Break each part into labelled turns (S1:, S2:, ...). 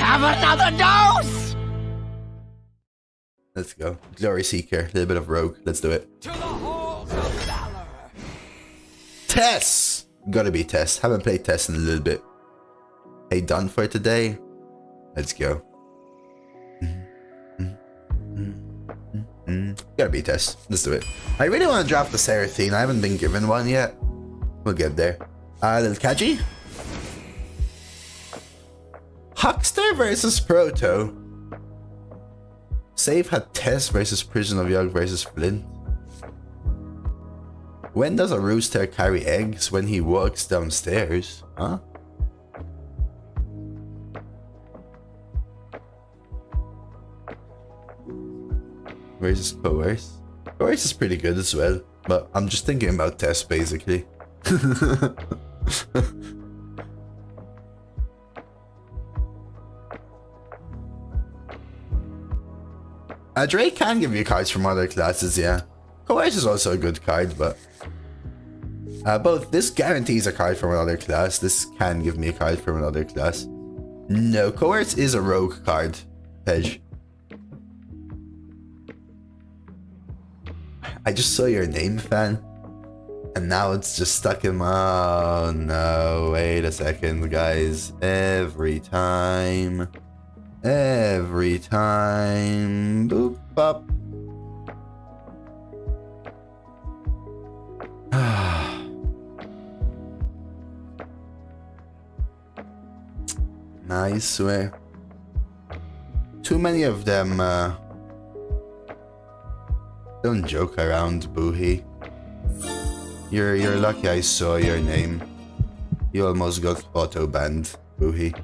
S1: have another dose!
S2: Let's go. Glory Seeker. A little bit of Rogue. Let's do it.
S1: To the halls of valor!
S2: Tess! Gotta be Tess. Haven't played Tess in a little bit. Hey, done for today? Let's go. Gotta be Tess. Let's do it. I really want to draft the Seraphine. I haven't been given one yet. We'll get there. Little Kaji. Huckster versus Proto. Save had Tess versus Prison of Yogg versus Flint. When does a rooster carry eggs? When he walks downstairs? Huh? Versus Coerce. Coerce is pretty good as well, but I'm just thinking about Tess basically. Drake can give you cards from other classes, yeah. Coerce is also a good card, but both this guarantees a card from another class. This can give me a card from another class. No, Coerce is a rogue card, Pej. I just saw your name, fan, and now it's just stuck in my... Oh no, wait a second, guys. Every time, boop, bop. I swear. Too many of them, don't joke around, Boohie. You're lucky I saw your name. You almost got auto-banned, Boohie.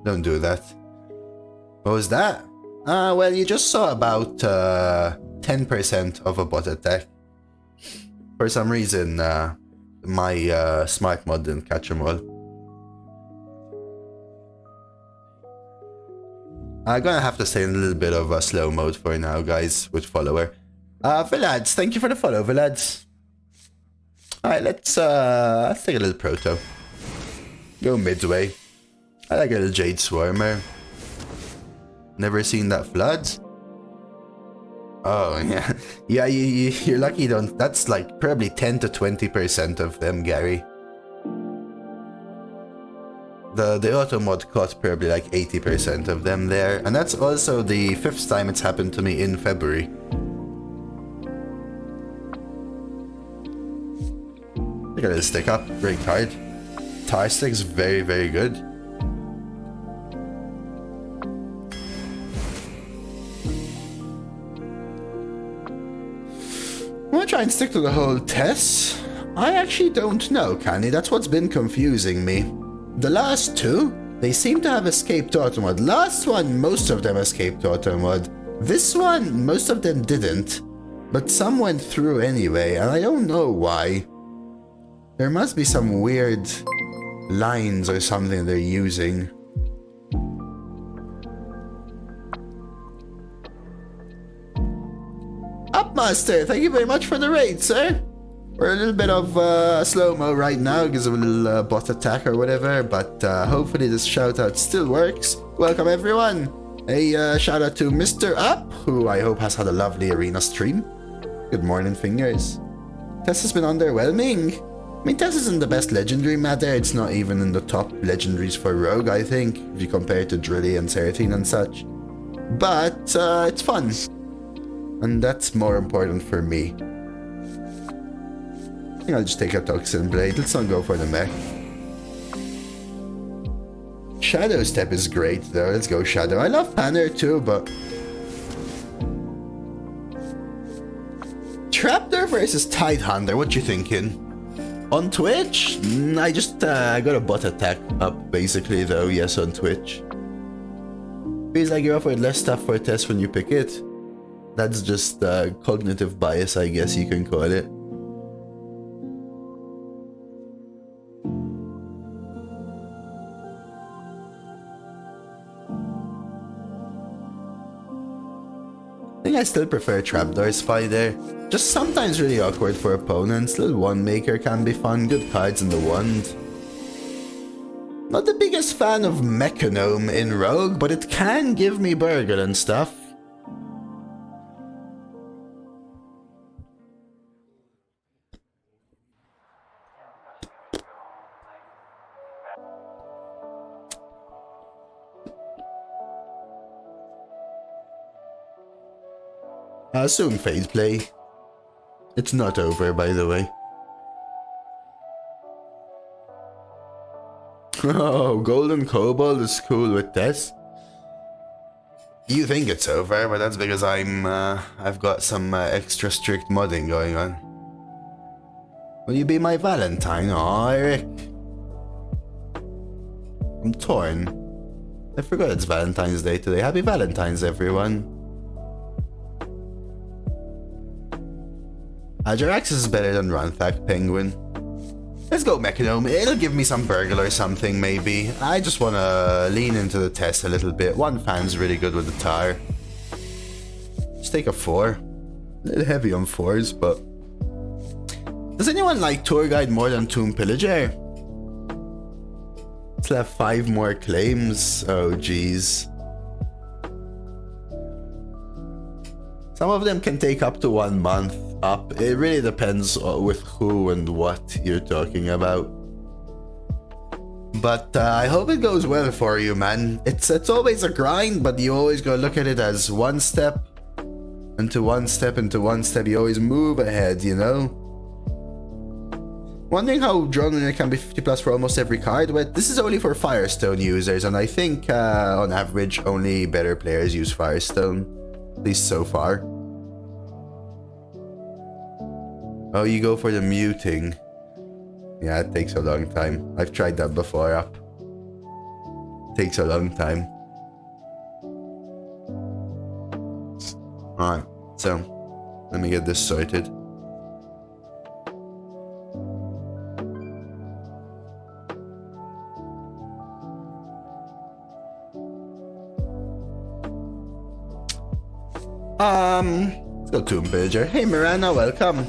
S2: Don't do that. What was that? Well, you just saw about 10% of a bot attack. For some reason, my smart mod didn't catch them all. I'm gonna have to stay in a little bit of a slow mode for now, guys, with follower. Vlads, thank you for the follow, Vlads. Alright, let's take a little Proto. Go midway. I like a little Jade Swarmer. Never seen that Floods? Oh, yeah. Yeah, you're lucky you don't... That's like probably 10 to 20% of them, Gary. The auto mod caught probably like 80% of them there, and that's also the 5th time it's happened to me in February. Look at this stick up, great card. Tar Stick's very, very good. I'm gonna try and stick to the whole Tess. I actually don't know, Canny, that's what's been confusing me. The last two, they seem to have escaped auto mod. Last one, most of them escaped auto mod. This one, most of them didn't. But some went through anyway, and I don't know why. There must be some weird lines or something they're using. Upmaster, thank you very much for the raid, sir. We're a little bit of slow-mo right now because of a little bot attack or whatever, but hopefully this shout-out still works. Welcome everyone! A shout-out to Mr. Up, who I hope has had a lovely arena stream. Good morning, fingers. Tess has been underwhelming. I mean, Tess isn't the best legendary matter. It's not even in the top legendaries for Rogue, I think, if you compare it to Drilly and Seraphine and such. But it's fun. And that's more important for me. I think I'll just take a Toxin Blade. Let's not go for the mech. Shadow Step is great though. Let's go Shadow. I love Panner too, but... Trapdoor versus Tidehunter. What you thinking? On Twitch? I just got a bot attack up basically though. Yes, on Twitch. Feels like you offered less stuff for a test when you pick it. That's just cognitive bias, I guess you can call it. I think I still prefer Trapdoor Spy there. Just sometimes really awkward for opponents. Little Wand Maker can be fun. Good cards in the Wand. Not the biggest fan of Metronome in Rogue, but it can give me burgle and stuff. Soon fade play. It's not over, by the way. Oh, Golden Kobold is cool with Tess. You think it's over, but that's because I've got some extra strict modding going on. Will you be my Valentine? Aw, Eric. I'm torn. I forgot it's Valentine's Day today. Happy Valentine's, everyone. Jaraxxus is better than Runthak Penguin. Let's go Metronome. It'll give me some burgle or something, maybe. I just want to lean into the test a little bit. One fan's really good with the tar. Just take a 4. A little heavy on 4s, but... Does anyone like Tour Guide more than Tomb Pillager? Still have 5 more claims. Oh, jeez. Some of them can take up to 1 month up. It really depends with who and what you're talking about. But I hope it goes well for you, man. It's always a grind, but you always gotta look at it as one step into one step into one step. You always move ahead, you know? Wondering how drawn winner can be 50 plus for almost every card. Well, this is only for Firestone users, and I think on average only better players use Firestone. At least so far. Oh, you go for the muting. Yeah, it takes a long time. I've tried that before up. It takes a long time. Alright, so let me get this sorted. Let's go Tomb Pillager. Hey Miranda, welcome.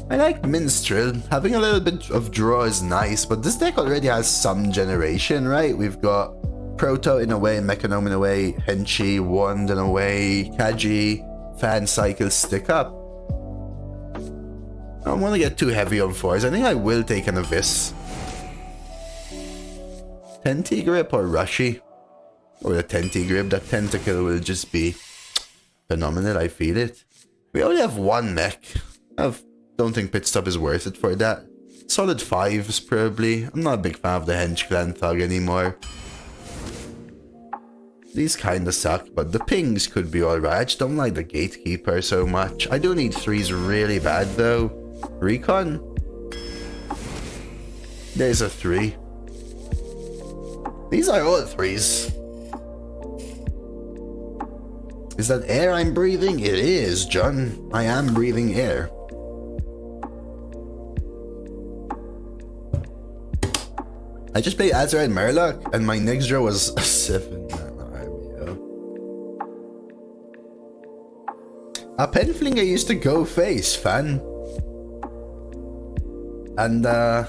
S2: I like Minstrel. Having a little bit of draw is nice, but this deck already has some generation, right? We've got Proto in a way, Metronome in a way, Henchi, Wand in a way, Kaji, Fan Cycle, Stick Up. I don't want to get too heavy on 4s. I think I will take an Abyss. Tenti Grip or Rushy? Or the Tenti Grip. That Tentacle will just be phenomenal, I feel it. We only have 1 mech. I don't think Pit Stop is worth it for that. Solid 5s probably. I'm not a big fan of the Hench Clan Thug anymore. These kinda suck, but the pings could be alright. I just don't like the Gatekeeper so much. I do need 3s really bad though. Recon? There's a 3. These are all 3s. Is that air I'm breathing? It is, John. I am breathing air. I just played Azrael Murloc and my next draw was a 7. A Penflinger used to go face, fan. And I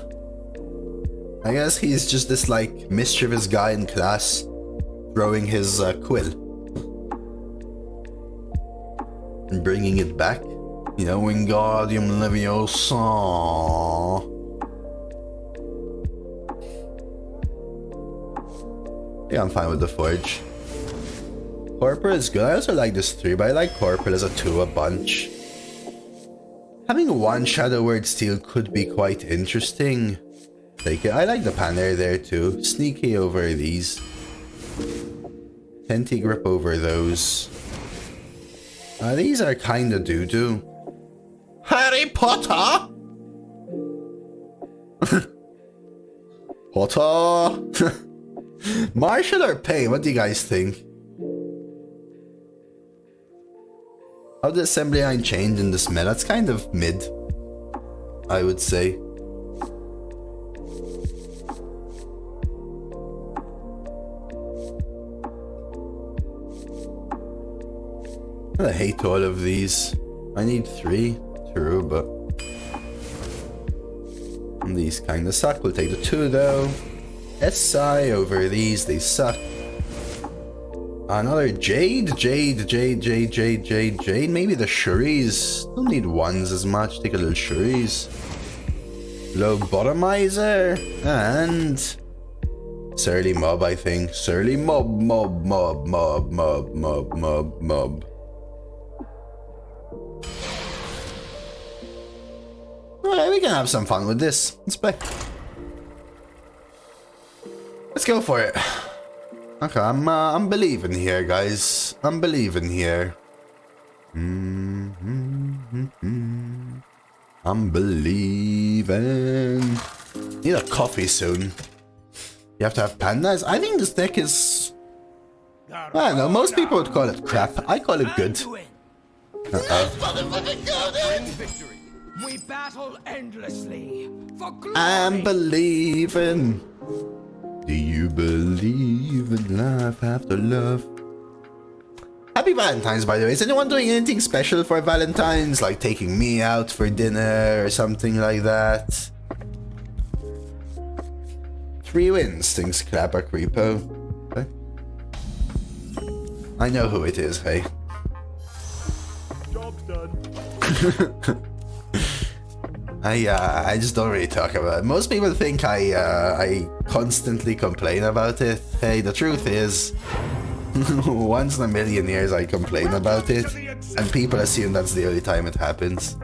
S2: guess he's just this like mischievous guy in class throwing his quill and bringing it back. You know, Wingardium Leviosa. Yeah, I'm fine with the Forge. Corporal is good. I also like this 3, but I like Corporal as a 2 a bunch. Having 1 Shadow Word Steal could be quite interesting. Take it. I like the Panner there too. Sneaky over these. Tenti Grip over those. These are kinda doo-doo. Harry Potter! Potter! Marshall or Pay? What do you guys think? How did assembly line change in the smell? That's kind of mid, I would say. I hate all of these. I need 3. True, but these kind of suck. We'll take the 2 though. SI over these, they suck. Another Jade? Jade. Maybe the Shuris. Don't need ones as much. Take a little Shuris. Lobotomizer. And Surly Mob, I think. Surly Mob. Alright, we can have some fun with this. Let's play. Let's go for it. Okay, I'm believing here, guys. I'm believing here. I'm believing. Need a coffee soon. You have to have pandas. I think this deck is... I don't know. Most people would call it crap. I call it good.
S1: We battle endlessly for glory.
S2: I'm believing. Do you believe in life after love? Happy Valentine's, by the way. Is anyone doing anything special for Valentine's? Like taking me out for dinner or something like that? 3 wins, thinks Clapper Creepo. Okay. I know who it is, hey.
S3: Job's done.
S2: I just don't really talk about it. Most people think I constantly complain about it. Hey, the truth is, once in a million years I complain about it, and people assume that's the only time it happens.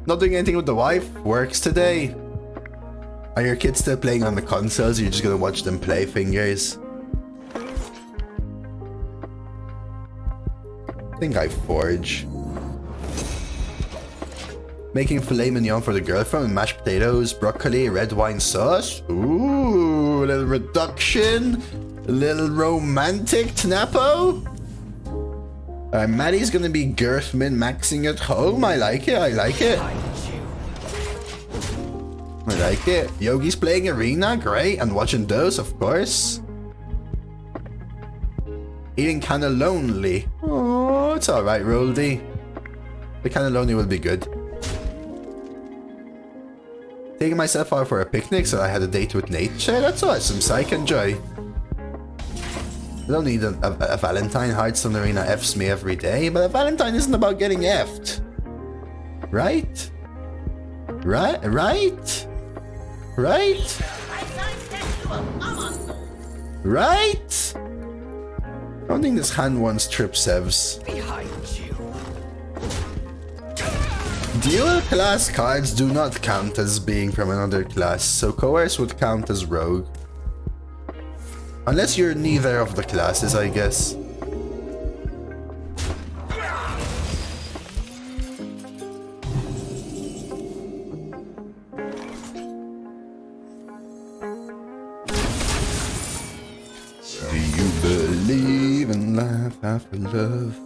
S2: Not doing anything with the wife? Works today? Are your kids still playing on the consoles? You're just gonna watch them play fingers? I think I forge. Making filet mignon for the girlfriend with mashed potatoes, broccoli, red wine sauce. Ooh, a little reduction. A little romantic Tnapo. Maddie's gonna be girth min-maxing at home. I like it, I like it. I like it. Yogi's playing Arena, great. And watching Dose, of course. Eating cannelloni. Oh, it's alright, Roldy. The cannelloni will be good. Taking myself out for a picnic so I had a date with nature. That's awesome, psych, enjoy. I don't need a Valentine. Hearthstone Arena F's me every day, but a Valentine isn't about getting F'd. Right? Right? Right? Right? Right? I don't think this hand wants trip sevs.
S1: Behind you.
S2: Dual class cards do not count as being from another class, so Coerce would count as Rogue. Unless you're neither of the classes, I guess. Do you believe in life after love?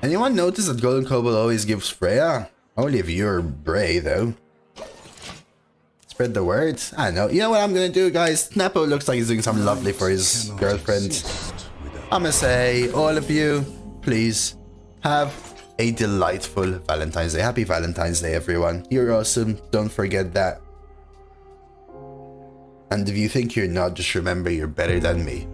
S2: Anyone notice that Golden Kobold always gives Freya? Only if you're Bray, though. Spread the word? I don't know. You know what I'm gonna do, guys? Tnapo looks like he's doing something lovely for his girlfriend. I'm gonna say, all of you, please have a delightful Valentine's Day. Happy Valentine's Day, everyone. You're awesome. Don't forget that. And if you think you're not, just remember you're better than me.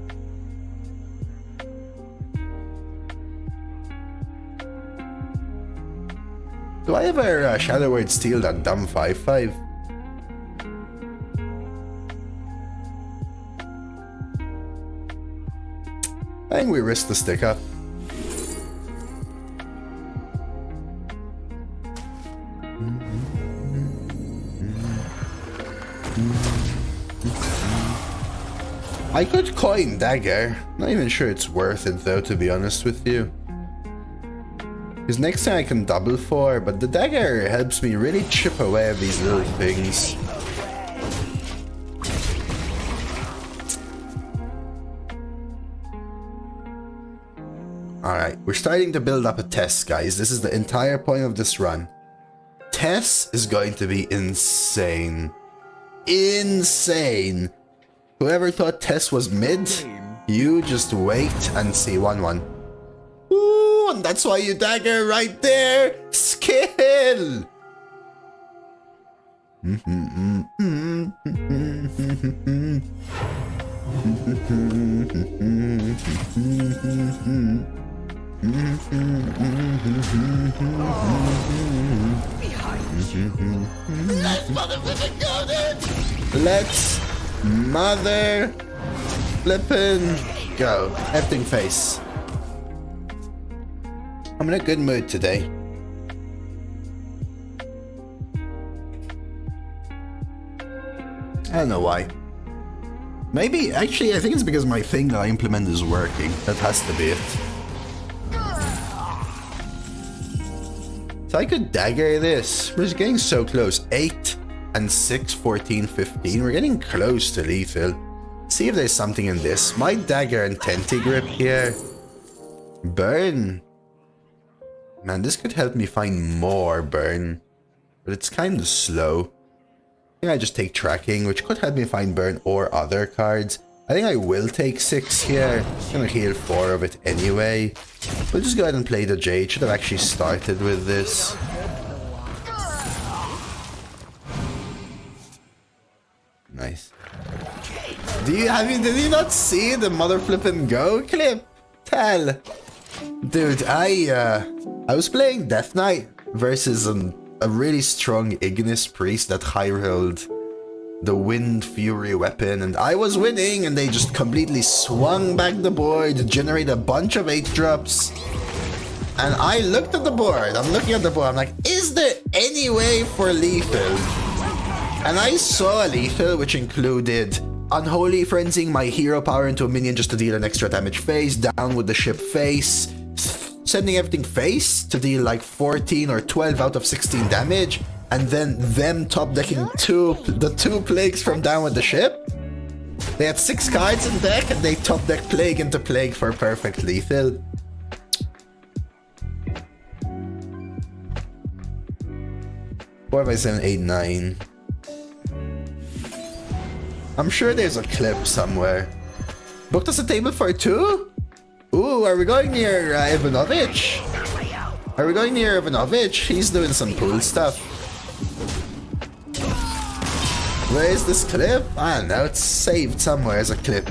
S2: Do I ever Shadow Word steal that dumb 5/5? I think we risk the stick up. I could coin Dagger. Not even sure it's worth it though, to be honest with you. Because next time I can double for, but the Dagger helps me really chip away at these little things. Alright, we're starting to build up a Tess, guys. This is the entire point of this run. Tess is going to be insane. Insane! Whoever thought Tess was mid? You just wait and see 1-1. Ooh, and that's why you dagger right there. Skill. Let's mother flippin' go then! Let's mother flippin' go. Hefting face. I'm in a good mood today. I don't know why. Maybe, actually, I think it's because my thing that I implemented is working. That has to be it. So I could dagger this. We're just getting so close. 8 and 6, 14, 15. We're getting close to lethal. See if there's something in this. My dagger and Tenty grip here. Burn. Man, this could help me find more burn. But it's kind of slow. I think I just take tracking, which could help me find burn or other cards. I think I will take 6 here. I'm gonna heal 4 of it anyway. We'll just go ahead and play the Jade. Should have actually started with this. Nice. Did you not see the mother flippin' go clip? Tell. Dude, I was playing Death Knight versus a really strong Ignis priest that high rolled the Wind Fury weapon, and I was winning, and they just completely swung back the board, generate a bunch of 8-drops. And I looked at the board, I'm looking at the board, I'm like, is there any way for lethal? And I saw a lethal, which included Unholy Frenzying my hero power into a minion just to deal an extra damage face, down with the ship face, sending everything face to deal like 14 or 12 out of 16 damage, and then them top decking the two plagues from down with the ship. They had 6 cards in deck, and they top deck plague into plague for perfect lethal. Four by 7, 8, 9. I'm sure there's a clip somewhere. Booked us a table for 2? Ooh, are we going near Ivanovich? Are we going near Ivanovich? He's doing some cool stuff. Where is this clip? I don't know, it's saved somewhere as a clip.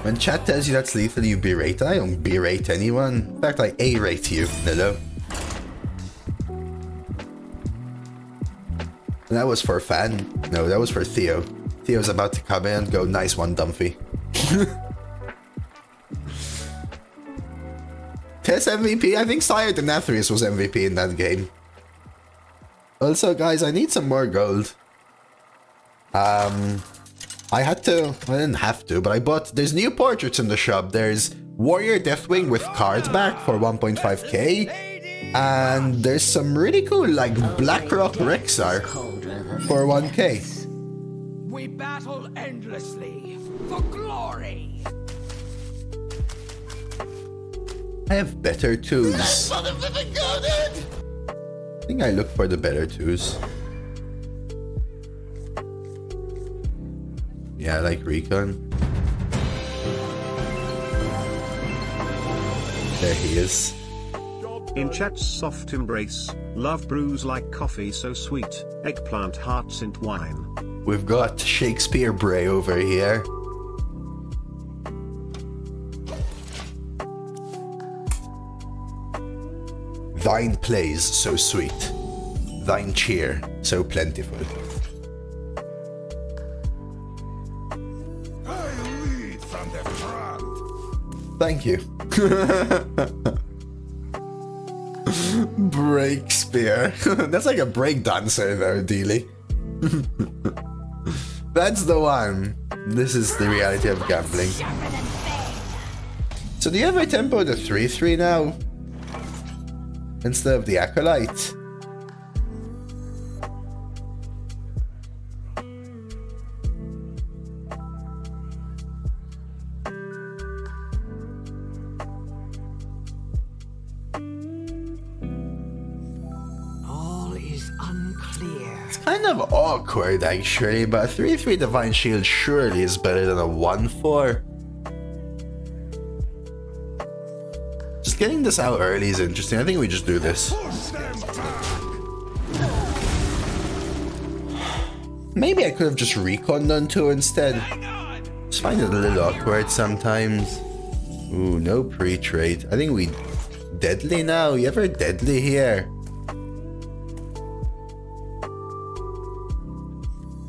S2: When chat tells you that's lethal, you berate. I don't berate anyone. In fact, I A-rate you, Nilo. That was for Fan. No, that was for Theo. Theo's about to come in and go, nice one, Dumphy. Tess MVP? I think Sire Denathrius was MVP in that game. Also, guys, I need some more gold. I didn't have to, but I bought, there's new portraits in the shop. There's Warrior Deathwing with card back for 1.5k. And there's some really cool, like, Blackrock Rexar for 1k.
S1: We battle endlessly for glory.
S2: I have better twos. I think I look for the better twos. Yeah, I like Recon. There he is.
S3: In chat's soft embrace, love brews like coffee so sweet, eggplant hearts into wine.
S2: We've got Shakespeare Bray over here. Thine plays so sweet, thine cheer so plentiful.
S1: I lead from the front.
S2: Thank you. Breakspear. That's like a break dancer though, Dealey. That's the one. This is the reality of gambling. So do you have my tempo to 3-3 now? Instead of the Acolyte? kind of awkward actually, but 3-3 Divine Shield surely is better than a 1-4. Just getting this out early is interesting. I think we just do this. Maybe I could have just reconned on 2 instead. Just find it a little awkward sometimes. Ooh, no pre-trade. I think we deadly now. You ever deadly here?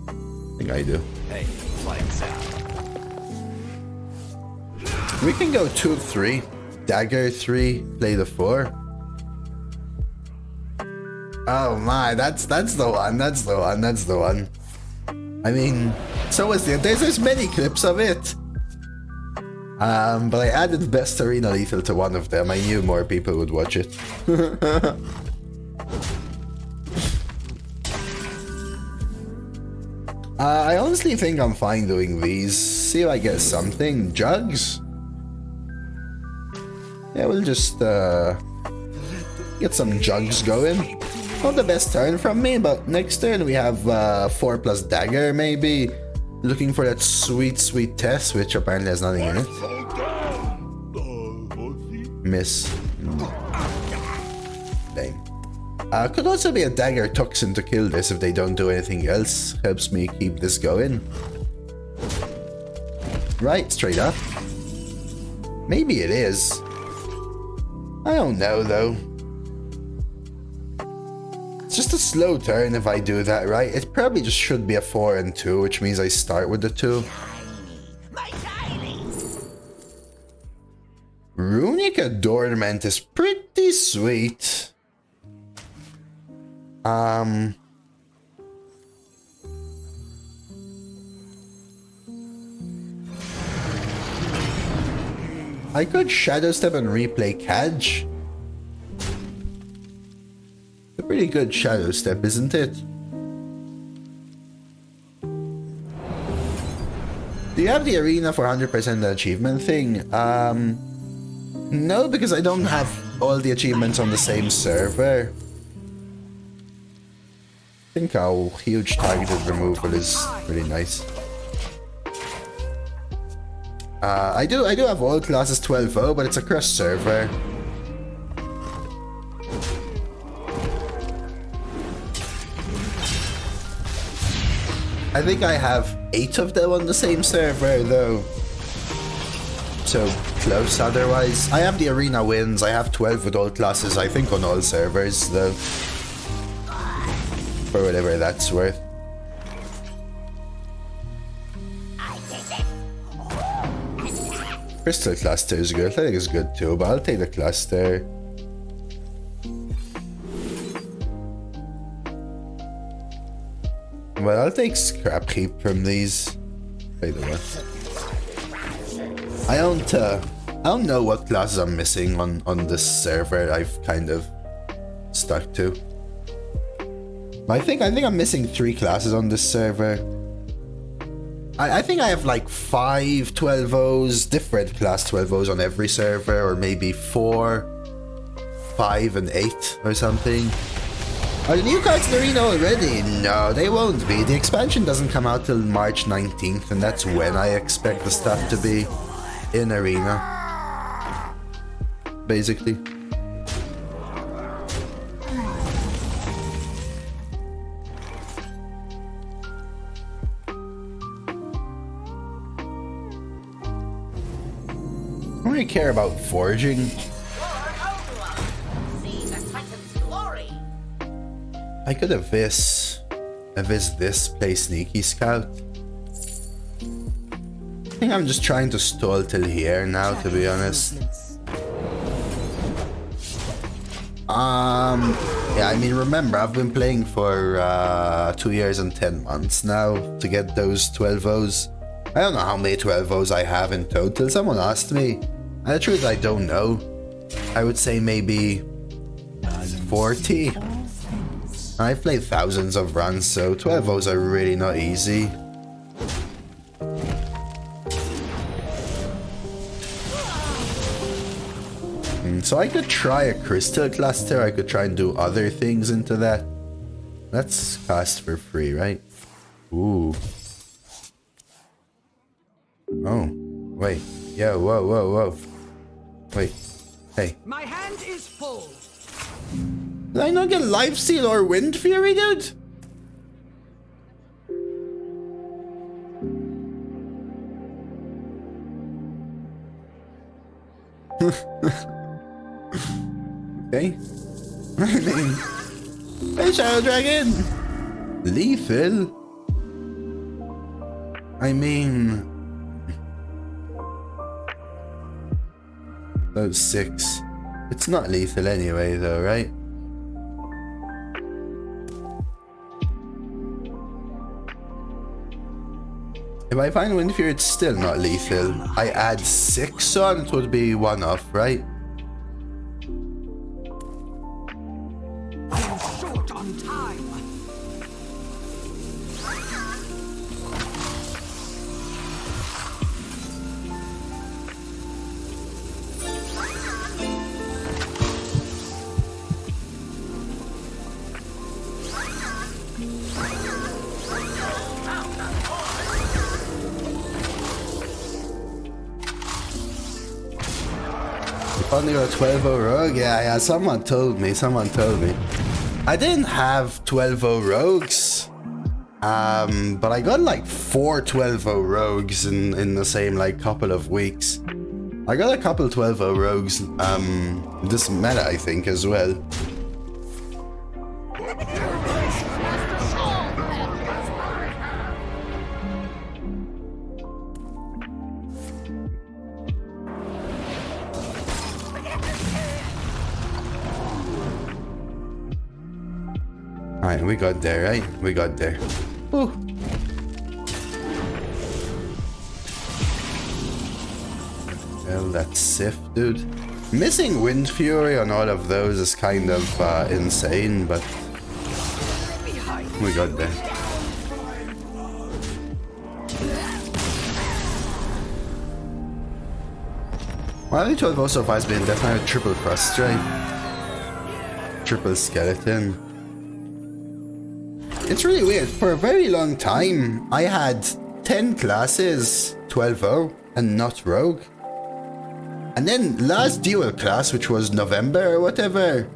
S2: I think I do.
S1: Hey, flames out.
S2: We can go 2-3. Dagger 3, play the 4. Oh my, that's the one, that's the one, that's the one. I mean, so was there's many clips of it. But I added best arena lethal to one of them. I knew more people would watch it. I honestly think I'm fine doing these. See if I get something. Jugs? Yeah, we'll just get some jugs going. Not the best turn from me, but next turn we have 4+ dagger maybe. Looking for that sweet, sweet Tess, which apparently has nothing in it. Miss. Dang. Could also be a dagger toxin to kill this if they don't do anything else. Helps me keep this going. Right, straight up. Maybe it is. I don't know though. It's just a slow turn if I do that, right? It probably just should be a 4 and 2, which means I start with the 2. Runic Adornment is pretty sweet. I could Shadow Step and replay Cadge. A pretty good Shadow Step, isn't it? Do you have the arena for 100% achievement thing? No, because I don't have all the achievements on the same server. I think how huge targeted removal is really nice. I do have all classes 12-0, but it's a cross server. I think I have 8 of them on the same server though. So close otherwise. I have the arena wins, I have 12 with all classes, I think on all servers though. For whatever that's worth. Crystal cluster is good. I think it's good too, but I'll take the cluster. Well, I'll take scrap heap from these. By the way, I don't know what classes I'm missing on this server. I've kind of stuck to. I think I'm missing 3 classes on this server. I think I have like 5 12-0s, different class 12-0s on every server, or maybe 4, 5, and 8 or something. Are the new cards in the arena already? No, they won't be. The expansion doesn't come out till March 19th, and that's when I expect the stuff to be in arena. Basically. I don't really care about forging. I could have this, play Sneaky Scout. I think I'm just trying to stall till here now, to be honest. Yeah, I mean, remember, I've been playing for 2 years and 10 months now to get those 12-0s. I don't know how many 12-0s I have in total. Someone asked me. And the truth, I don't know. I would say maybe 40. I've played thousands of runs, so 12-0s are really not easy. So I could try a crystal cluster, I could try and do other things into that. Let's cast for free, right? Ooh. Oh, wait. Yo, whoa, whoa, whoa. Wait. Hey.
S1: My hand is full.
S2: Did I not get Lifesteal or Wind Fury, dude? Okay. I mean, hey, Shadow Dragon! Lethal? I mean... Those 6. It's not lethal anyway, though, right? If I find Wind Fury, it's still not lethal. I add 6 on, it would be 1 off, right?
S1: I'm short on time.
S2: Only got 12-0 rogue? Yeah, someone told me. I didn't have 12-0 rogues. But I got like 4 12-0 rogues in the same like couple of weeks. I got a couple 12-0 rogues this meta, I think, as well. Alright, we got there, right? We got there. Whew. Well, that's Sif, dude. Missing Wind Fury on all of those is kind of insane, but we got there. Well, I thought also has been definitely triple crust, right? Triple skeleton. It's really weird. For a very long time, I had 10 classes, 12-0, and not rogue. And then last dual class, which was November or whatever,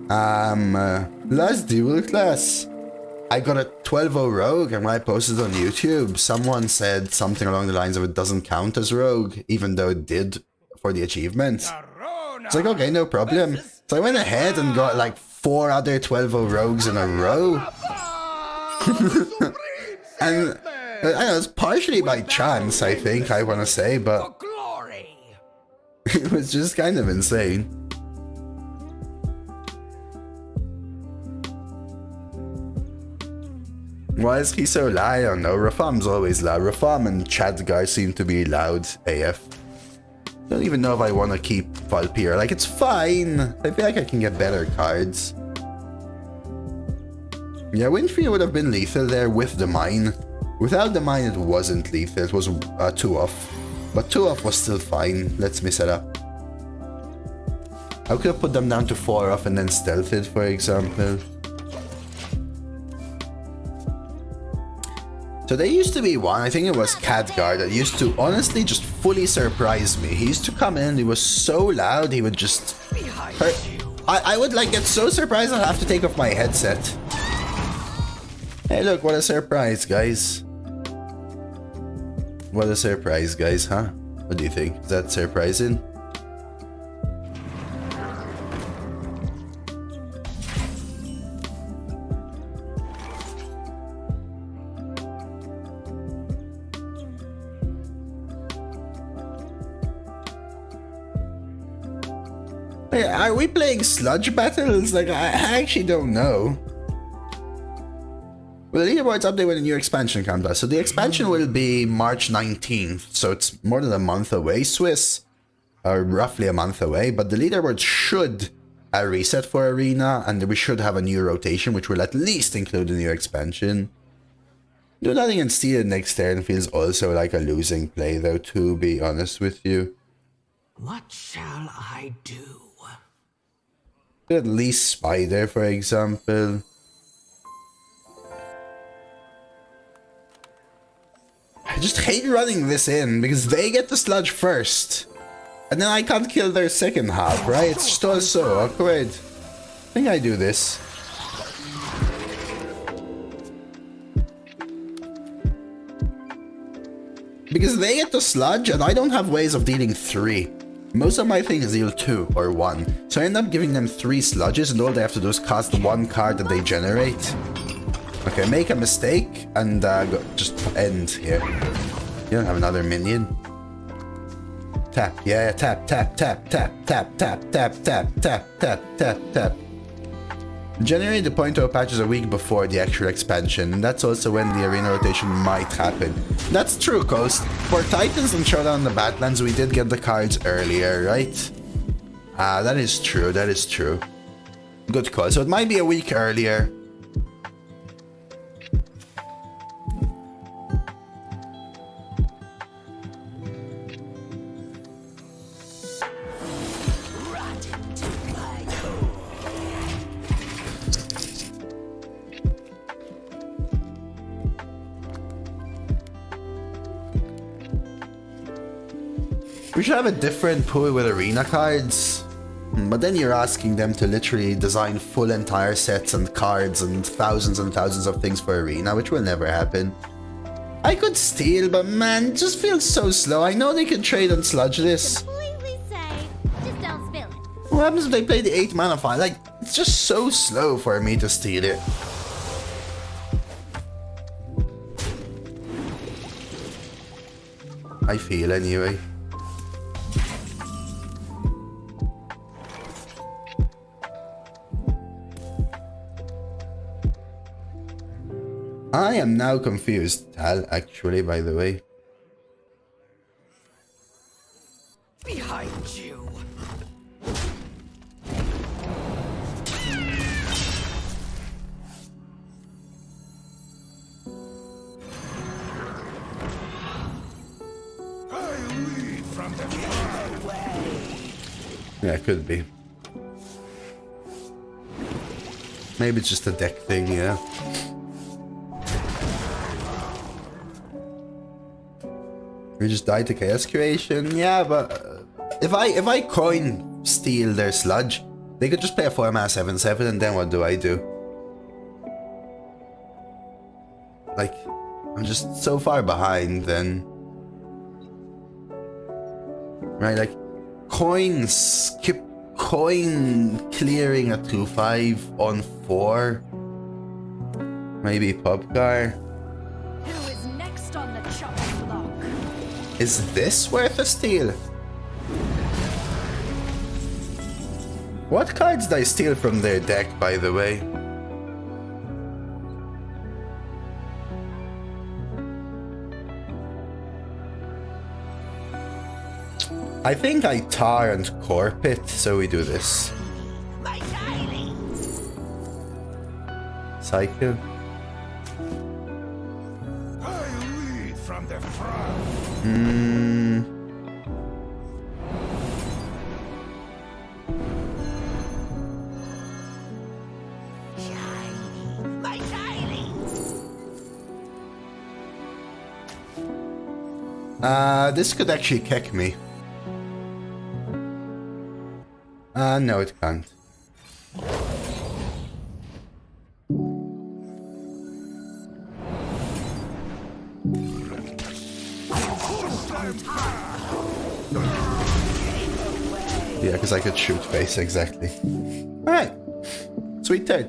S2: last dual class, I got a 12-0 rogue, and when I posted on YouTube, someone said something along the lines of it doesn't count as rogue, even though it did for the achievement. It's like, okay, no problem. So I went ahead and got like 4 other 12-0 rogues in a row. And I know, it's partially by chance, I think, I want to say, but it was just kind of insane. Why is he so loud? I don't know. Rafam's always loud. Rafam and Chadgar seem to be loud AF. Don't even know if I want to keep Valpyr. Like, it's fine. I feel like I can get better cards. Yeah, Windfury would have been lethal there with the mine. Without the mine, it wasn't lethal. It was 2 off. But 2 off was still fine. Let's mix it up. I could have put them down to 4 off and then stealthed, for example. So there used to be one, I think it was Khadgar, that used to honestly just fully surprise me. He used to come in, he was so loud, he would just hurt. I would like get so surprised I'd have to take off my headset. Hey look, what a surprise, guys. What a surprise, guys, huh? What do you think? Is that surprising? Hey, are we playing sludge battles? Like, I actually don't know. Well, the leaderboards update when the new expansion comes out. So the expansion will be March 19th. So it's more than a month away, Swiss. Or roughly a month away. But the leaderboard should reset for Arena. And we should have a new rotation, which will at least include the new expansion. Do nothing and steal it next turn feels also like a losing play, though, to be honest with you.
S1: What shall I do?
S2: At least Spider, for example. just hate running this in because they get the sludge first. And then I can't kill their second half, right? It's just all so awkward. I think I do this. Because they get the sludge and I don't have ways of dealing 3. Most of my things deal 2 or 1. So I end up giving them 3 sludges and all they have to do is cast 1 card that they generate. Okay, make a mistake and just end here. You don't have another minion. Tap, yeah, tap, tap, tap, tap, tap, tap, tap, tap, tap, tap, tap, tap. Generate the point to patches a week before the actual expansion, and that's also when the arena rotation might happen. That's true, Coast. For Titans and Showdown in the Badlands, we did get the cards earlier, right? Ah, that is true, that is true. Good call. So it might be a week earlier. We should have a different pool with arena cards. But then you're asking them to literally design full entire sets and cards and thousands of things for arena, which will never happen. I could steal, but man, it just feels so slow. I know they can trade and sludge this.
S4: Completely safe. Just don't spill it.
S2: What happens if they play the 8 mana file? Like, it's just so slow for me to steal it. I feel anyway. I am now confused, Tal, actually, by the way.
S1: Behind you.
S2: Yeah, it could be. Maybe it's just a deck thing, yeah. We just died to chaos creation. Yeah, but if I coin steal their sludge, they could just play a 4-mana 7/7, and then what do I do? Like, I'm just so far behind then. Right, like skip coin clearing a 2/5 on 4. Maybe Pubcar.
S4: Who is next on the chopping block?
S2: Is this worth a steal? What cards did I steal from their deck, by the way? I think I tar and corp it, so we do this.
S1: My darling.
S2: Cycle.
S5: I lead from the front.
S1: My darling.
S2: This could actually kick me. No, it can't. Yeah, because I could shoot face, exactly. Alright. Sweet turn.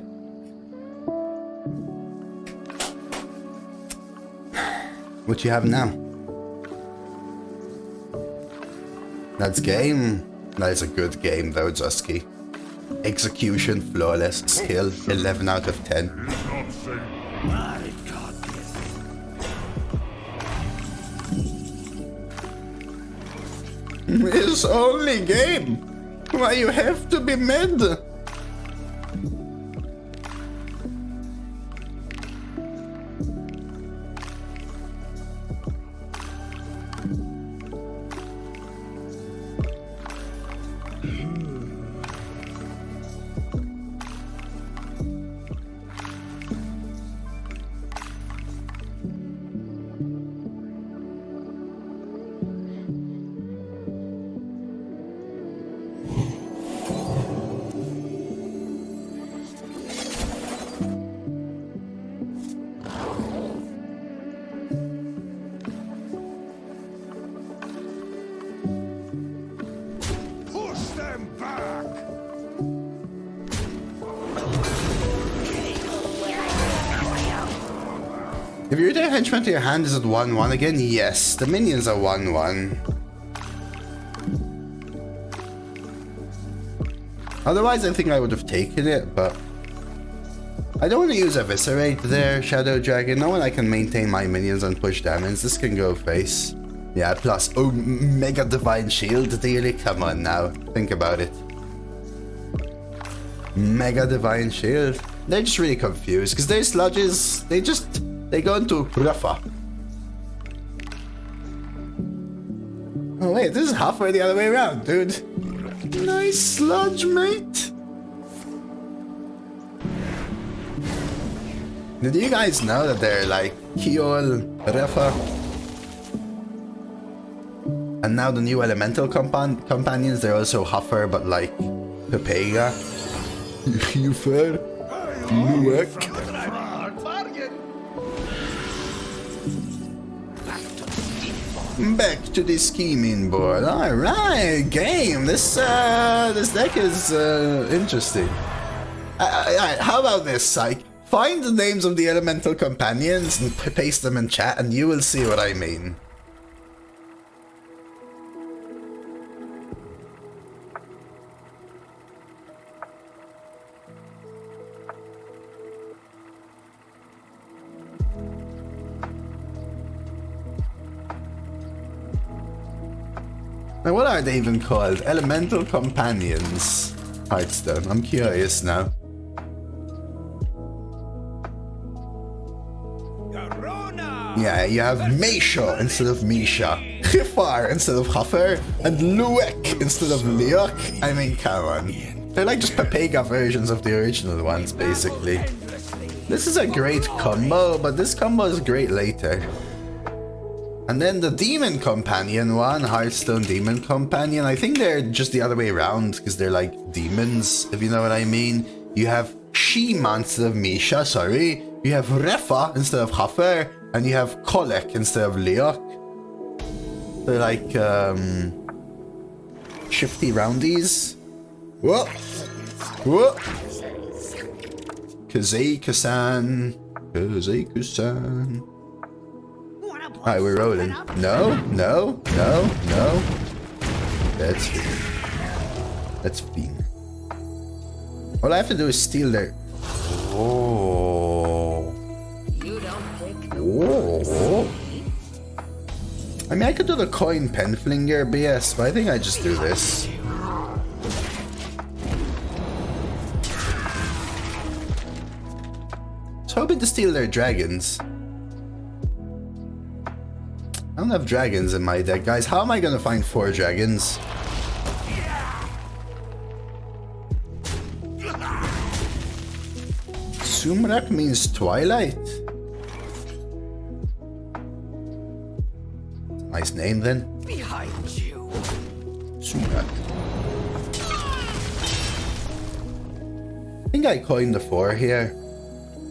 S2: What you have now? That's game. That is a good game though, Zusky. Execution, flawless, skill, 11 out of 10.
S5: My God.
S2: It's only game. Why you have to be mad? If you return a henchman to your hand, is it 1/1 again? Yes, the minions are 1/1. Otherwise, I think I would have taken it, but I don't want to use Eviscerate there, Shadow Dragon. No one I can maintain my minions and push damage. This can go face. Yeah, plus, oh, Mega Divine Shield, really? Come on now, think about it. Mega Divine Shield. They're just really confused, because their sludges, they go into Rafa. Oh wait, this is halfway the other way around, dude. Nice sludge, mate. Did you guys know that they're like Kiol, Rafa? And now the new elemental companions, they're also Huffer, but like Pepega. Hufer. Luek. Back to the scheming board. Alright, game. This deck is interesting. Alright, how about this, Psych? Find the names of the elemental companions and paste them in chat and you will see what I mean. Now, what are they even called? Elemental companions. Hearthstone. I'm curious now. Yeah, you have Meisha instead of Misha, Hifar instead of Huffer, and Luek instead of Leok. I mean, come on. They're like just Pepega versions of the original ones, basically. This is a great combo, but this combo is great later. And then the Demon Companion one, Hearthstone Demon Companion, I think they're just the other way around, because they're like demons, if you know what I mean. You have Shima instead of Misha, sorry. You have Refa instead of Huffer, and you have Kolek instead of Leok. They're like, shifty roundies. Whoa! Whoa! Kazay-Kusan. Kazay-Kusan. Alright, we're rolling. No, no, no, no. That's Fiend. That's Fiend. All I have to do is steal their... Oh. Oh. I mean, I could do the coin pen flinger BS, but I think I just do this. I was hoping to steal their dragons. I don't have dragons in my deck, guys. How am I gonna find 4 dragons? Sumrak means twilight. Nice name then.
S1: Behind you.
S2: Sumrak. I think I coined the 4 here.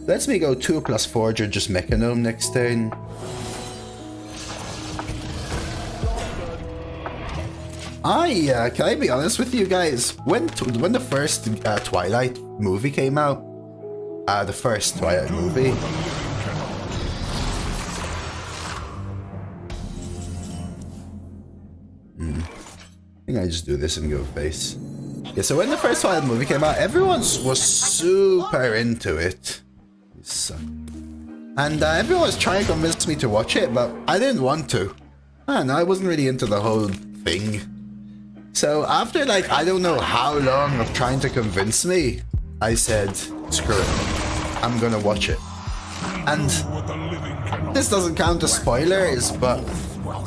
S2: Lets me go 2 plus Forger, just Mechanome next turn. Can I be honest with you guys? When the first Twilight movie came out, the first Twilight movie, I think I just do this and go face. Yeah, so when the first Twilight movie came out, everyone was super into it. And everyone was trying to convince me to watch it, but I didn't want to. I don't know, I wasn't really into the whole thing. So after like, I don't know how long of trying to convince me, I said, screw it, I'm gonna watch it. And this doesn't count as spoilers, but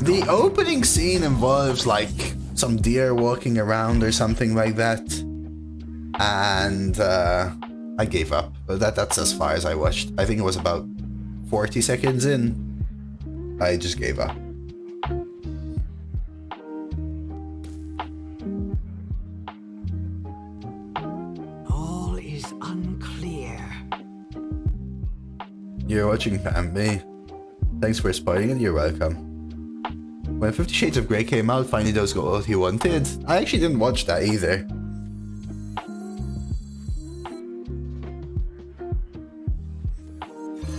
S2: the opening scene involves like some deer walking around or something like that. And I gave up, but that's as far as I watched. I think it was about 40 seconds in. I just gave up. You're watching Pammy. Thanks for spoiling it, you're welcome. When 50 Shades of Grey came out, finally those got all he wanted. I actually didn't watch that either.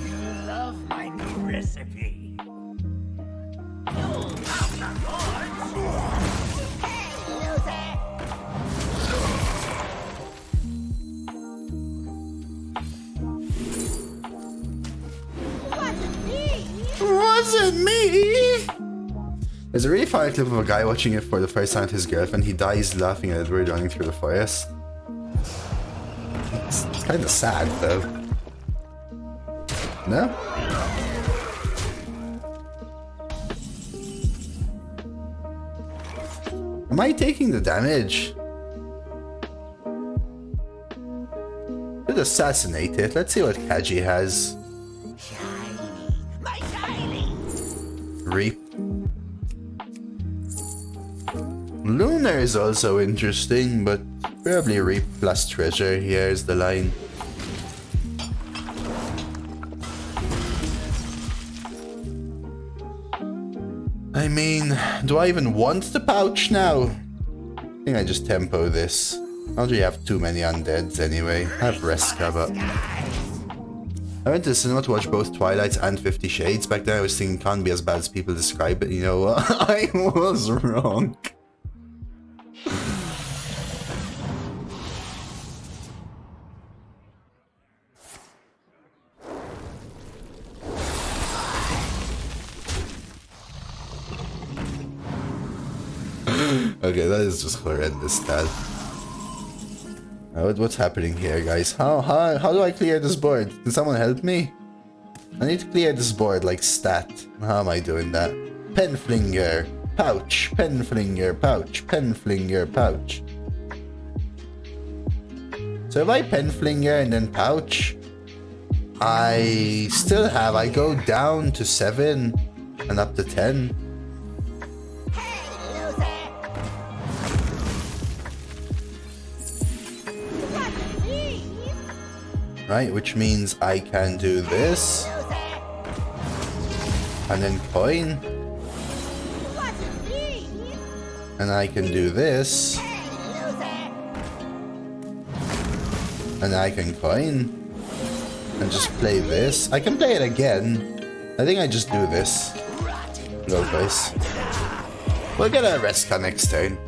S1: You love my new
S2: wasn't me! There's a really funny clip of a guy watching it for the first time with his girlfriend. He dies laughing at Edward running through the forest. It's kind of sad, though. No? Am I taking the damage? Could assassinate it. Let's see what Kaji has.
S1: Shiny. My shiny.
S2: Reap. Lunar is also interesting, but probably Reap plus treasure. Here's the line. I mean, do I even want the pouch now? I think I just tempo this. I don't really have too many undeads anyway. I have Reska, but... I went to the cinema to watch both Twilights and 50 Shades. Back then I was thinking it can't be as bad as people describe it. You know what? I was wrong. Okay, that is just horrendous, Dad. What's happening here, guys? How do I clear this board? Can someone help me? I need to clear this board like stat. How am I doing that? Penflinger, pouch, penflinger, pouch, penflinger, pouch. So if I penflinger and then pouch, I still have, I go down to 7 and up to 10. Right, which means I can do this. And then coin. And I can do this. And I can coin. And just play this. I can play it again. I think I just do this. Go, guys. We'll get a Reska next turn.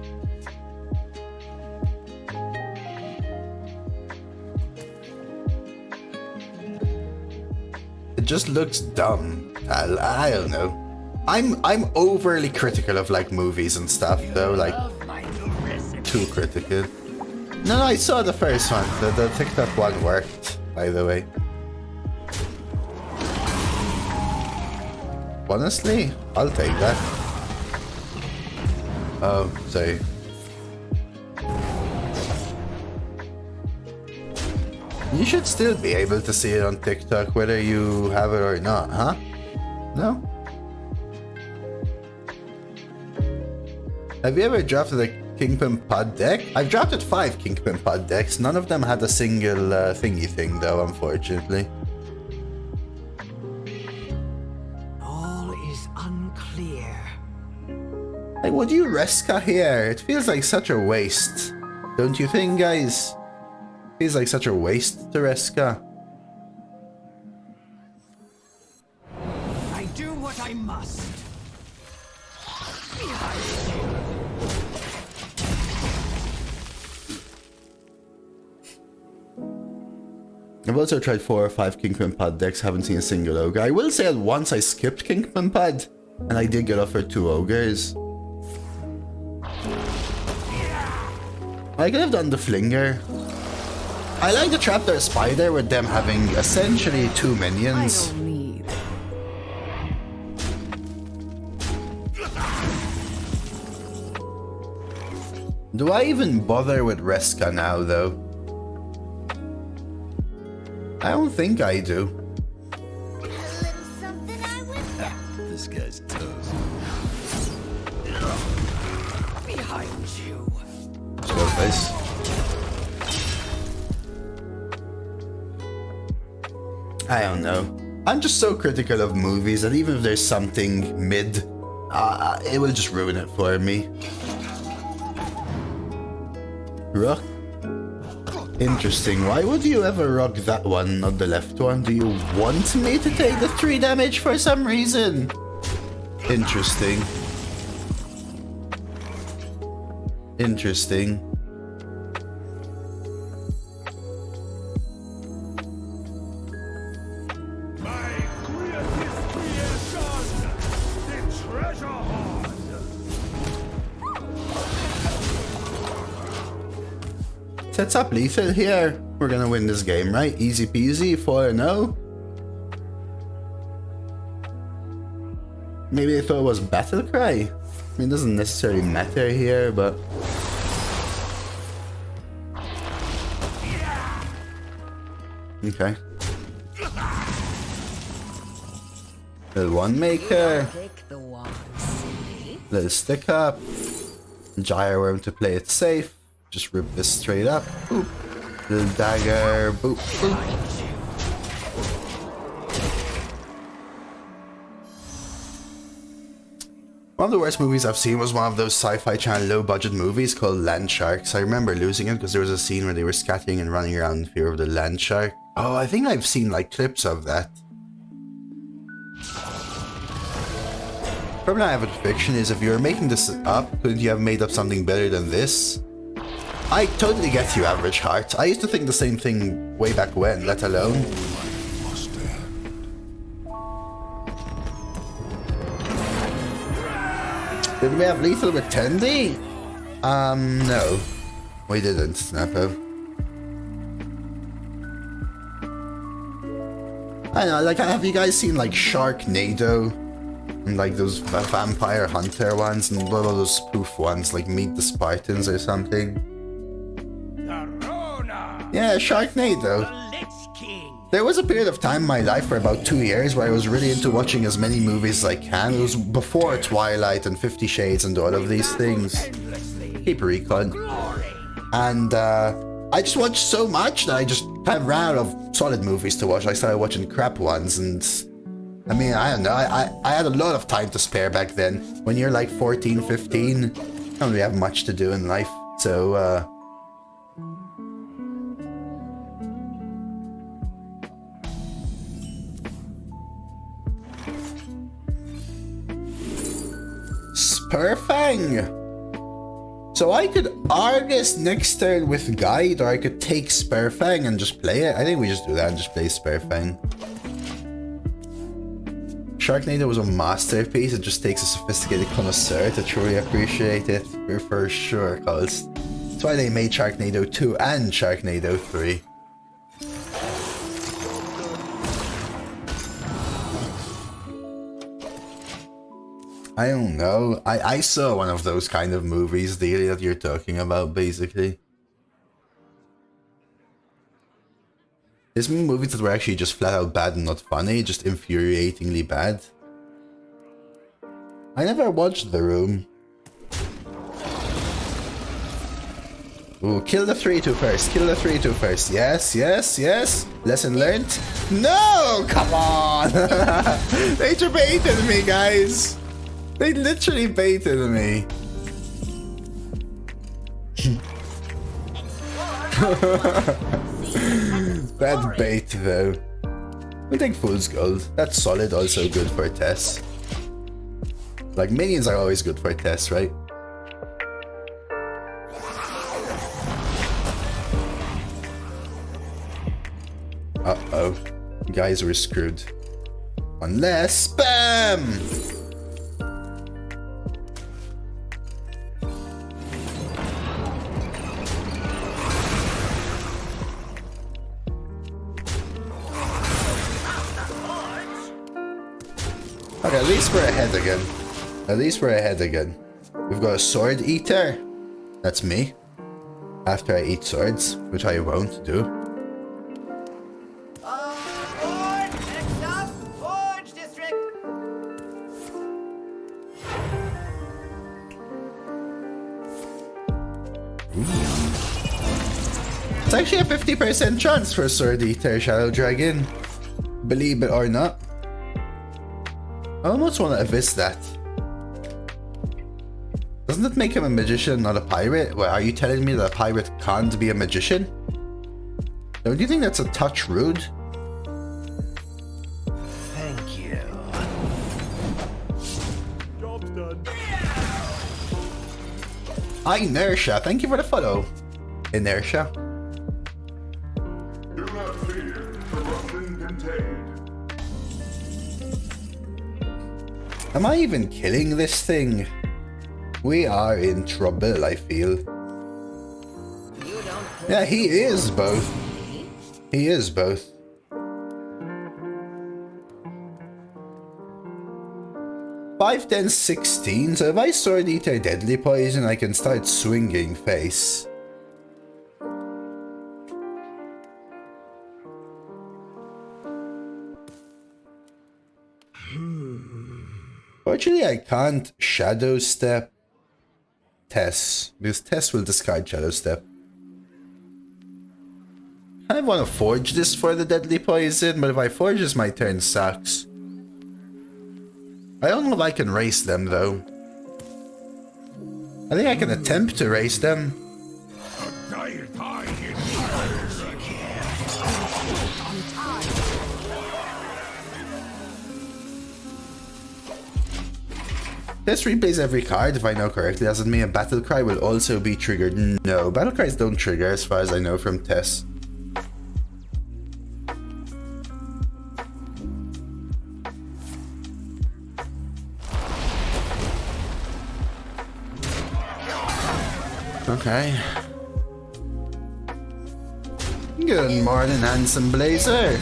S2: Just looks dumb. I don't know. I'm overly critical of like movies and stuff though, like too critical. No, I saw the first one. The TikTok one worked, by the way. Honestly, I'll take that. Oh, sorry. You should still be able to see it on TikTok whether you have it or not, huh? No? Have you ever drafted a Kingpin Pod deck? I've drafted 5 Kingpin Pod decks. None of them had a single thingy thing though, unfortunately.
S1: All is unclear.
S2: Like, would you Reska here? It feels like such a waste. Don't you think, guys? Feels like such a waste to Reska.
S1: I do what I must.
S2: I've also tried 4 or 5 Kingpin Pod decks, haven't seen a single ogre. I will say that once I skipped Kingpin Pod, and I did get offered 2 ogres. I could have done the Flinger. I like the Trapdoor Spider with them having essentially 2 minions. Do I even bother with Reska now though? I don't think I do.
S5: This guy's toast.
S1: Behind you.
S2: Let's go, guys. I don't know. I'm just so critical of movies that even if there's something mid, it will just ruin it for me. Rook? Interesting. Why would you ever rock that one, not the left one? Do you want me to take the 3 damage for some reason? Interesting. Interesting.
S5: My greatest creation!
S2: Sets up lethal here. We're gonna win this game, right? Easy peasy, 4-0. Maybe I thought it was Battle Cry. I mean, it doesn't necessarily matter here, but... Okay. Little one maker. Little stick up. Gyre worm to play it safe. Just rip this straight up. Boop. Little dagger. Boop. Boop. One of the worst movies I've seen was one of those Sci-Fi Channel low-budget movies called Land Sharks. I remember losing it because there was a scene where they were scattering and running around in fear of the land shark. Oh, I think I've seen like clips of that. Problem I have with fiction is if you're making this up, couldn't you have made up something better than this? I totally get you, Average Heart. I used to think the same thing way back when, let alone. Did we have lethal with Tendy? No. We didn't, Snappo. I know, like, have you guys seen, like, Sharknado? And, like, those Vampire Hunter ones? And all those spoof ones, like Meet the Spartans or something? Yeah, Sharknado. There was a period of time in my life for about 2 years where I was really into watching as many movies as I can. It was before Twilight and 50 Shades and all of these things. Keep recon. And I just watched so much that I just kind of ran out of solid movies to watch. I started watching crap ones, and I mean, I don't know, I had a lot of time to spare back then. When you're like 14, 15, you don't really have much to do in life. So, Spurfang! So I could Argus next turn with Guide, or I could take Spurfang and just play it. I think we just do that and just play Spurfang. Sharknado was a masterpiece. It just takes a sophisticated connoisseur to truly appreciate it. For sure, cause that's why they made Sharknado 2 and Sharknado 3. I don't know. I saw one of those kind of movies, the that you're talking about, basically. There's movies that were actually just flat out bad and not funny, just infuriatingly bad. I never watched The Room. Ooh, kill the 3-2 first. Kill the 3-2 first. Yes, yes, yes. Lesson learned. No! Come on! They baited me, guys. They literally baited me. Bad bait though. We'll take Fool's Gold. That's solid, also good for Tess. Like, minions are always good for Tess, right? Uh-oh. Guys, we're screwed. Unless... BAM! Okay, at least we're ahead again. At least we're ahead again. We've got a Sword Eater. That's me. After I eat swords, which I won't do.
S1: Forge! Next up, Forge District!
S2: It's actually a 50% chance for Sword Eater Shadow Dragon. Believe it or not. I almost want to abyss that. Doesn't it make him a magician, not a pirate? Well, are you telling me that a pirate can't be a magician? Don't you think that's a touch rude?
S1: Thank you.
S3: Job's done.
S2: Inertia, thank you for the follow. Inertia.
S6: Do not fear, corruption contained.
S2: Am I even killing this thing? We are in trouble, I feel.
S1: You don't
S2: Yeah, he is both. He is both. Five, 10, 16. So if I Sword Eater Deadly Poison, I can start swinging face. Fortunately, I can't Shadow Step Tess, because Tess will discard Shadow Step. I want to forge this for the Deadly Poison, but if I forge this, my turn sucks. I don't know if I can race them, though. I think I can attempt to race them. This replays every card, if I know correctly. Doesn't mean a battle cry will also be triggered. No, battle cries don't trigger as far as I know from Tess. Okay. Good morning, handsome blazer.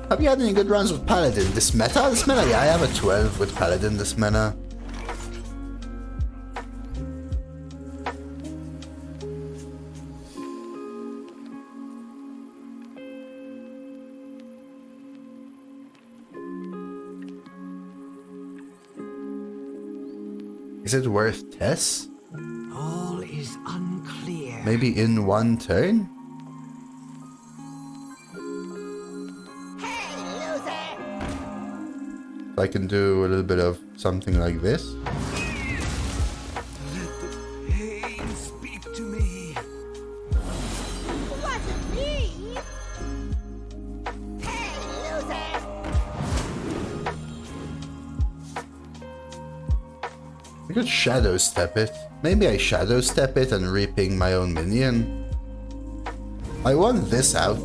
S2: Have you had any good runs with Paladin this meta? This meta, yeah, I have a 12 with Paladin this meta. Is it worth Tess?
S1: All is unclear.
S2: Maybe in one turn? I can do a little bit of something like this.
S1: Hey, speak to me.
S4: Wasn't me. Hey, loser.
S2: I could Shadow Step it. Maybe I Shadow Step it and reping my own minion. I want this out.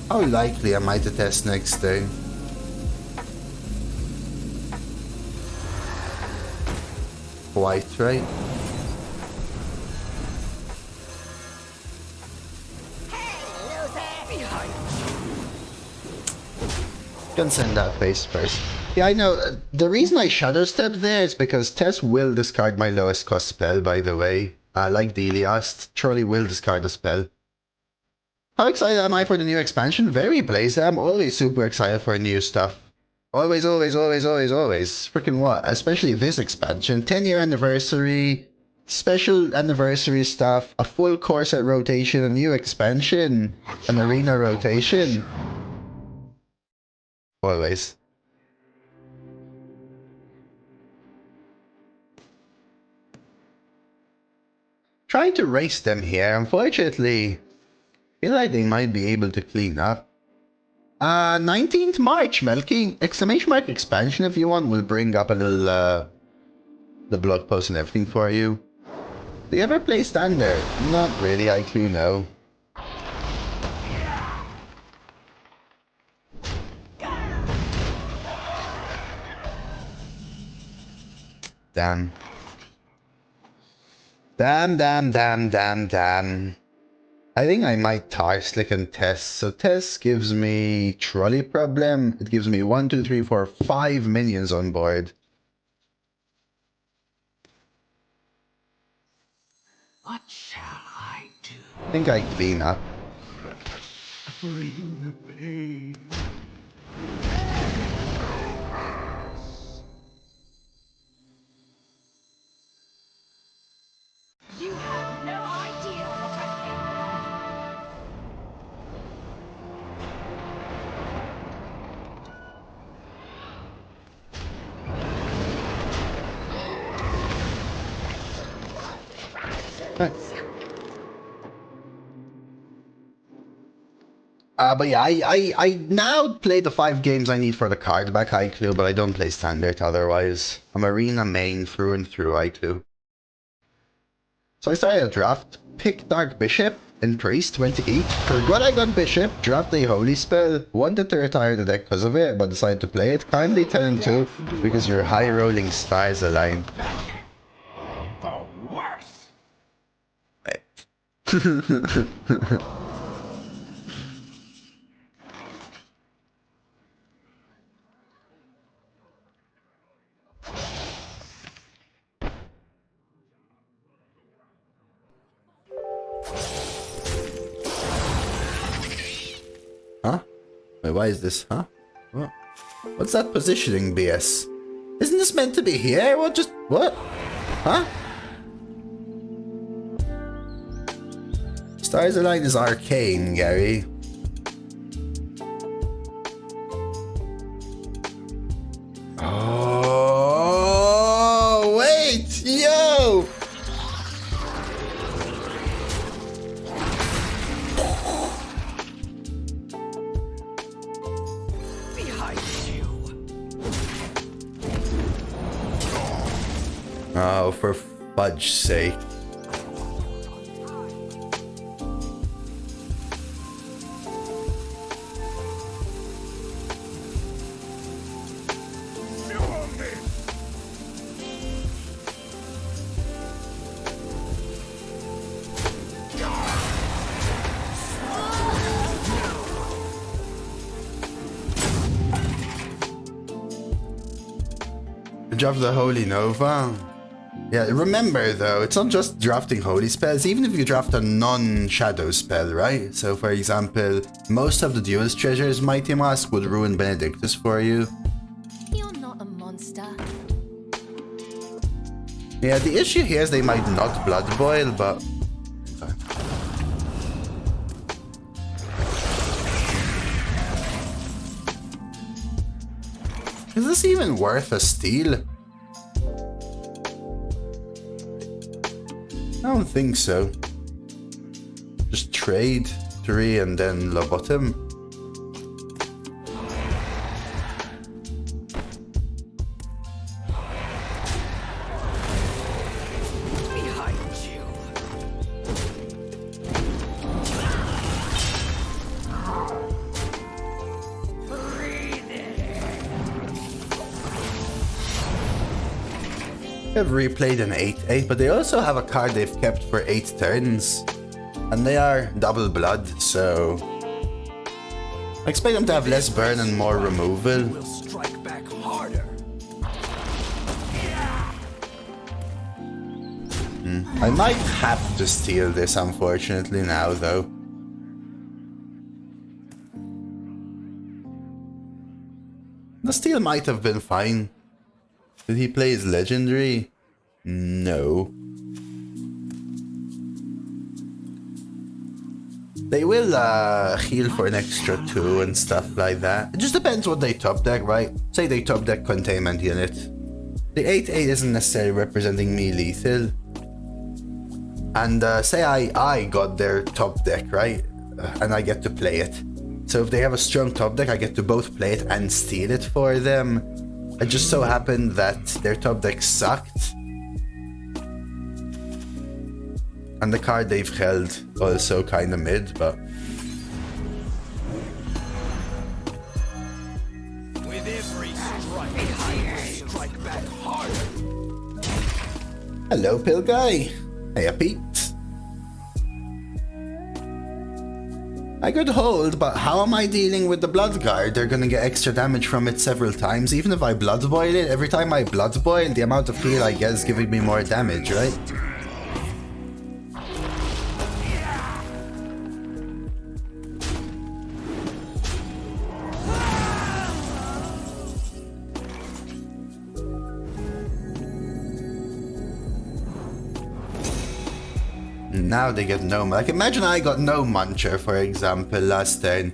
S2: How likely am I to test next turn? White, right? Can send that face first. Yeah, I know. The reason I Shadow Step there is because Tess will discard my lowest cost spell, by the way. Like Deliast, Charlie will discard a spell. How excited am I for the new expansion? Very, Blazer. I'm always super excited for new stuff. Always, always, always, always, always. Freaking what? Especially this expansion. 10-year anniversary, special anniversary stuff, a full core set rotation, a new expansion, an arena rotation. Always. Trying to race them here, unfortunately. Feel like they might be able to clean up. 19th March, Melky! Exclamation mark expansion if you want. We'll bring up a little, the blog post and everything for you. Do you ever play Standard? Not really, I clue no. Damn. Damn. I think I might tar Slick and Tess. So Tess gives me trolley problem. It gives me 1, 2, 3, 4, 5 minions on board.
S1: What shall I do?
S2: I think I clean up.
S1: Bring the pain.
S4: You have no idea what I'm
S2: But yeah, I now play the 5 games I need for the card back ICLU, but I don't play Standard otherwise. I'm Arena main through and through ICLU. So I started a draft, pick Dark Bishop, And priest 28. Forgot I got bishop, dropped a holy spell, wanted to retire the deck because of it, but decided to play it. Kindly tell him to, because your high rolling stars align.
S6: The worst.
S2: Huh? Wait, why is this? Huh? What? What's that positioning BS? Isn't this meant to be here? What just... What? Huh? Stars Align is arcane, Gary. Oh, wait! Yo!
S1: Behind you.
S2: Oh, for fudge's sake. Draft the Holy Nova. Yeah, remember though, it's not just drafting holy spells, even if you draft a non-shadow spell, right? So for example, most of the duelist treasures Mighty Mask would ruin Benedictus for you.
S7: You're not a monster.
S2: Yeah, the issue here is they might not blood boil, but... Okay. Is this even worth a steal? I don't think so. Just trade 3 and then Lobotom.
S1: Behind you.
S2: They've replayed an 8-8, but they also have a card they've kept for 8 turns. And they are double blood, so... I expect them to have less burn and more removal.
S1: We'll strike back harder.
S2: I might have to steal this, unfortunately, now, though. The steal might have been fine. Did he play his legendary? No. They will heal for an extra 2 and stuff like that. It just depends what they top deck, right? Say they top deck Containment Unit. The 8-8 isn't necessarily representing me lethal. And say I got their top deck, right? And I get to play it. So if they have a strong top deck, I get to both play it and steal it for them. It just so happened that their top deck sucked. And the card they've held also kinda mid, but...
S1: With every strike, I will strike back harder.
S2: Hello, Pill Guy. Hey, Pete. I could hold, but how am I dealing with the Blood Guard? They're gonna get extra damage from it several times. Even if I Blood Boil it, every time I Blood Boil, the amount of heal I get is giving me more damage, right? Now they get no... Like, imagine I got no Muncher, for example, last turn.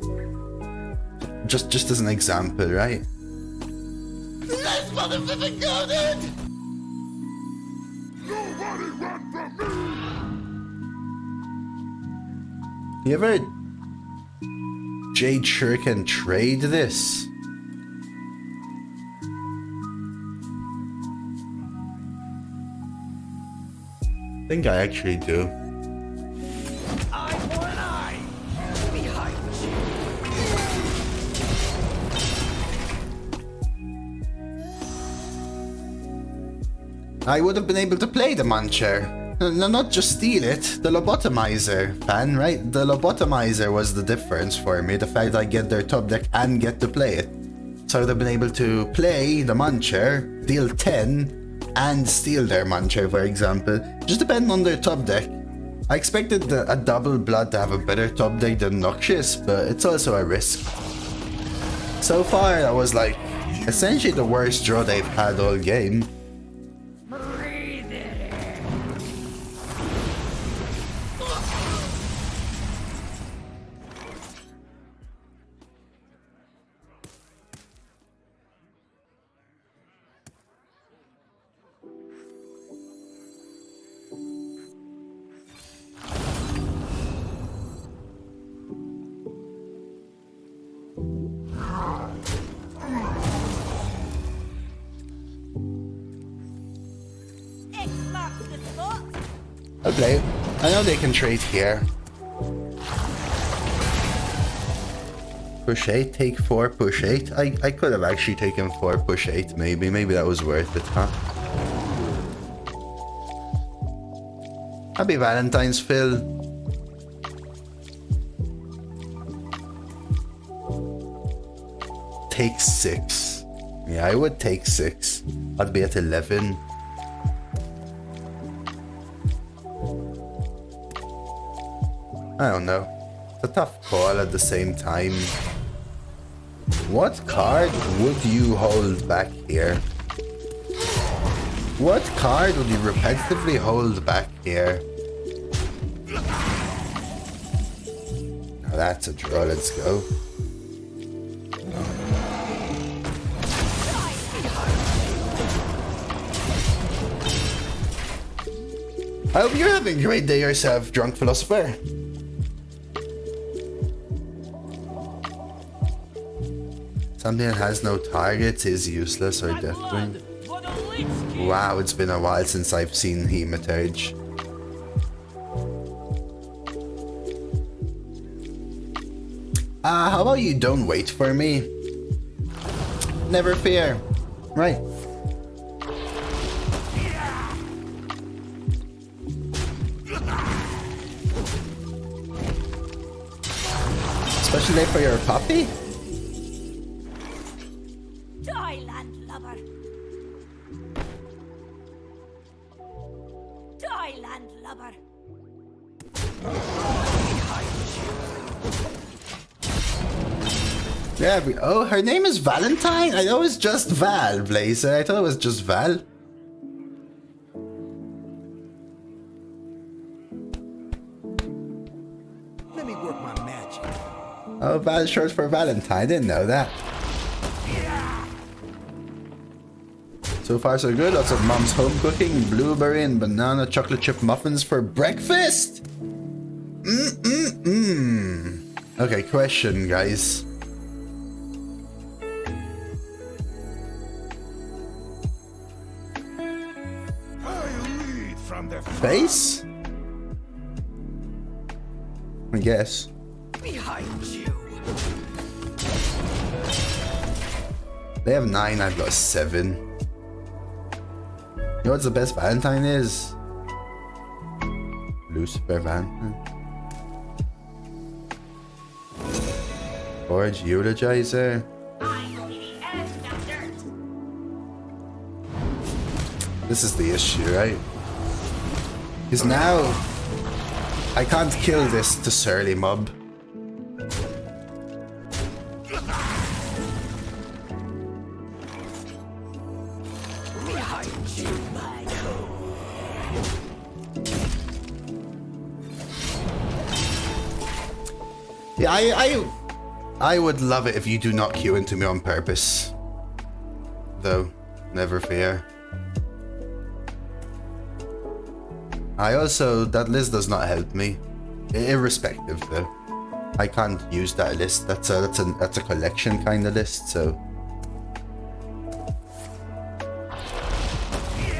S2: Just as an example, right? Let's motherfucking go, dude!
S6: Nobody run from me!
S2: You ever... Jade Shuriken trade this? I think I actually do.
S1: I want
S2: I would have been able to play the Muncher. No, not just steal it, the lobotomizer, fan, right? The lobotomizer was the difference for me, the fact that I get their top deck and get to play it. So I would have been able to play the Muncher, deal 10, and steal their Muncher, for example. Just depending on their top deck. I expected a double blood to have a better top deck than Noxious, but it's also a risk. So far, that was like essentially the worst draw they've had all game. I'll play it. I know they can trade here. Push 8, take 4, push 8. I could have actually taken 4, push 8 maybe. Maybe that was worth it, huh? Happy Valentine's, Phil. Take 6. Yeah, I would take 6. I'd be at 11. I don't know. It's a tough call at the same time. What card would you hold back here? What card would you repetitively hold back here? Now that's a draw, let's go. I hope you're having a great day yourself, drunk philosopher. Something that has no targets is useless or deftly. Wow, it's been a while since I've seen Hematurge. How about you don't wait for me? Never fear. Right. Especially for your puppy?
S4: Thailand lover. Thailand lover.
S2: Yeah, oh, her name is Valentine? I know it's just Val, Blazer. I thought it was just Val.
S1: Let me work my magic.
S2: Oh, Val short for Valentine. I didn't know that. So far so good. Lots of mom's home cooking, blueberry and banana chocolate chip muffins for breakfast. Okay, question, guys. Face? I guess.
S1: Behind you.
S2: They have 9, I've got 7. You know what's the best Valentine is? Lucifer Valentine. Forge Eulogizer. This is the issue, right? Because now I can't kill this to Surly mob. Yeah, I would love it if you do not queue into me on purpose. Though, never fear. I also, that list does not help me. Irrespective though. I can't use that list. That's a collection kind of list, so.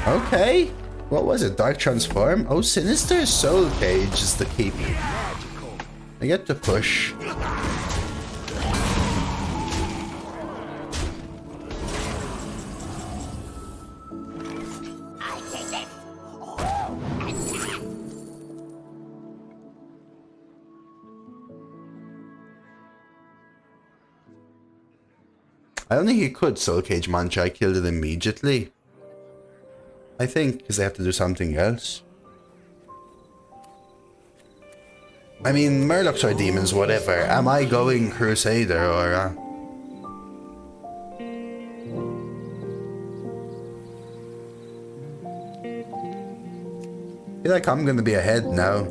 S2: Okay. What was it? Dark Transform? Oh, Sinister Soul Cage is the keep. I get to push.
S4: I take
S2: I don't think he could Soul Cage Mancha. I killed it immediately. I think, because they have to do something else. I mean, Murlocs are demons, whatever. Am I going Crusader or... I feel like I'm gonna be ahead now.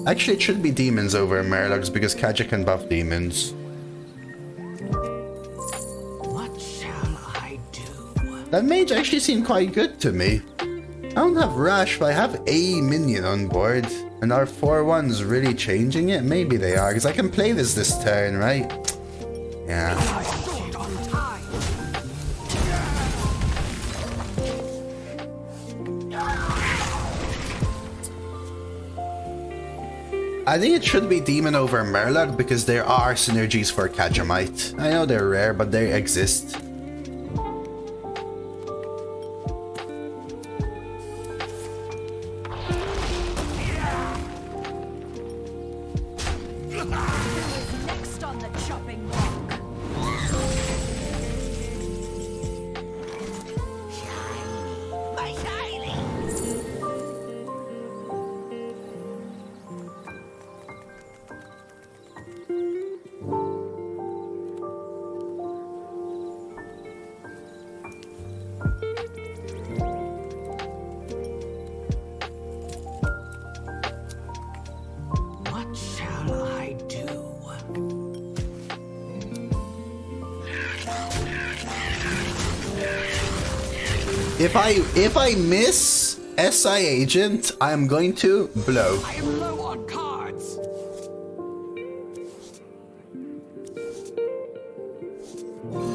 S2: Actually, it should be demons over Murlocs because Kaja can buff demons.
S1: What shall I do?
S2: That mage actually seemed quite good to me. I don't have Rash, but I have a minion on board. And are 4-1s really changing it? Maybe they are, because I can play this turn, right? Yeah.
S1: Short on time.
S2: I think it should be Demon over Murloc because there are synergies for Kajamite. I know they're rare, but they exist.
S4: Next on the chopping block. Shiny, my shiny.
S1: What shall I do?
S2: If I miss SI Agent, I'm going to blow.
S1: I am low on cards.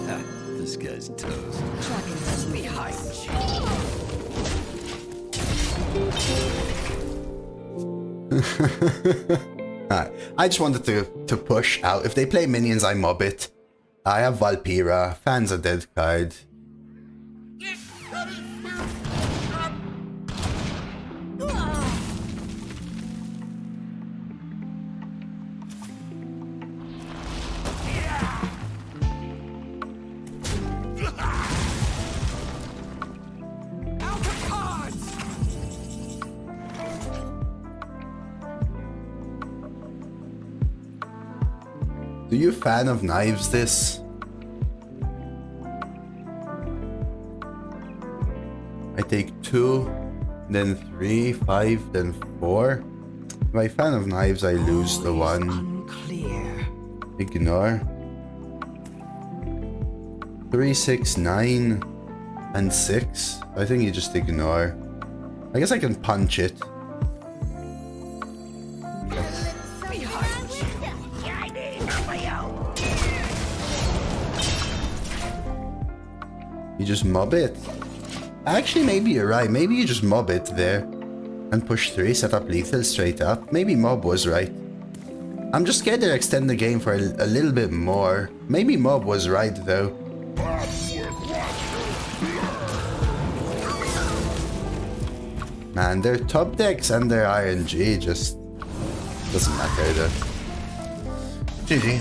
S5: Ha, this guy's toast.
S1: Dragons behind you.
S2: Alright, I just wanted to push out. If they play minions, I mob it. I have Valpira. Fan's a dead card.
S1: Out of cards.
S2: Do you fan of knives this? I take 2, then 3, 5, then 4. If I fan of knives, I lose the 1.
S1: Unclear.
S2: Ignore. 3, 6, 9, and 6. I think you just ignore. I guess I can punch it.
S1: Behind you.
S2: You just mob it. Actually, maybe you're right. Maybe you just mob it there. And push 3, set up lethal straight up. Maybe mob was right. I'm just scared to extend the game for a little bit more. Maybe mob was right though. Man, their top decks and their RNG just doesn't matter though. GG.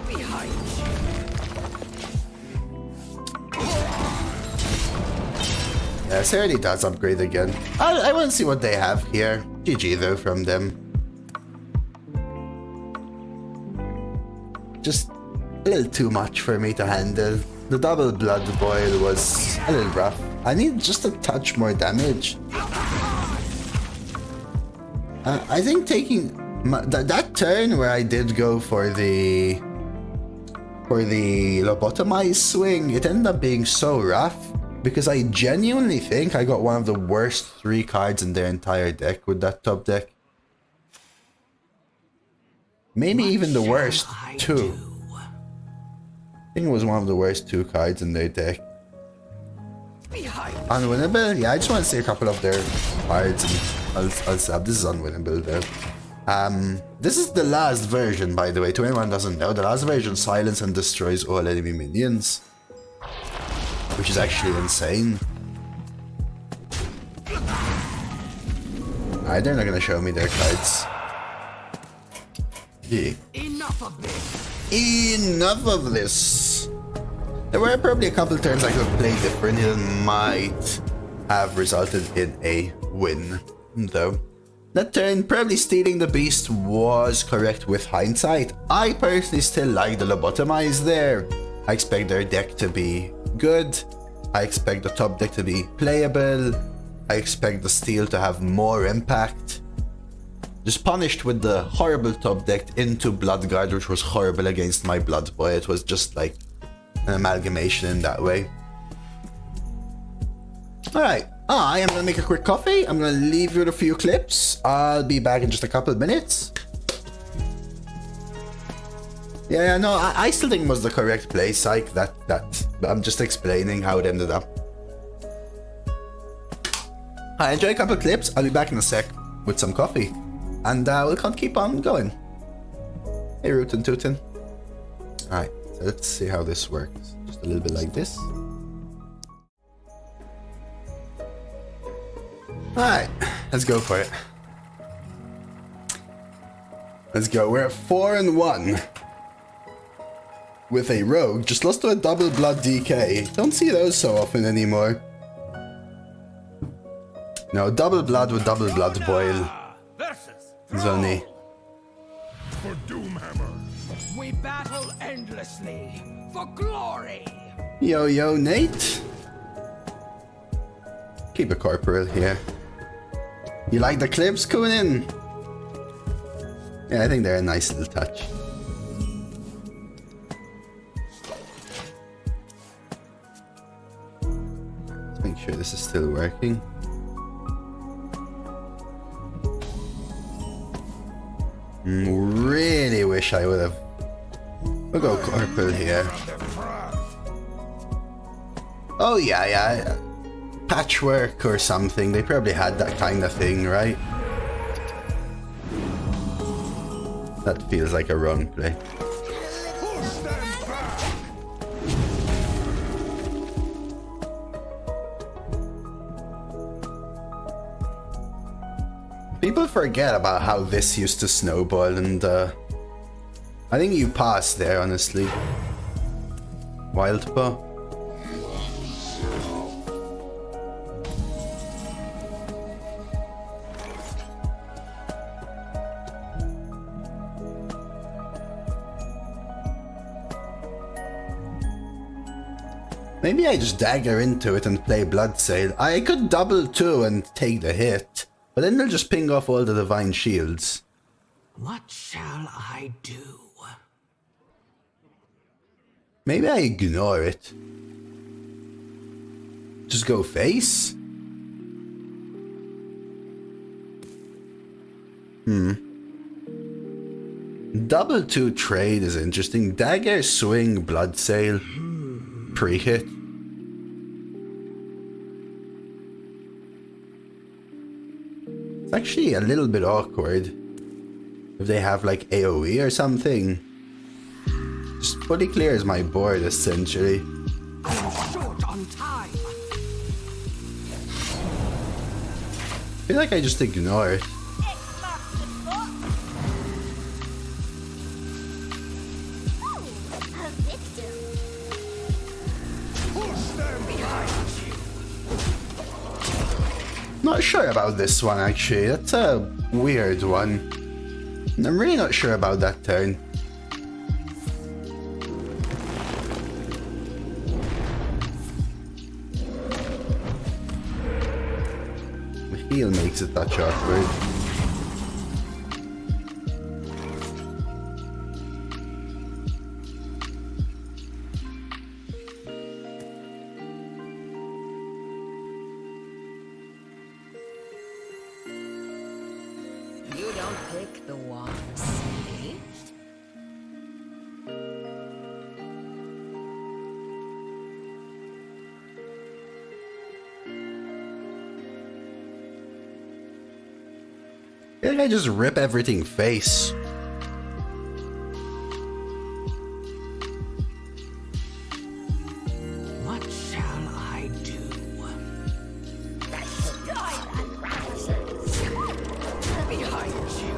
S1: Behind you.
S2: Yeah, Serenity does upgrade again. I want to see what they have here. GG though from them. Just a little too much for me to handle. The double blood boil was a little rough. I need just a touch more damage. I think taking that turn where I did go for the lobotomized swing, it ended up being so rough because I genuinely think I got one of the worst 3 cards in their entire deck with that top deck. Maybe even the worst 2. I think it was one of the worst 2 cards in their deck. Unwinnable? Yeah, I just want to see a couple of their cards and I'll sub. This is unwinnable though. This is the last version, by the way, to anyone who doesn't know. The last version silence and destroys all enemy minions, which is actually insane. Alright, they're not gonna show me their cards. Yeah.
S1: Enough of this.
S2: Enough of this. There were probably a couple turns I could play differently that might have resulted in a win, though. That turn, probably stealing the beast, was correct with hindsight. I personally still like the lobotomize there. I expect their deck to be good. I expect the top deck to be playable. I expect the steal to have more impact. Just punished with the horrible top deck into Bloodguard, which was horrible against my Blood Boy. It was just like an amalgamation in that way. Alright, I am gonna make a quick coffee. I'm gonna leave you with a few clips. I'll be back in just a couple of minutes. Yeah, no, I still think it was the correct play, Psych. That I'm just explaining how it ended up. I enjoy a couple of clips. I'll be back in a sec with some coffee. And we'll keep on going. Hey, Rootin' Tootin'. Alright, so let's see how this works. Just a little bit like this. Alright, let's go for it. Let's go. We're at 4-1. With a rogue. Just lost to a double blood DK. Don't see those so often anymore. No, double blood with double blood boil. Zoni.
S6: For Doomhammer.
S1: We battle endlessly for glory.
S2: Yo, Nate. Keep a corporal here. You like the clips coming in? Yeah, I think they're a nice little touch. Let's make sure this is still working. Really wish I would have. We'll go corporal here. Oh yeah. Patchwork or something. They probably had that kind of thing, right? That feels like a wrong play. People forget about how this used to snowball, and I think you passed there, honestly. Wildpaw. Maybe I just dagger into it and play Bloodsail. I could double 2 and take the hit. But then they'll just ping off all the divine shields.
S1: What shall I do?
S2: Maybe I ignore it. Just go face? Double 2 trade is interesting. Dagger, swing, Bloodsail, pre-hit. It's actually a little bit awkward if they have like AoE or something. Just fully clears my board essentially.
S1: I'm short on time.
S2: I feel like I just ignore it. Not sure about this one actually. That's a weird one. I'm really not sure about that turn. The heel makes it touch awkward.
S7: You don't pick the ones, eh?
S2: I feel like I just rip everything face.
S1: What shall I do? Behind you.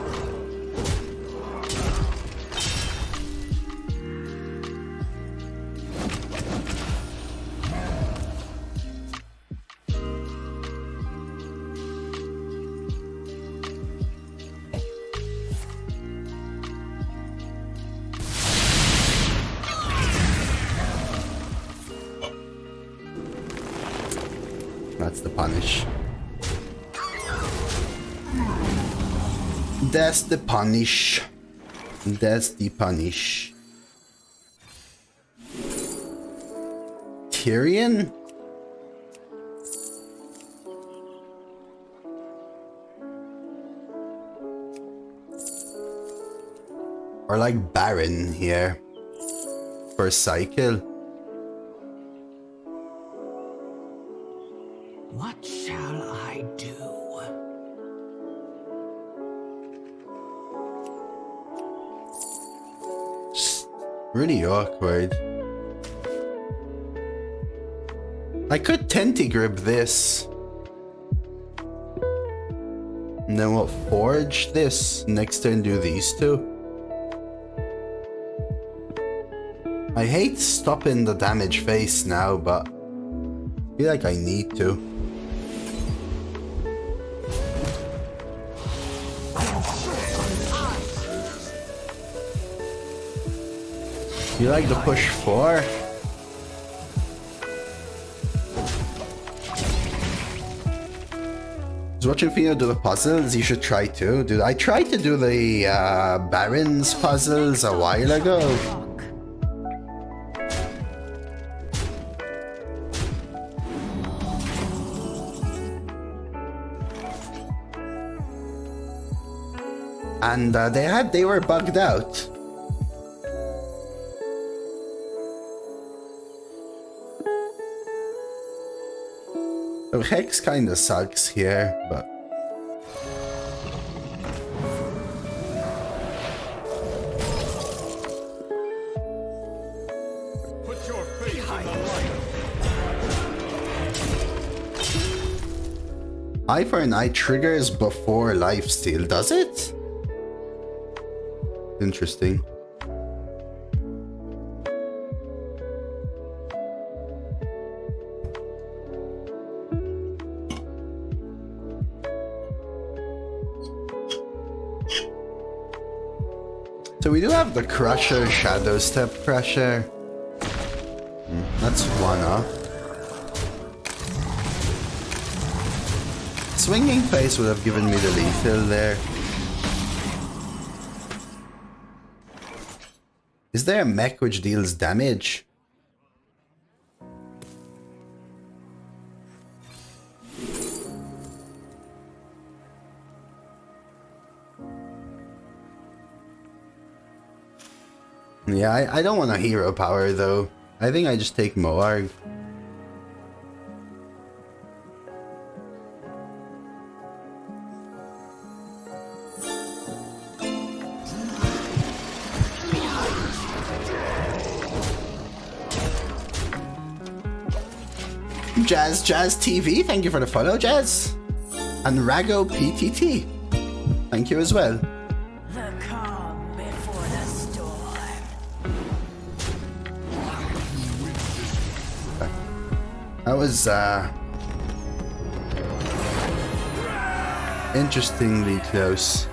S2: That's the punish. That's the punish. That's the punish. Tyrion? Or like Baron here. For a cycle.
S1: What shall I do?
S2: Just really awkward. I could Tentigrip this. And then we'll Forge this. Next turn do these two. I hate stopping the damage phase now, but I feel like I need to. You like the push 4? I was watching Fino do the puzzles, you should try too. Dude, I tried to do the Baron's puzzles a while ago. And they were bugged out. So Hex kinda sucks here, but
S6: Put your face in the light.
S2: Eye for an Eye triggers before lifesteal, does it? Interesting. So we do have the Crusher, Shadow Step Crusher. That's one up. Swinging Face would have given me the lethal there. Is there a mech which deals damage? Yeah, I don't want a hero power though. I think I just take Moarg. Jazz TV, thank you for the follow, Jazz. And Rago PTT, thank you as well.
S4: The calm before the storm.
S2: That was interestingly close.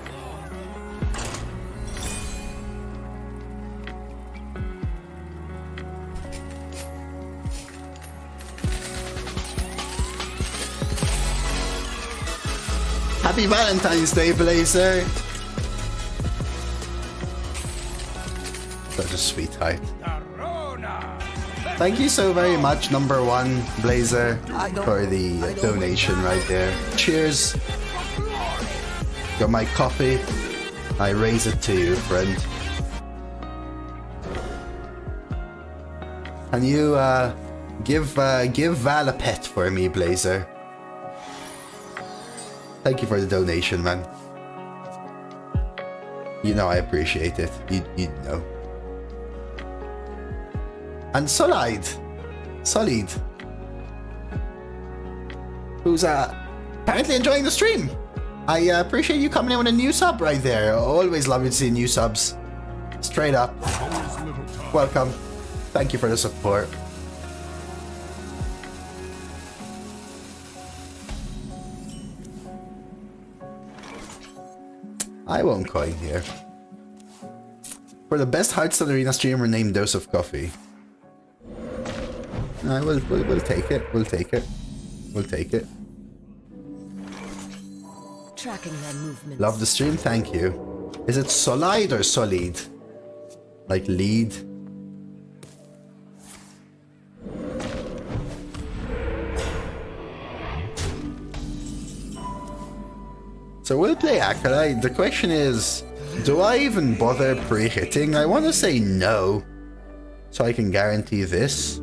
S2: Happy Valentine's Day, Blazer! Such a sweetheart. Thank you so very much, number one, Blazer, for the donation right there. Cheers. Got my coffee. I raise it to you, friend. Can you give Val a pet for me, Blazer? Thank you for the donation, man. You know I appreciate it. You know. And Solid, who's apparently enjoying the stream. I appreciate you coming in with a new sub right there. Always love to see new subs. Straight up. Welcome. Thank you for the support. I won't coin here. For the best Hearthstone Arena streamer named Doseofcoffee. We'll take it. We'll take it. We'll take it.
S7: Tracking their movements.
S2: Love the stream, thank you. Is it solid or solid? Like lead? So we'll play Acolyte. The question is, do I even bother pre-hitting? I want to say no. So I can guarantee this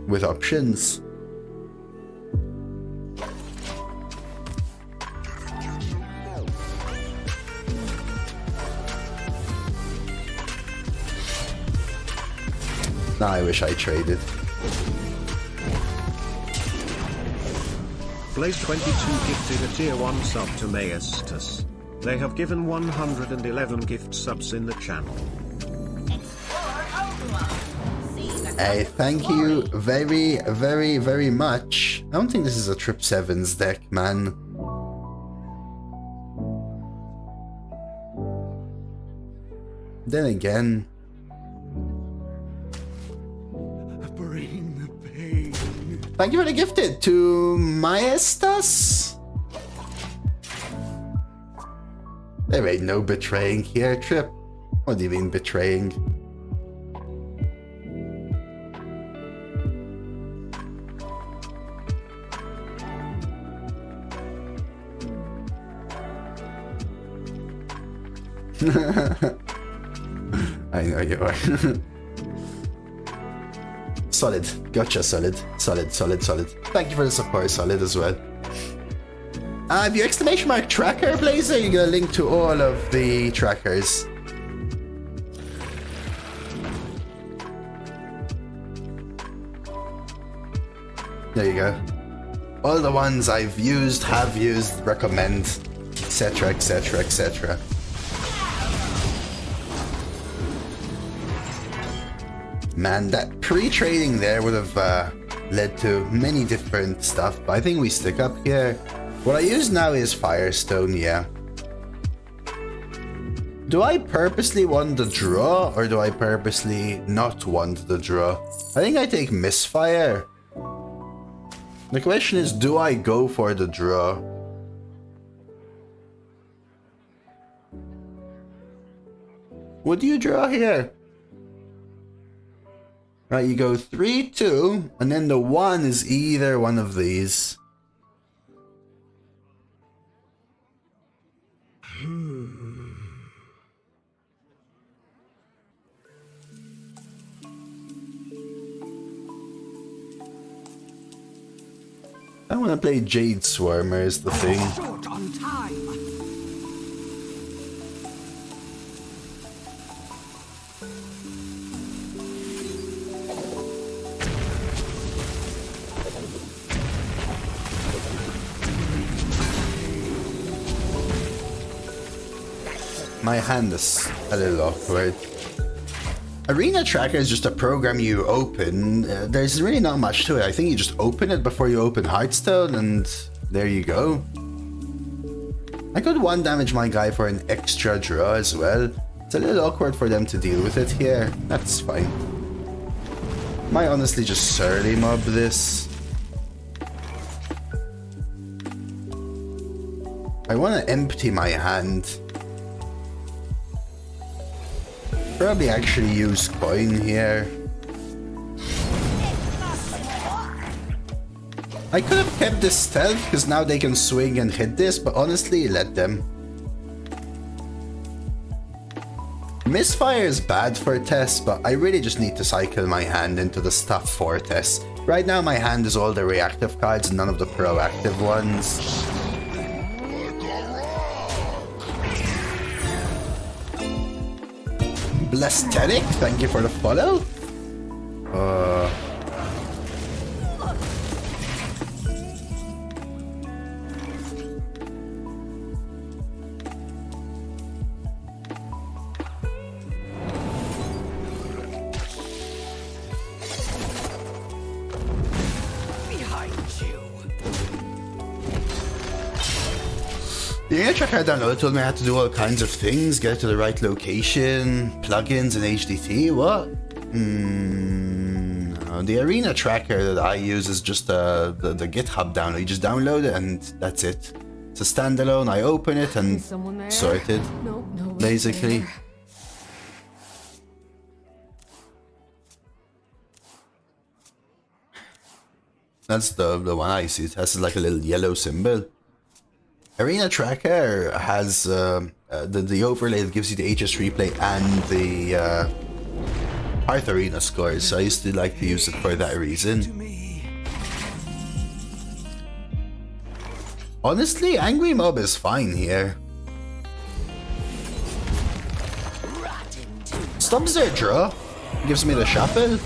S2: with options. Now I wish I traded.
S3: Blaze22 gifted a tier 1 sub to Maestus. They have given 111 gift subs in the channel.
S2: Hey, thank you very, very, very much. I don't think this is a Trip 7's deck, man. Then again...
S1: Bring the pain.
S2: Thank you for the gifted to Maestas. There ain't no betraying here, Trip. What do you mean betraying? I know you are. Solid. Gotcha, Solid. Solid, solid, solid. Thank you for the support, Solid, as well. If you exclamation mark tracker, Blazer, you get a link to all of the trackers. There you go. All the ones I've used, have used, recommend, etc, etc, etc. Man, that pre-trading there would have led to many different stuff, but I think we stick up here. What I use now is Firestone, yeah. Do I purposely want the draw, or do I purposely not want the draw? I think I take Misfire. The question is, do I go for the draw? Would you draw here? Right, you go 3, 2, and then the 1 is either one of these. I want to play Jade Swarmer is the thing.
S1: Short on time.
S2: My hand is a little awkward. Arena Tracker is just a program you open. There's really not much to it. I think you just open it before you open Hearthstone, and there you go. I could 1 damage my guy for an extra draw as well. It's a little awkward for them to deal with it here. That's fine. Might honestly just surly mob this. I want to empty my hand. Probably actually use coin here. I could have kept this stealth because now they can swing and hit this, but honestly, let them. Misfire is bad for Tess, but I really just need to cycle my hand into the stuff for Tess. Right now my hand is all the reactive cards and none of the proactive ones. Blesteric, thank you for the follow. The Arena Tracker I downloaded told me I had to do all kinds of things, get it to the right location, plugins and HDT, what? The arena tracker that I use is just the GitHub download. You just download it and that's it. It's a standalone. I open it and sort it.
S7: No,
S2: basically. That's the one I see. It has like a little yellow symbol. Arena Tracker has the overlay that gives you the HS replay and the Hearth Arena scores. So I used to like to use it for that reason. Honestly, Angry Mob is fine here. Stops their draw. Gives me the shuffle.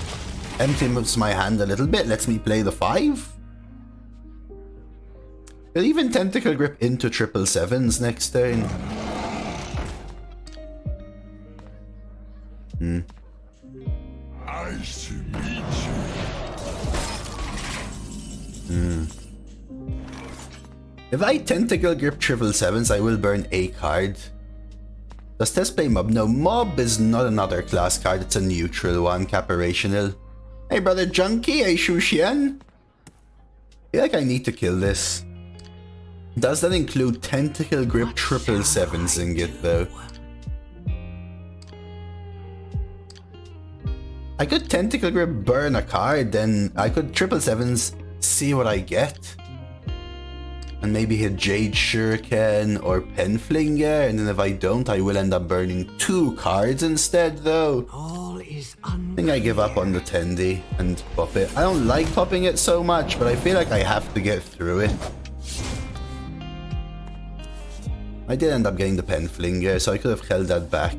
S2: Empties my hand a little bit. Lets me play the 5. It'll even Tentacle Grip into 777s next turn.
S5: Nice to meet you.
S2: If I Tentacle Grip 777s, I will burn a card. Does Tess play Mob? No, Mob is not another class card. It's a neutral one, Caperational. Hey, brother Junkie, hey, Shushian. I feel like I need to kill this. Does that include Tentacle Grip 777s in it, though? I could Tentacle Grip burn a card, then I could 777s, see what I get. And maybe hit Jade Shuriken or Penflinger, and then if I don't, I will end up burning 2 cards instead, though. I think I give up on the Tendy and pop it. I don't like popping it so much, but I feel like I have to get through it. I did end up getting the Penflinger, so I could have held that back.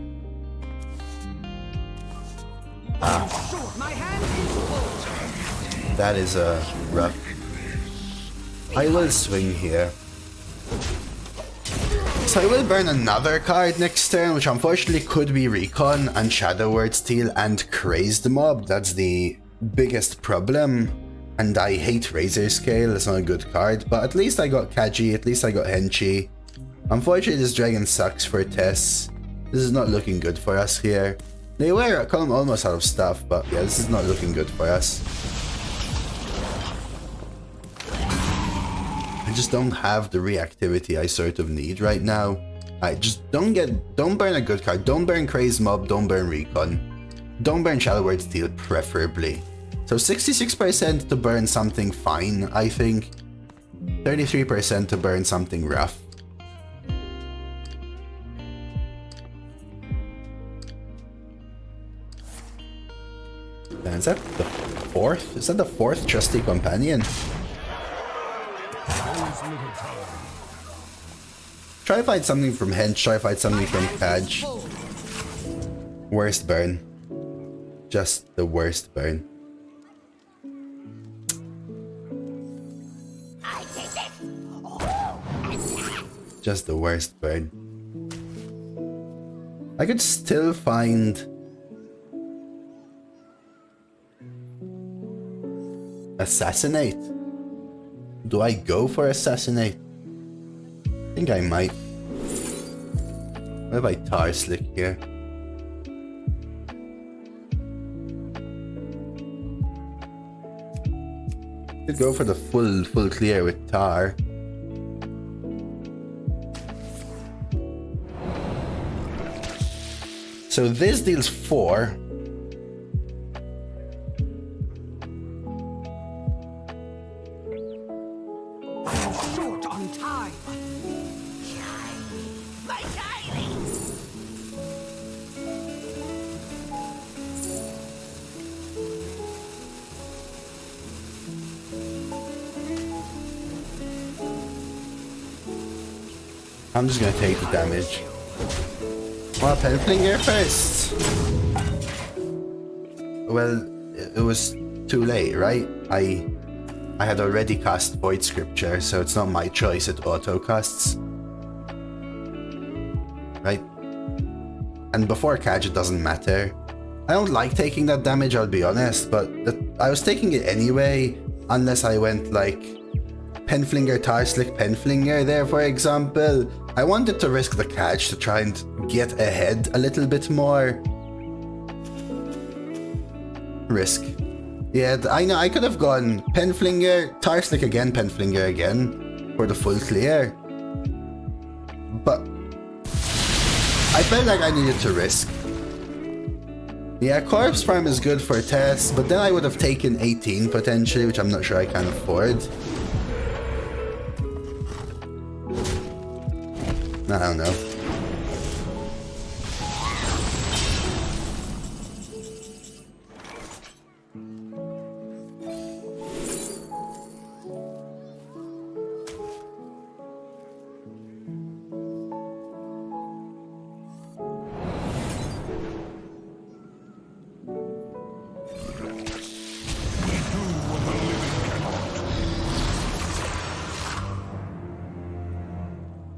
S2: That is rough. I will swing here. So I will burn another card next turn, which unfortunately could be Recon and Shadow Word Steal and Crazed Mob. That's the biggest problem. And I hate Razor Scale, it's not a good card. But at least I got Kaji, at least I got Henchi. Unfortunately, this dragon sucks for Tess. This is not looking good for us here. They were almost out of stuff, but yeah, this is not looking good for us. I just don't have the reactivity I sort of need right now. I just don't burn a good card. Don't burn Crazed Mob, don't burn Recon. Don't burn Shadow Word Steal, preferably. So 66% to burn something fine, I think. 33% to burn something rough. Is that the 4th? Is that the 4th Trusty Companion? Try to find something from Hench, try to find something from Kaj. Worst burn. Just the worst burn. Just the worst burn. I could still find Assassinate. Do I go for Assassinate? I think I might. What if I Tar Slick here? Could go for the full clear with Tar. So this deals 4.
S1: Short on time.
S2: I'm just gonna take the damage. Well, Penflinger first. Well, it was too late, right? I had already cast Void Scripture, so it's not my choice, it auto-casts. Right? And before catch, it doesn't matter. I don't like taking that damage, I'll be honest, but I was taking it anyway, unless I went like Penflinger, Tar Slick, Penflinger there, for example. I wanted to risk the catch to try and get ahead a little bit more. Risk. Yeah, I know. I could have gone Penflinger, Tarslick again, Penflinger again for the full clear. But I felt like I needed to risk. Yeah, Corpse Farm is good for Tess, but then I would have taken 18 potentially, which I'm not sure I can afford. I don't know.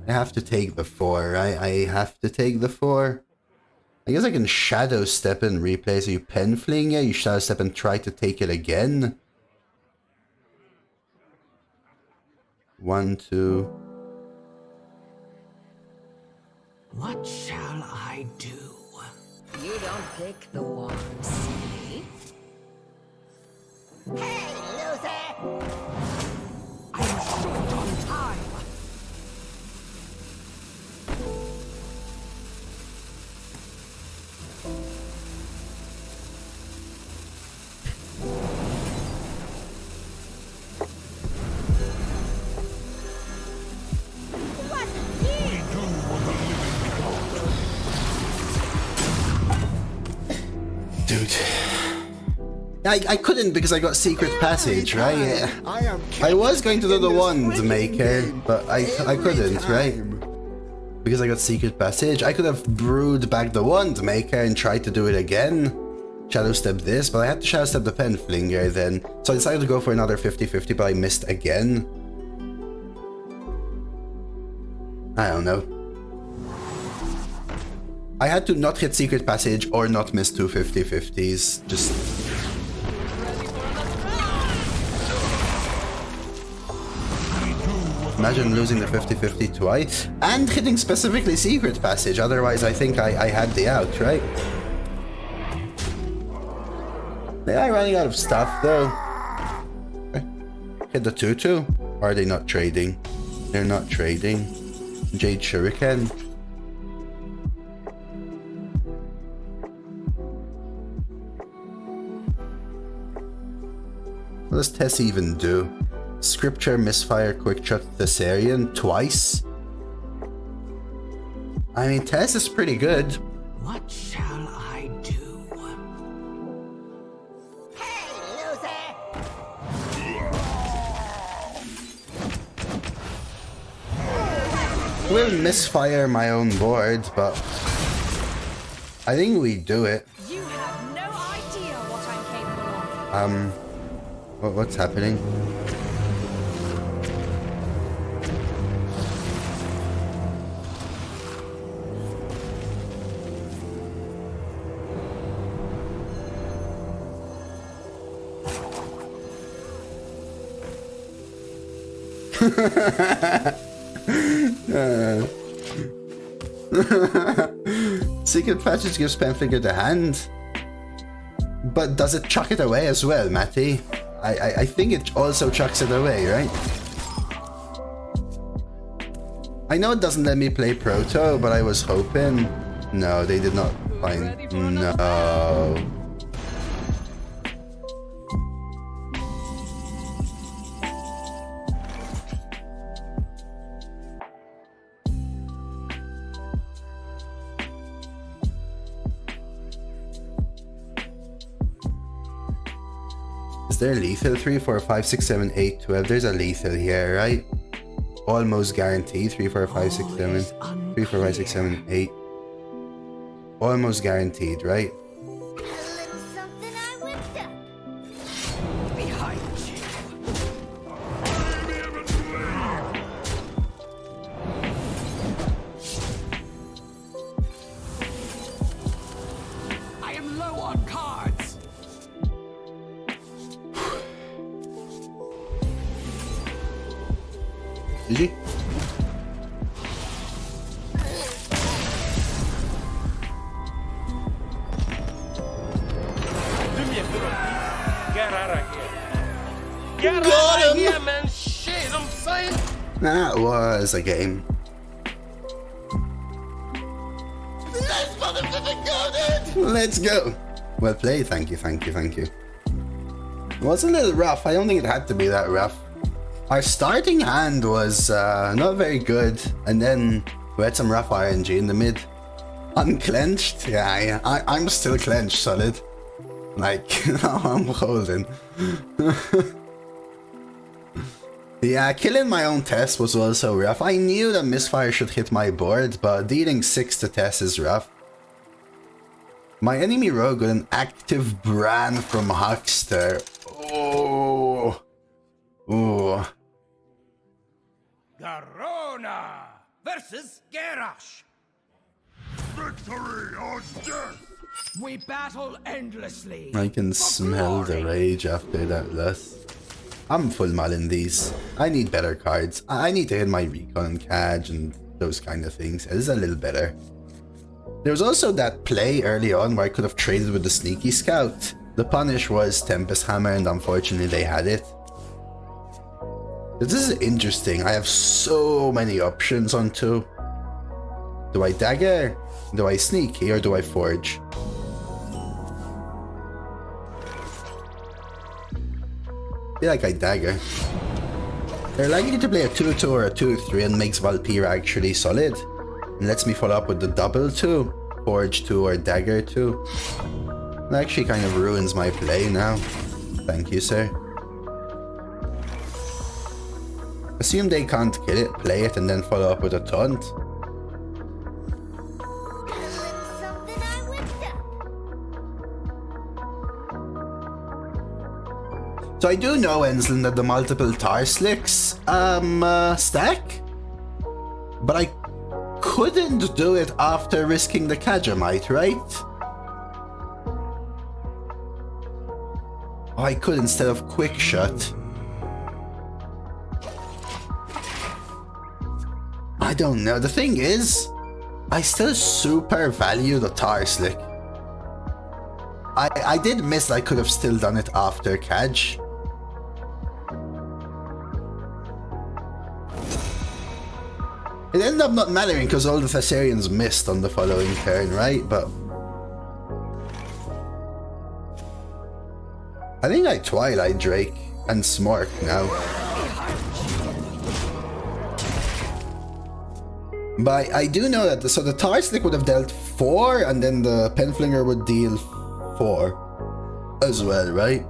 S2: I have to take the 4, right? I have to take the 4. I guess I can Shadow Step and replay. So you Pen Fling it, you Shadow Step and try to take it again. 1, 2.
S5: What shall I do?
S7: You don't pick the ones, see?
S4: Hey, loser!
S5: I'm short on time.
S2: Dude. I couldn't because I got Secret Passage, right? I was going to do the Wand Maker, but I couldn't, right? Because I got Secret Passage. I could have brewed back the Wand Maker and tried to do it again. Shadow Step this, but I had to Shadow Step the Penflinger then. So I decided to go for another 50-50, but I missed again. I don't know. I had to not hit Secret Passage or not miss two 50-50s. Just... Imagine losing the 50-50 twice and hitting specifically Secret Passage. Otherwise, I think I had the out, right? They are running out of stuff, though. Hit the 2-2. Or are they not trading? They're not trading. Jade Shuriken. What does Tess even do? Scripture, Misfire, Quick Shot, Thessarian twice? I mean, Tess is pretty good.
S5: What shall I do?
S4: Hey, loser!
S2: We'll misfire my own board, but I think we do it.
S4: You have no idea what I'm capable of.
S2: What's happening? Secret Passage gives Penflinger the hand. But does it chuck it away as well, Matty? I think it also chucks it away, right? I know it doesn't let me play Proto, but I was hoping. No, they did not find. No. Is there lethal? 3, 4, 5, 6, 7, 8, 12. There's a lethal here, right? Almost guaranteed. 3, 4, 5, 6, 7. 3, 4, 5, 6, 7, 8. Almost guaranteed, right?
S4: A little something I whipped up.
S5: Behind you. I am low on cards.
S2: GG.
S6: Get out
S2: got him!
S1: Yeah, man, shit, I'm saying.
S2: That was a game. Let's motherfucking go, dude! Let's go! Well played, thank you, thank you, thank you. It was a little rough, I don't think it had to be that rough. Our starting hand was not very good, and then we had some rough RNG in the mid. Unclenched? Yeah, I'm still clenched, solid. Like, I'm holding. Yeah, killing my own Tess was also rough. I knew that misfire should hit my board, but dealing 6 to Tess is rough. My enemy rogue got an active brand from Huckster. Oh. Oh.
S1: Garona versus Garrosh.
S6: Victory or death!
S5: We battle endlessly.
S2: I can smell the rage after that loss. I'm full mulling these. I need better cards. I need to hit my recon and catch and those kind of things. It is a little better. There was also that play early on where I could have traded with the sneaky scout. The punish was Tempest Hammer and unfortunately they had it. This is interesting. I have so many options on 2. Do I dagger? Do I sneaky or do I forge? I feel like I dagger. They're likely to play a 2-2 or a 2-3 and makes Valkyra actually solid. And lets me follow up with the double 2, forge 2 or dagger 2. That actually kind of ruins my play now. Thank you, sir. Assume they can't kill it, play it, and then follow up with a taunt. So I do know, Enslin, that the multiple tar slicks stack, but I couldn't do it after risking the Kajamite, right? Oh, I could instead of quick shot. I don't know. The thing is, I still super value the tar slick. I did miss. I could have still done it after Kaj. It ended up not mattering because all the Thessarians missed on the following turn, right? But I think I Twilight Drake and Smork now. But I do know that so the Tar Slick would have dealt 4 and then the Penflinger would deal 4 as well, right?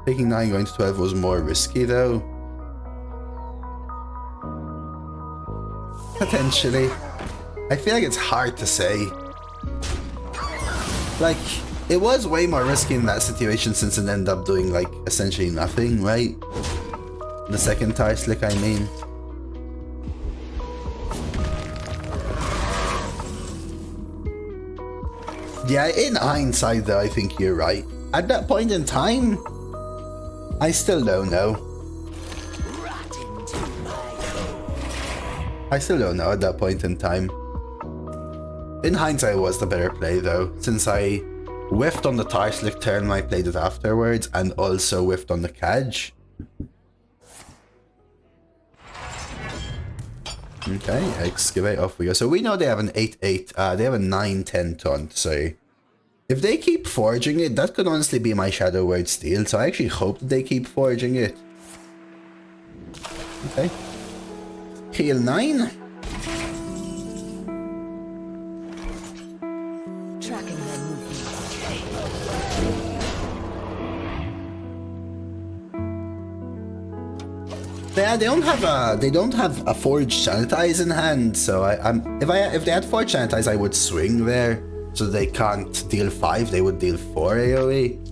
S2: Taking 9 going to 12 was more risky though. Potentially. I feel like it's hard to say. Like, it was way more risky in that situation since it ended up doing like essentially nothing, right? The second Tar Slick, I mean. Yeah, in hindsight though, I think you're right. At that point in time, I still don't know. I still don't know at that point in time. In hindsight, it was the better play though, since I whiffed on the Tar Slick turn when I played it afterwards, and also whiffed on the Kaj. Okay, excavate, off we go. So we know they have an 8-8, they have a 9-10 taunt, so if they keep forging it, that could honestly be my Shadow Word steal, so I actually hope that they keep forging it. Okay. Heal 9.
S7: Tracking their movements.
S2: Yeah, they don't have a Forged Sanitize in hand, so if they had Forged Sanitize, I would swing there, so they can't deal 5, they would deal 4 AoE.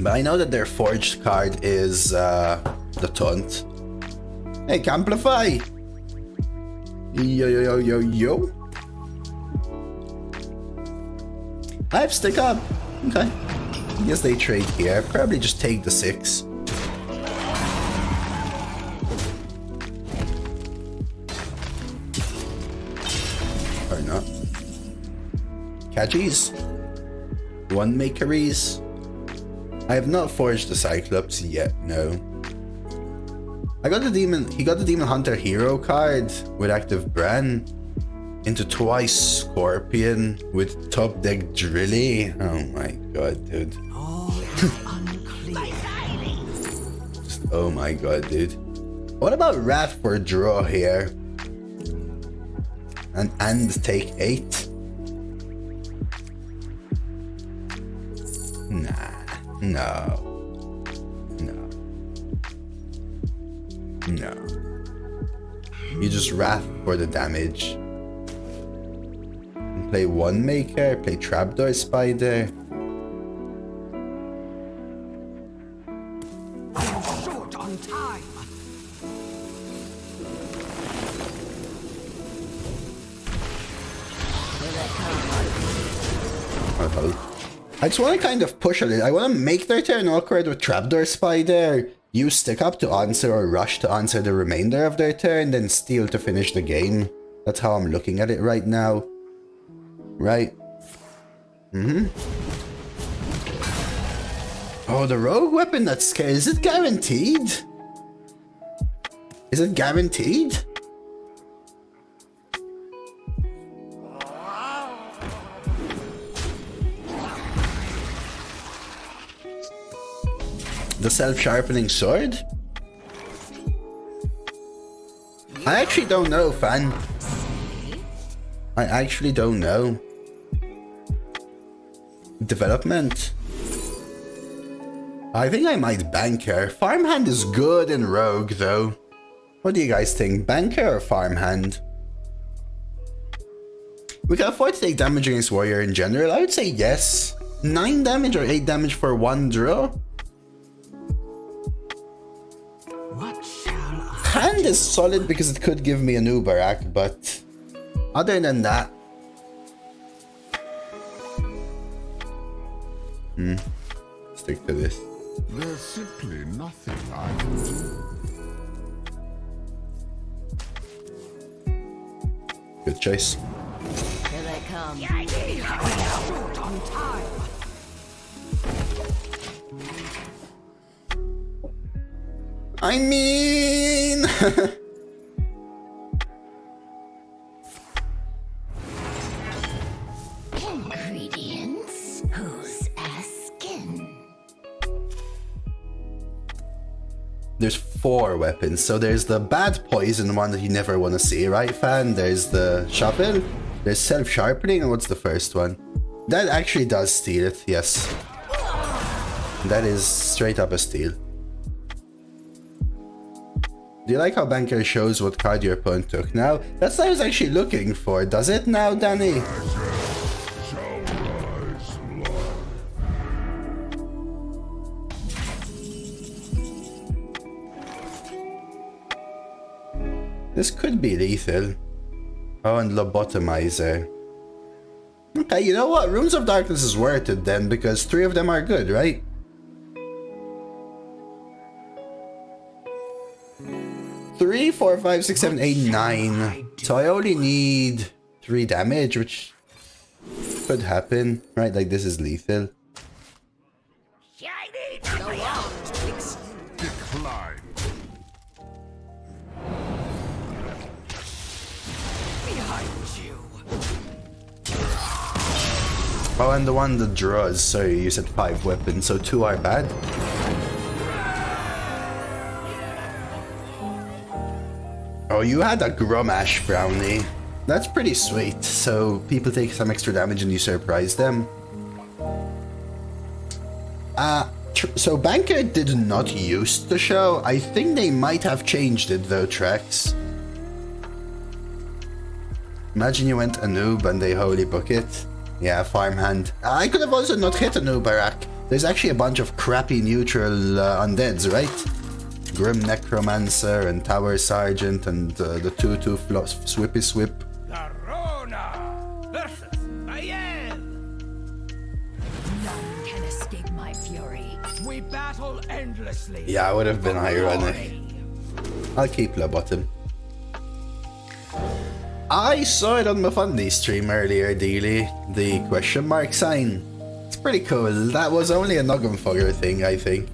S2: But I know that their Forged card is the Taunt. Hey, Amplify! Yo yo yo yo yo. I have Stick Up. Okay. I guess they trade here. Probably just take the 6. Or not. Catchies. One makeries. I have not forged the Cyclops yet, no. I got the demon. He got the Demon Hunter hero card with active Bran. Into twice Scorpion with top deck Drilly. Oh my god, dude. Just, oh my god, dude. What about Wrath for draw here? And take 8? Nah, no. You just Wrath for the damage. Play one maker, play Trapdoor Spider.
S5: I'm short on time.
S2: I just want to kind of push a little. I want to make their turn awkward with Trapdoor Spider. Use Stick Up to answer or Rush to answer the remainder of their turn, then Steal to finish the game. That's how I'm looking at it right now. Right. Oh, the rogue weapon that's scared. Is it guaranteed? Is it guaranteed? The self-sharpening sword? I actually don't know, fan. I actually don't know. Development. I think I might banker. Farmhand is good in Rogue, though. What do you guys think? Banker or Farmhand? We can afford to take damage against Warrior in general. I would say yes. 9 damage or 8 damage for 1 draw?
S5: What shall I?
S2: Hand is solid because it could give me a new Barak, but other than that, stick to this.
S6: There's simply nothing I can do.
S2: Good choice.
S7: Here they come.
S5: I'm short on time.
S2: I mean...
S7: Ingredients? Who's asking?
S2: There's 4 weapons. So there's the bad poison one that you never want to see, right, fan? There's the shovel. There's self-sharpening, and what's the first one? That actually does steal it, yes. That is straight up a steal. Do you like how Banker shows what card your opponent took now? That's what I was actually looking for. Does it now, Danny? This could be lethal. Oh, and Lobotomizer. Okay, you know what? Runes of Darkness is worth it then, because 3 of them are good, right? Three, 4, 5, 6, 7, 8, 9. So I only need 3 damage, which could happen, right? Like this is lethal.
S6: Decline.
S2: Oh, and the one that draws. Sorry, you said 5 weapons, so 2 are bad. Oh, you had a Grumash brownie. That's pretty sweet. So people take some extra damage and you surprise them. So Banker did not use the show. I think they might have changed it though, Trex. Imagine you went a noob and they holy book it. Yeah, farmhand. I could have also not hit a noob Barak. There's actually a bunch of crappy neutral undeads, right? Grim Necromancer and Tower Sergeant and the 2/2 Swippy Swip.
S5: Corona versus Mayenne.
S4: None can escape my fury.
S5: We battle endlessly.
S2: Yeah, I would have been ironic. I'll keep low bottom. I saw it on my Fundy stream earlier, Dealey. The question mark sign. It's Pretty cool. That was only a Nuggenfugger thing, I think.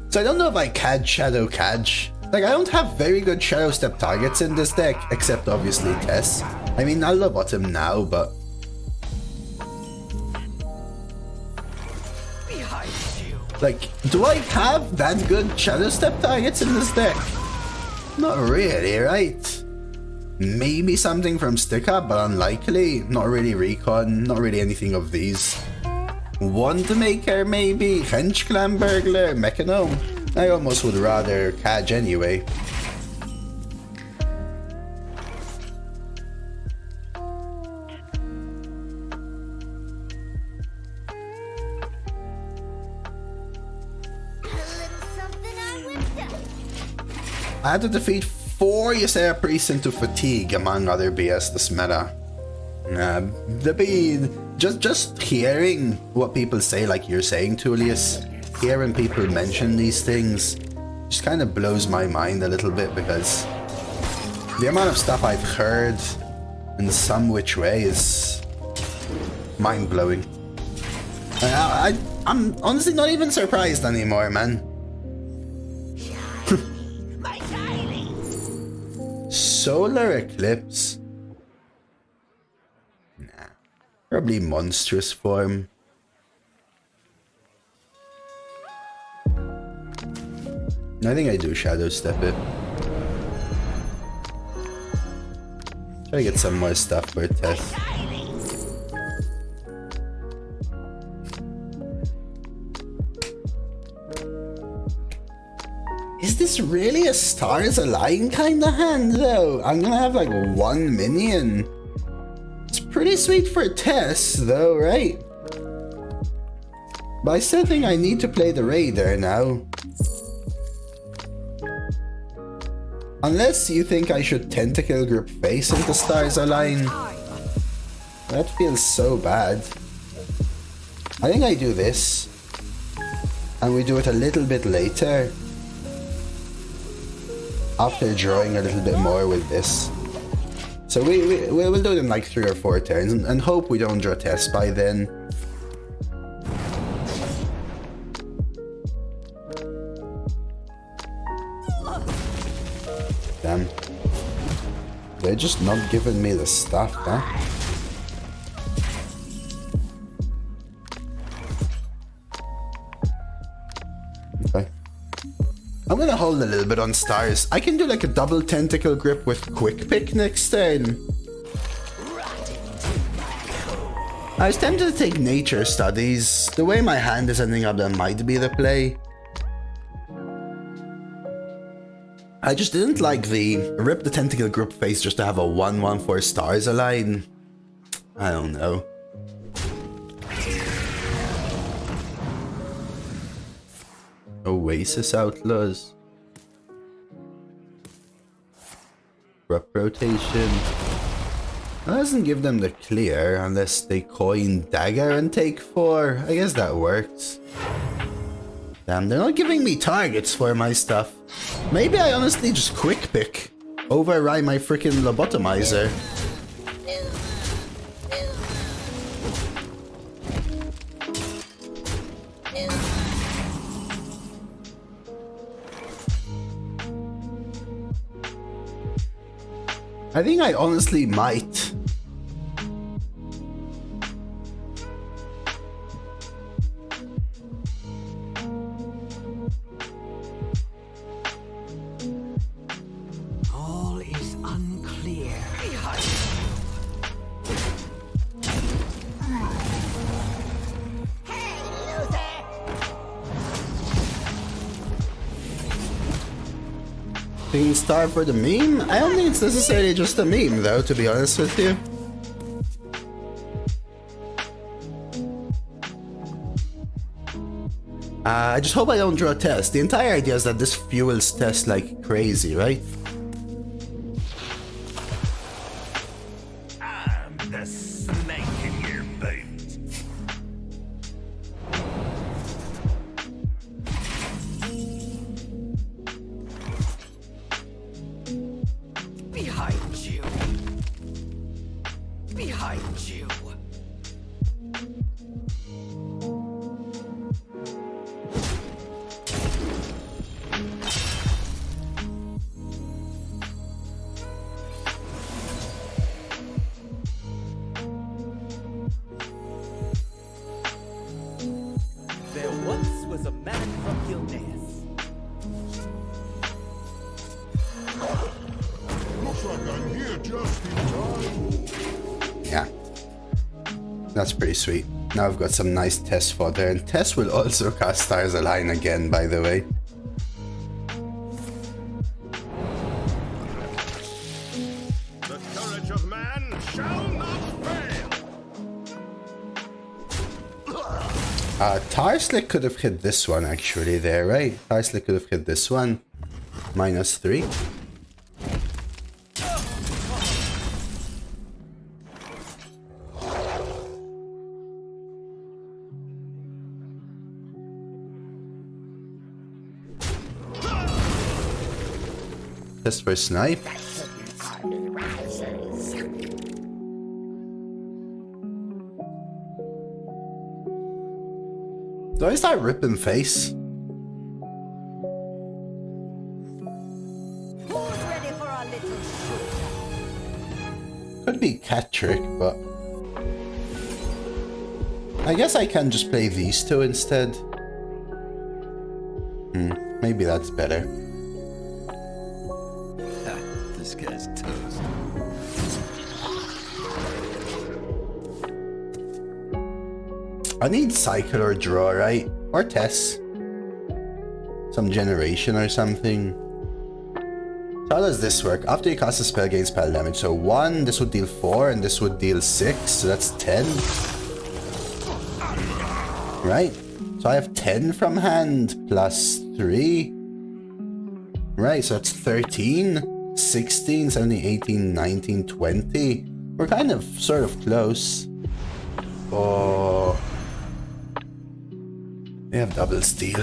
S2: So I don't know if I catch Shadow Catch. Like, I don't have very good Shadow Step targets in this deck, except obviously Tess. I mean, I'll Lobotom now, but... Like, do I have that good Shadow Step targets in this deck? Not really, right? Maybe something from Stick Up, but unlikely. Not really Recon, not really anything of these. Wandmaker maybe? Hench Clan Burglar? Mechanome? I almost would rather Cadge anyway. I had to defeat 4 Ysera Priests into Fatigue, among other BS this meta. Just hearing what people say, like you're saying, Tullius, hearing people mention these things just kind of blows my mind a little bit, because the amount of stuff I've heard in some which way is mind-blowing. I'm honestly not even surprised anymore, man. Solar Eclipse? Nah. Probably Monstrous Form. I think I do Shadow Step it. Try to get some more stuff for Tess. Is this really a Stars Align kind of hand though? I'm gonna have like 1 minion. It's pretty sweet for Tess though, right? But I still think I need to play the Raider now. Unless you think I should Tentacle Group Face into Stars Align. That feels so bad. I think I do this. And we do it a little bit later. After drawing a little bit more with this. So we'll do it in like 3 or 4 turns and hope we don't draw Tess by then. Damn. They're just not giving me the stuff, huh? Okay. I'm gonna hold a little bit on Stars. I can do like a double Tentacle Grip with Quick Pick next turn. I was tempted to take Nature Studies. The way my hand is ending up, that might be the play. I just didn't like the rip the Tentacle Group Face just to have a 1/1 for Stars Align. I don't know. Oasis Outlaws. Rep Rotation. That doesn't give them the clear unless they coin Dagger and take 4. I guess that works. Damn, they're not giving me targets for my stuff. Maybe I honestly just Quick Pick. Override my freaking Lobotomizer. I think I honestly might.
S5: All is unclear.
S2: Picking Star for the meme? I don't think it's necessarily just a meme though, to be honest with you. I just hope I don't draw Tess. The entire idea is that this fuels Tess like crazy, right?
S1: I'm the snake in your boot. Behind you. Behind you. There once was a man from Gilneas.
S6: Looks like I'm here just in time.
S2: Yeah. That's pretty sweet. Now I've got some nice Tess fodder, and Tess will also cast Stars Align again, by the way.
S3: The courage of man shall not fail.
S2: Tarslick could have hit this one actually there, right? Tarslick could have hit this one. -3. Just for snipe. Do I start ripping face?
S4: Who's ready for a little shooter?
S2: Could be cat trick, but I guess I can just play these two instead. Maybe that's better.
S1: This guy's toast.
S2: I need cycle or draw, right? Or Tess. Some generation or something. So how does this work? After you cast a spell, gain spell damage. So 1, this would deal 4, and this would deal 6. So that's 10. Right? So I have 10 from hand plus 3. Right, so that's 13, 16, 17, 18, 19, 20. We're kind of sort of close. Oh. They have double steal.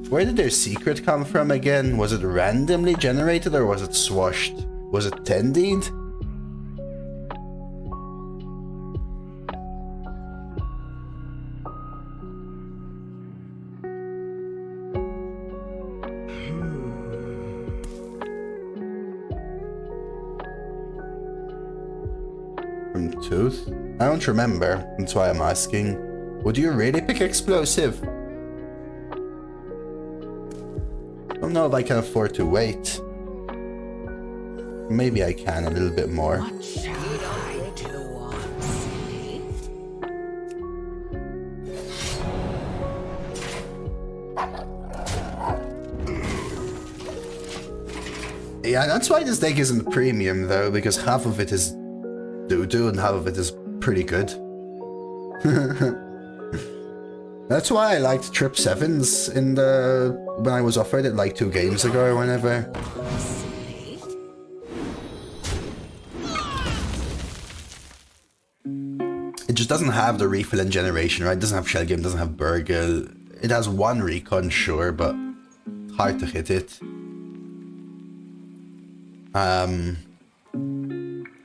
S2: Where did their secret come from again? Was it randomly generated or was it swashed? Was it tendied? From Tooth? I don't remember, that's why I'm asking. Would you really pick explosive? I don't know if I can afford to wait. Maybe I can a little bit more.
S7: What shall I do on silly?
S2: Yeah, that's why this deck isn't premium though, because half of it is doo-doo and half of it is pretty good. That's why I liked Trip 7s in the when I was offered it like 2 games ago or whenever. It just doesn't have the refill and generation, right? It doesn't have Shell Game, doesn't have Burgle. It has 1 recon, sure, but hard to hit it.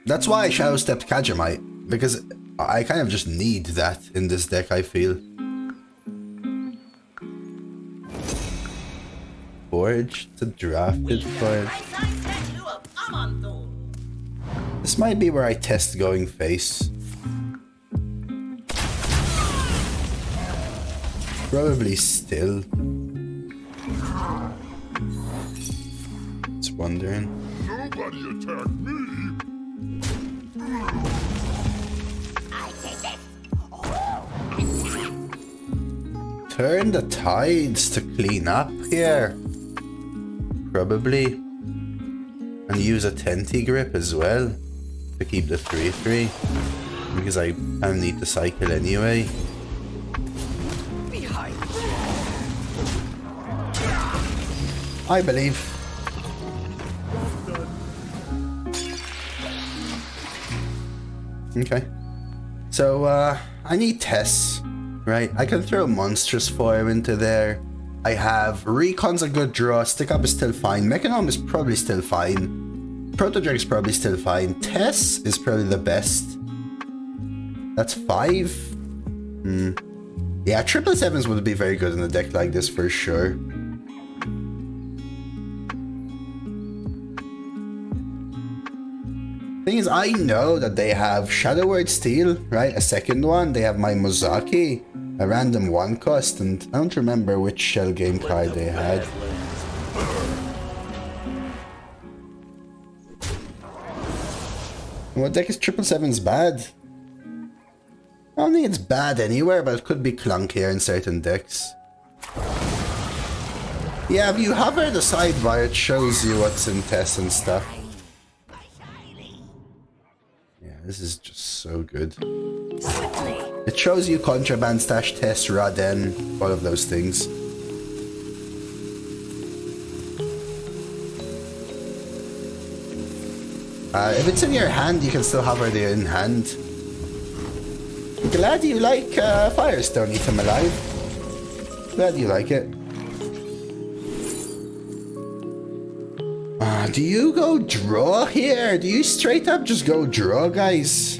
S2: That's why I Shadow Stepped Kajamite, because I kind of just need that in this deck, I feel. Forge to drafted for. This might be where I test going face. Probably still. Just wondering.
S6: Nobody attack me.
S2: Turn the tides to clean up here. Probably. And use a Tenty grip as well to keep the 3-3. Because I need to cycle anyway.
S1: Behind
S2: I believe. Okay. So, I need Tess, right? I can throw Monstrous Form into there. I have Recon's a good draw. Stick Up is still fine. Mechanom is probably still fine. Proto-Drake's probably still fine. Tess is probably the best. That's 5. Yeah, 777s would be very good in a deck like this for sure. Thing is, I know that they have Shadow Word Steel, right? A second one. They have my Mozaki, a random 1 cost, and I don't remember which Shell Game card they had. What deck is 777's bad? I don't think it's bad anywhere, but it could be clunkier in certain decks. Yeah, if you hover the sidebar, it shows you what's in Tess and stuff. Yeah, this is just so good. It shows you Contraband Stash, Tess, Raden, all of those things. If it's in your hand, you can still hover the in hand. Glad you like Firestone, Eat 'em Alive. Glad you like it. Do you go draw here? Do you straight up just go draw, guys?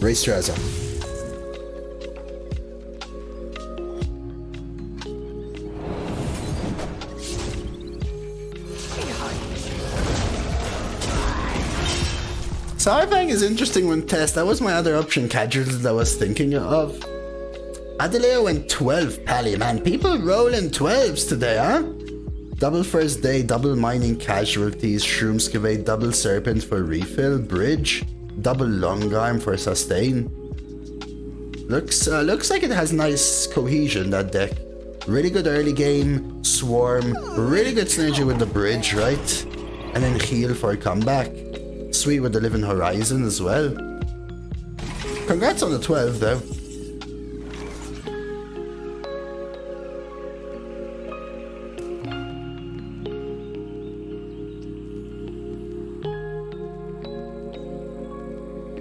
S2: Race Traza. Sarvang is interesting when Tess. That was my other option casualties that I was thinking of. Adelaide went 12, Pally, man. People rolling 12s today, huh? Double First Day, double Mining Casualties, Shroomscavate, double Serpent for refill, Bridge, double Long Arm for sustain. Looks like it has nice cohesion, that deck. Really good early game, Swarm, really good synergy with the Bridge, right? And then heal for comeback. Sweet with the Living Horizon as well. Congrats on the 12 though.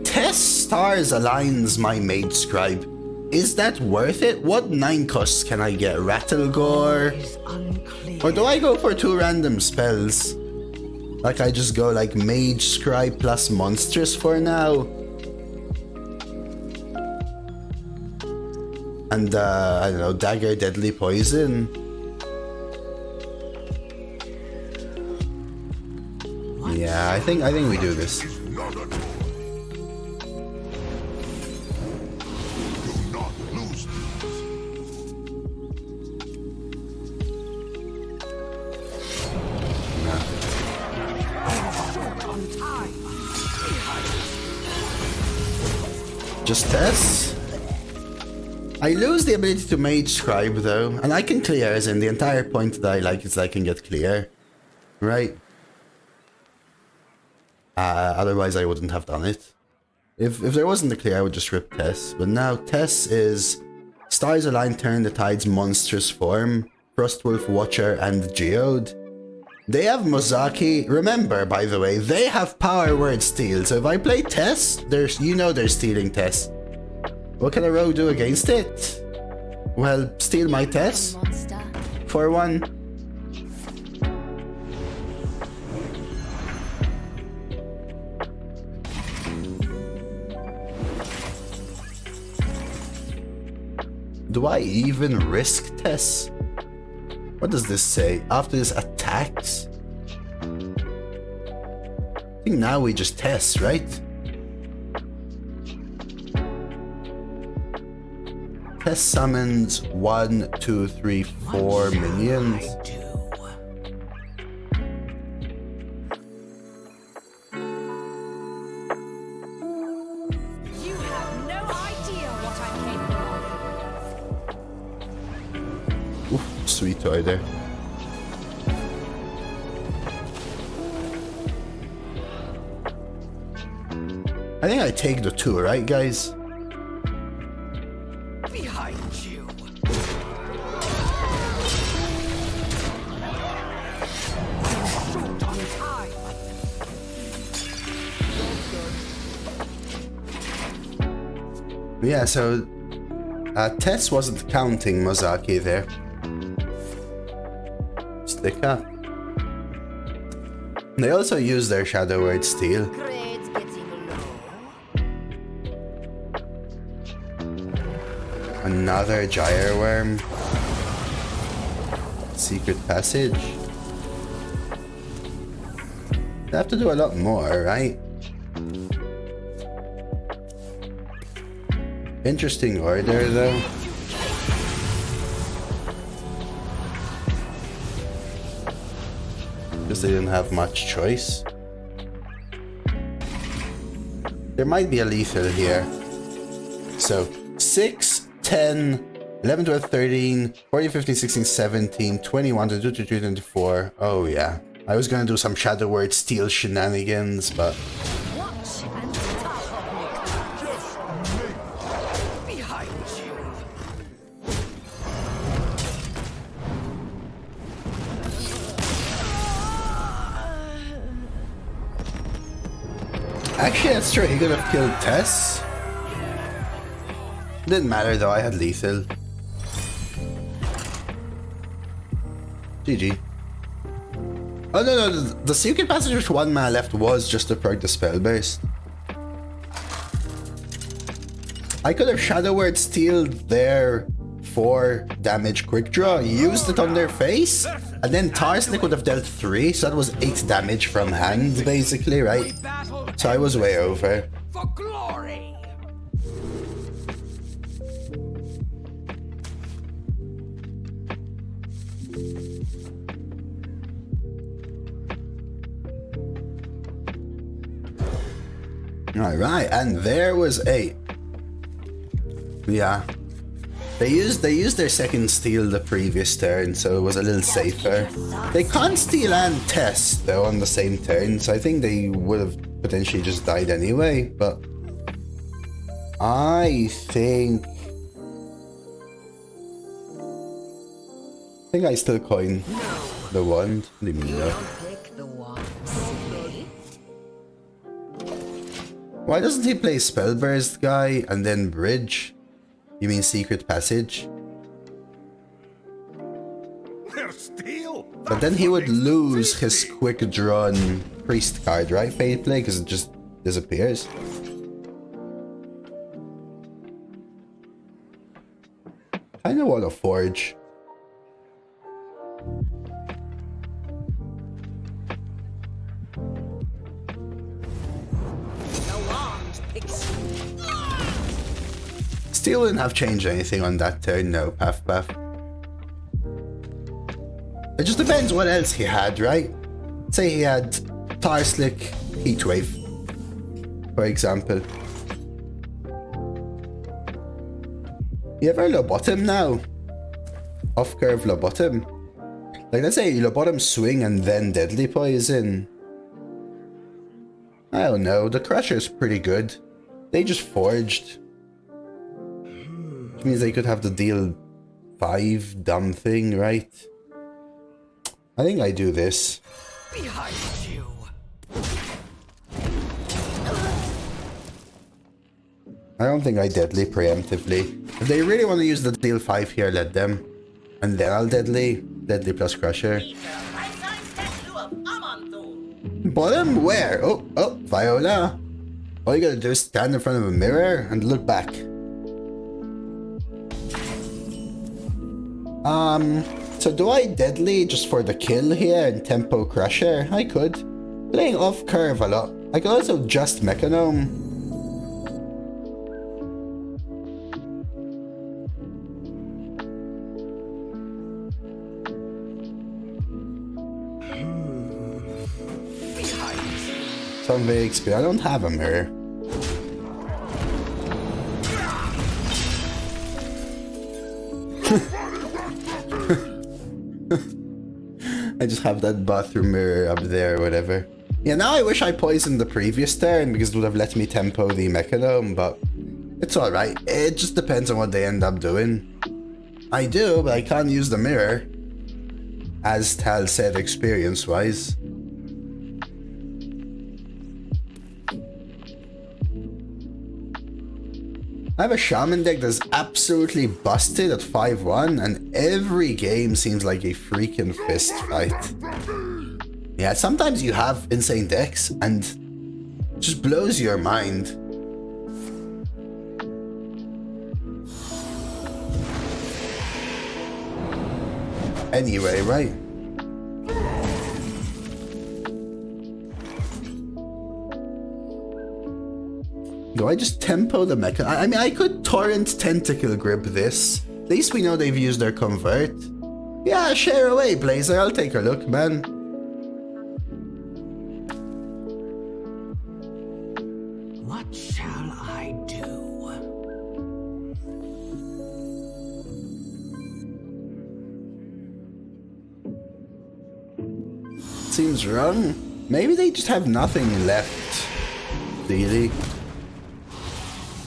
S2: Tess Stars aligns my Mage Scribe. Is that worth it? What 9 costs can I get? Rattlegore? Or do I go for 2 random spells? Like I just go like Mage Scribe plus Monstrous for now. And I don't know, Dagger, Deadly Poison. Yeah, I think we do this. Just Tess. I lose the ability to Mage Scribe though, and I can clear, as in the entire point that I like is I can get clear, right? Otherwise I wouldn't have done it. If there wasn't the clear, I would just rip Tess. But now Tess is Stars Align, Turn the Tide's Monstrous Form, Frostwolf, Watcher, and Geode. They have Mozaki. Remember, by the way, they have Power Word Steal. So if I play Tess, they're stealing Tess. What can a rogue do against it? Well, steal my Tess for 1. Do I even risk Tess? What does this say? After this attacks? I think now we just Tess, right? Tess summons 1, 2, 3, 4 minions.
S4: You have no idea what I'm capable of.
S2: Oof, sweet toy there. I think I take the 2, right, guys?
S1: Behind you.
S2: Yeah, so Tess wasn't counting Mozaki there. Stick up. They also use their Shadow Word Steel.
S7: Grades getting low.
S2: Another Gyre Worm. Secret Passage. They have to do a lot more, right? Interesting order, though. Because they didn't have much choice. There might be a lethal here. So, 6, 10, 11, 12, 13, 14, 15, 16, 17, 21, 22, 23, 24. Oh, yeah. I was gonna do some Shadow Word Steel shenanigans, but...
S4: Watch and stop.
S1: Behind you.
S2: Actually, that's true. He could have killed Tess. Didn't matter though, I had lethal. GG. Oh no, the Secret Passage with 1 mana left was just to perk the Spell Burst. I could have Shadow Word Steeled their 4 damage quick draw, used it on their face, and then Tarsnick would have dealt 3, so that was 8 damage from hand basically, right? So I was way over.
S1: For glory.
S2: Alright, and there was 8. Yeah. They used their second steal the previous turn, so it was a little safer. They can't steal and test though on the same turn, so I think they would have potentially just died anyway, but I think I still coin the wand. What do you mean no?
S7: Pick the wand.
S2: Why doesn't he play Spellburst guy and then Bridge? You mean Secret Passage?
S1: They're steel.
S2: But then he would lose his quick drawn Priest card, right? Fate Play, because it just disappears. Kinda want to Forge. Still didn't have changed anything on that turn, no, Path. It just depends what else he had, right? Say he had Tarslick Heatwave, for example. You ever low bottom now? Off curve low bottom? Like, let's say low bottom swing and then Deadly Poison. I don't know, the Crusher's pretty good. They just forged. Which means they could have the deal 5 dumb thing, right? I think I do this.
S1: Behind you.
S2: I don't think I Deadly preemptively. If they really want to use the deal 5 here, let them. And then I'll Deadly plus Crusher. Bottom where? Oh, Viola. All you gotta do is stand in front of a mirror and look back. So do I Deadly just for the kill here and Tempo Crusher? I could. Playing off curve a lot. I could also just Mechanome. So I'm very experienced. I don't have a mirror. I just have that bathroom mirror up there or whatever. Yeah, now I wish I poisoned the previous turn because it would have let me tempo the Mechanome, but it's alright. It just depends on what they end up doing. I do, but I can't use the mirror. As Tal said, experience-wise. I have a shaman deck that's absolutely busted at 5-1, and every game seems like a freaking fist fight. Yeah, sometimes you have insane decks and it just blows your mind. Anyway, right? Do I just tempo the mecha? I mean, I could torrent tentacle grip this. At least we know they've used their convert. Yeah, share away, Blazer. I'll take a look, man.
S5: What shall I do?
S2: Seems wrong. Maybe they just have nothing left, really.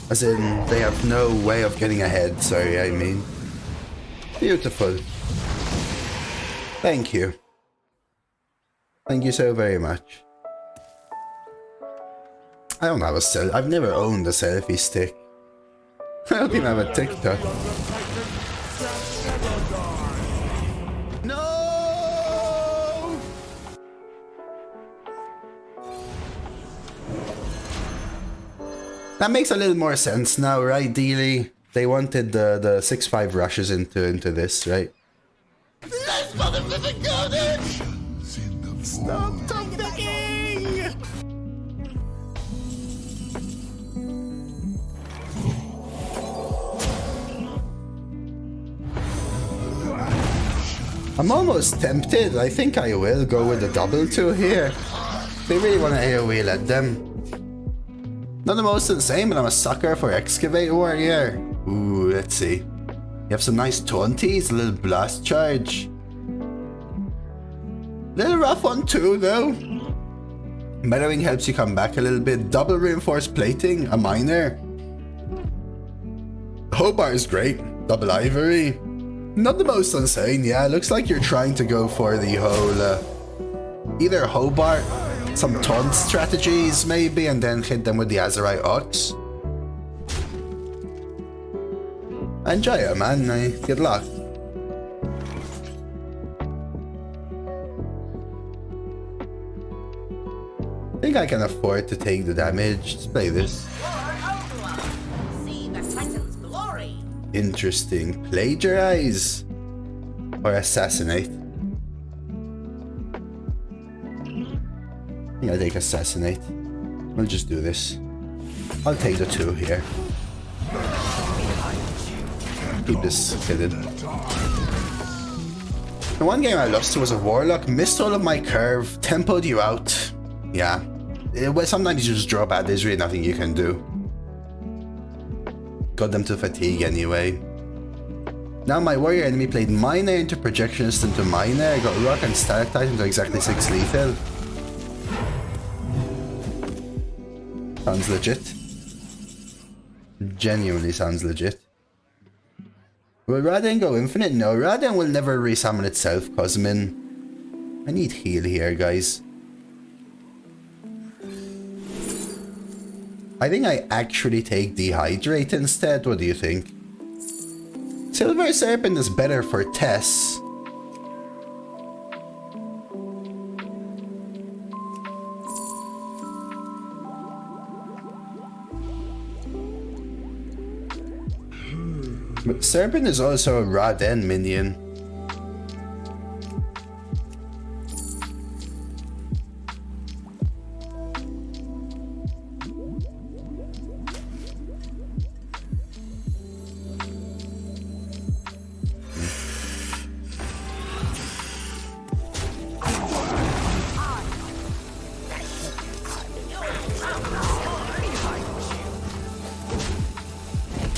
S2: As in, they have no way of getting ahead, sorry, I mean. Beautiful. Thank you. Thank you so very much. I don't have a I've never owned a selfie stick. I don't even have a TikTok. No! That makes a little more sense now, right, Dealey? They wanted the 6-5 rushes into this, right? Let's motherfucking go, dude! Stop talking! I'm almost tempted. I think I will go with the double 2 here. They really want to AoE let them. Not the most insane, but I'm a sucker for Excavate Warrior. Ooh, let's see. You have some nice taunties, a little blast charge. Little rough one too, though. Mellowing helps you come back a little bit. Double reinforced plating, a minor. Hobart is great. Double ivory. Not the most insane, yeah. Looks like you're trying to go for the whole either Hobart, some taunt strategies maybe, and then hit them with the Azerite Ox. Enjoy it, man. Good luck. I think I can afford to take the damage. Let's play this.
S7: See the Titan's glory.
S2: Interesting. Plagiarize or assassinate. I think I'll take assassinate. We'll just do this. I'll take the 2 here. Keep this hidden. The one game I lost to was a Warlock. Missed all of my curve. Tempoed you out. Yeah. Sometimes you just draw bad. There's really nothing you can do. Got them to fatigue anyway. Now my warrior enemy played minor into projectionist into minor. I got rock and stalactite into exactly 6 lethal. Sounds legit. Genuinely sounds legit. Will Raden go infinite? No, Raden will never resummon itself, Cosmin. I need heal here, guys. I think I actually take Dehydrate instead. What do you think? Silver Serpent is better for Tess. But Serpent is also a Raden minion.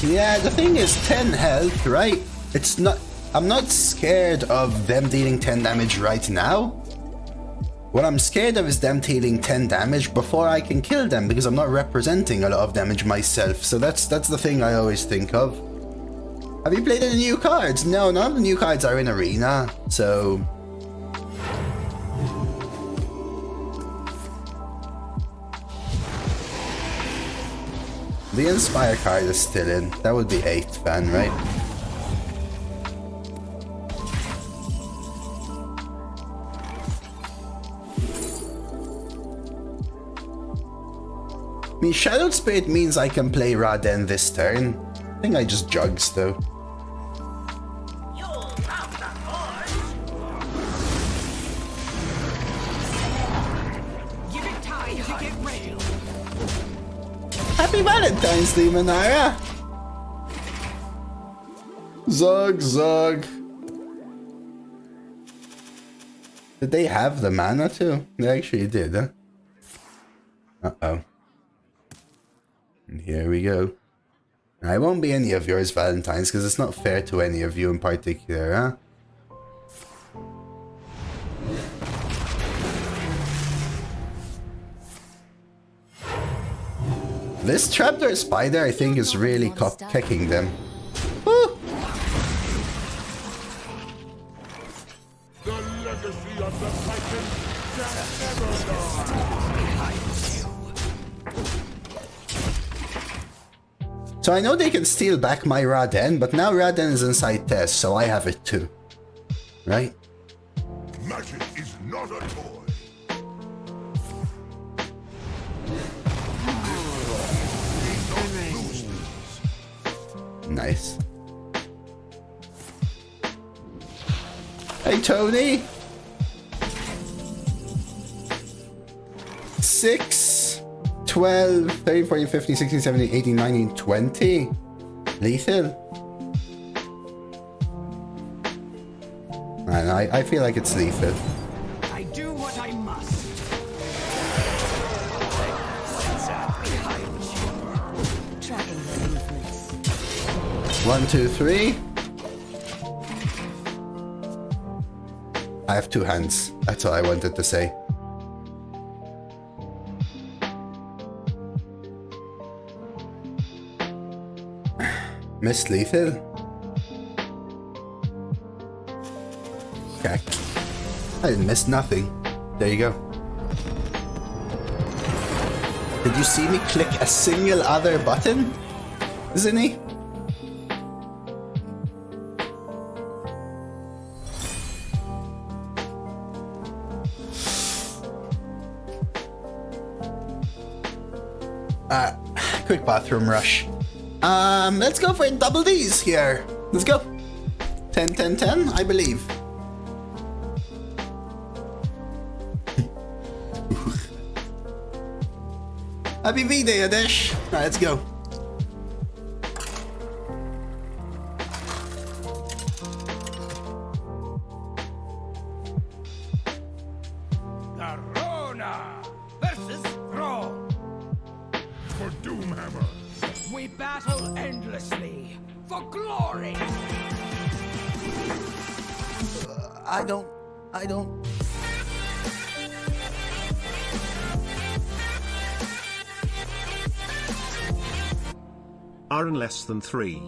S2: Yeah, the thing is 10 health, right? It's not... I'm not scared of them dealing 10 damage right now. What I'm scared of is them dealing 10 damage before I can kill them, because I'm not representing a lot of damage myself. So that's the thing I always think of. Have you played any new cards? No, none of the new cards are in Arena, so... The Inspire card is still in. That would be 8th fan, right? I mean, Shadowed Spirit means I can play Raden this turn. I think I just jugs though. Happy Valentine's Day, Manara! Zug, zug. Did they have the mana too? They actually did, huh? Uh-oh. And here we go. I won't be any of yours, Valentine's, because it's not fair to any of you in particular, huh? This trapdoor spider, I think, is really kicking them. Woo!
S6: The legacy of the Titan shall never die.
S2: So I know they can steal back my Raden, but now Raden is inside Tess, so I have it too. Right?
S6: Magic is not a toy.
S2: Nice. Hey, Tony! 6, 12, 13, 14, 15, 16, 17, 18, 19, 20. Lethal. Man, I feel like it's lethal.
S5: I do what I must.
S2: 1, 2, 3. I have 2 hands. That's all I wanted to say. Missed lethal. Heck. I didn't miss nothing. There you go. Did you see me click a single other button, Zinni? Quick bathroom rush. Let's go for double D's here. Let's go. 10, 10, 10, I believe. Happy V-Day, Adesh. Alright, let's go.
S1: Arona versus Throne.
S6: For Doomhammer.
S1: We battle endlessly for glory.
S2: I don't.
S3: Are in less than 3.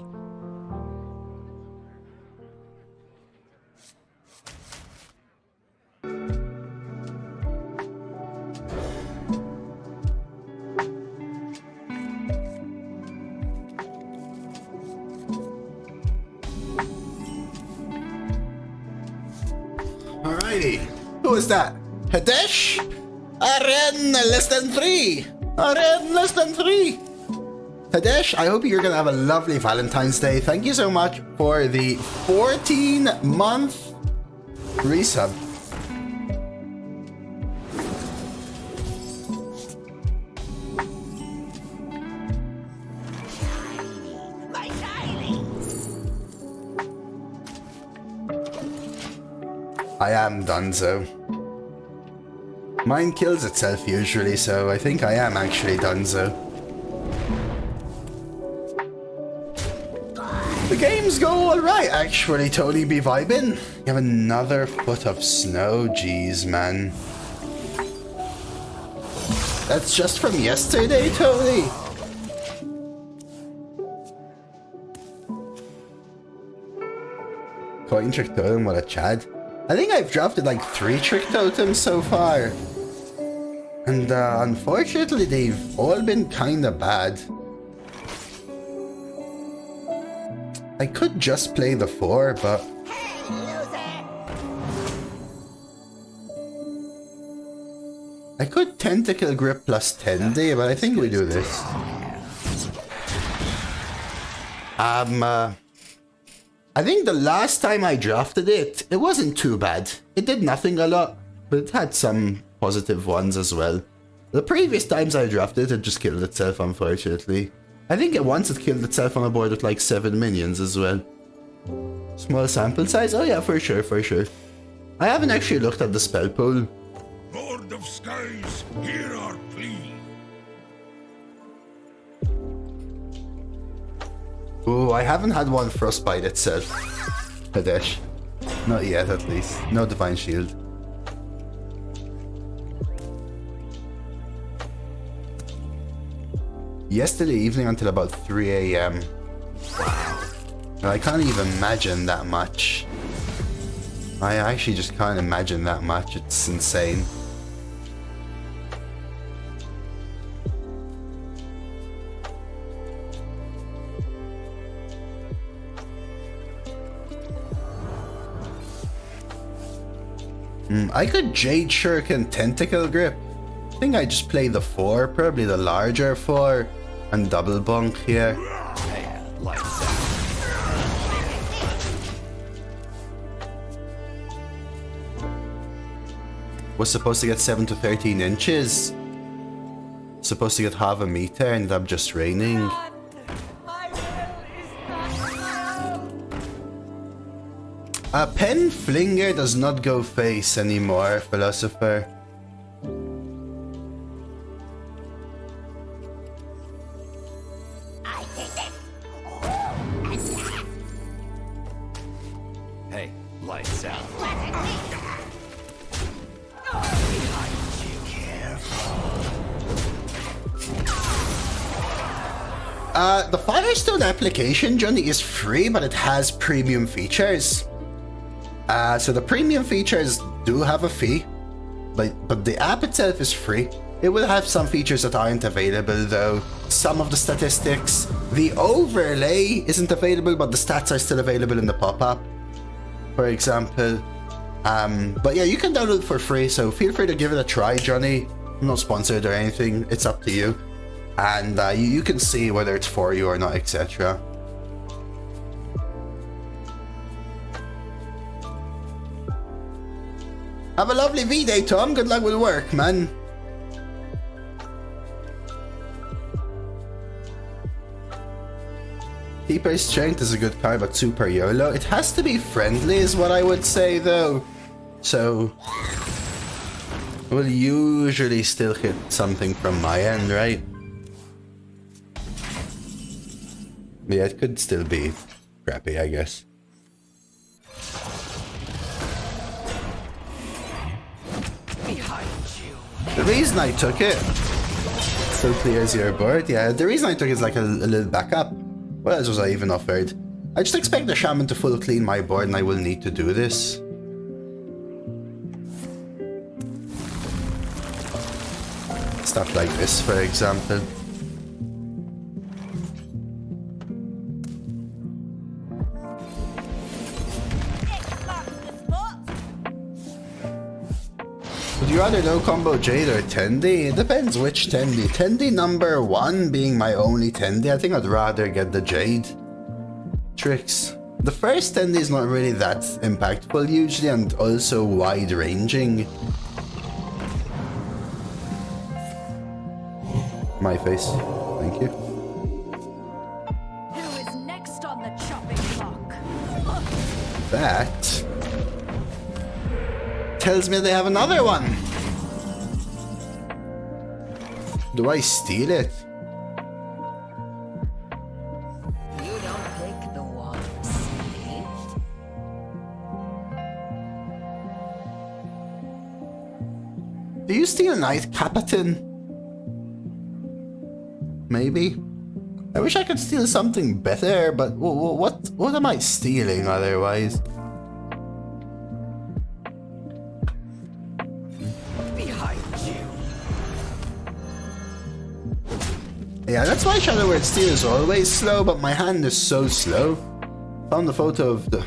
S2: Alrighty. Who is that? Hadesh? Aren less than 3. Aren less than 3. Hadesh, I hope you're gonna have a lovely Valentine's Day. Thank you so much for the 14-month resub.
S7: My darling.
S2: I am Dunzo. Mine kills itself usually, so I think I am actually Dunzo. The games go alright, actually, Tony be vibing. You have another foot of snow, jeez, man. That's just from yesterday, Tony. Coin trick totem, what a chad. I think I've drafted like 3 trick totems so far. And unfortunately, they've all been kinda bad. I could just play the 4, but... I could Tentacle Grip plus Tendy, but I think we do this. I think the last time I drafted it, it wasn't too bad. It did nothing a lot, but it had some positive ones as well. The previous times I drafted it just killed itself, unfortunately. I think once it killed itself on a board with like 7 minions as well. Small sample size? Oh yeah, for sure, for sure. I haven't actually looked at the spell pool.
S6: Lord of Skies, hear our plea.
S2: Oh, I haven't had one Frostbite itself. Kadesh. Not yet, at least. No Divine Shield. Yesterday evening until about 3 AM. Wow. I can't even imagine that much. I actually just can't imagine that much. It's insane. I could Jade Shuriken Tentacle Grip. I think I just play the 4, probably the larger 4, and double bunk here. Was supposed to get 7 to 13 inches. Supposed to get half a meter, ended up just raining. Pen Flinger does not go face anymore, Philosopher.
S1: Hey, lights out.
S2: The Firestone application, Johnny, is free, but it has premium features. So the premium features do have a fee, but the app itself is free. It will have some features that aren't available though. Some of the statistics. The overlay isn't available, but the stats are still available in the pop-up, for example. But yeah, you can download it for free, so feel free to give it a try, Johnny. I'm not sponsored or anything, it's up to you. And you can see whether it's for you or not, etc. Have a lovely V-Day, Tom. Good luck with work, man. Keeper's Strength is a good card, but super YOLO. It has to be friendly is what I would say, though. So, we'll usually still hit something from my end, right? Yeah, it could still be crappy, I guess. The reason I took it still clears your board. Yeah, the reason I took it is like a little backup. What else was I even offered? I just expect the Shaman to full clean my board and I will need to do this. Stuff like this, for example. Would you rather no combo Jade or Tendy? It depends which Tendy. Tendy number 1 being my only Tendy, I think I'd rather get the Jade tricks. The first Tendy is not really that impactful usually, and also wide ranging. My face. Thank you.
S4: Who is next on the chopping block?
S2: That tells me they have another one. Do I steal it?
S7: You don't pick the ones, see?
S2: Do you steal Night Captain? Maybe. I wish I could steal something better, but what am I stealing otherwise? Yeah, that's why Shadow Word Steal is always slow, but my hand is so slow Found the photo of the...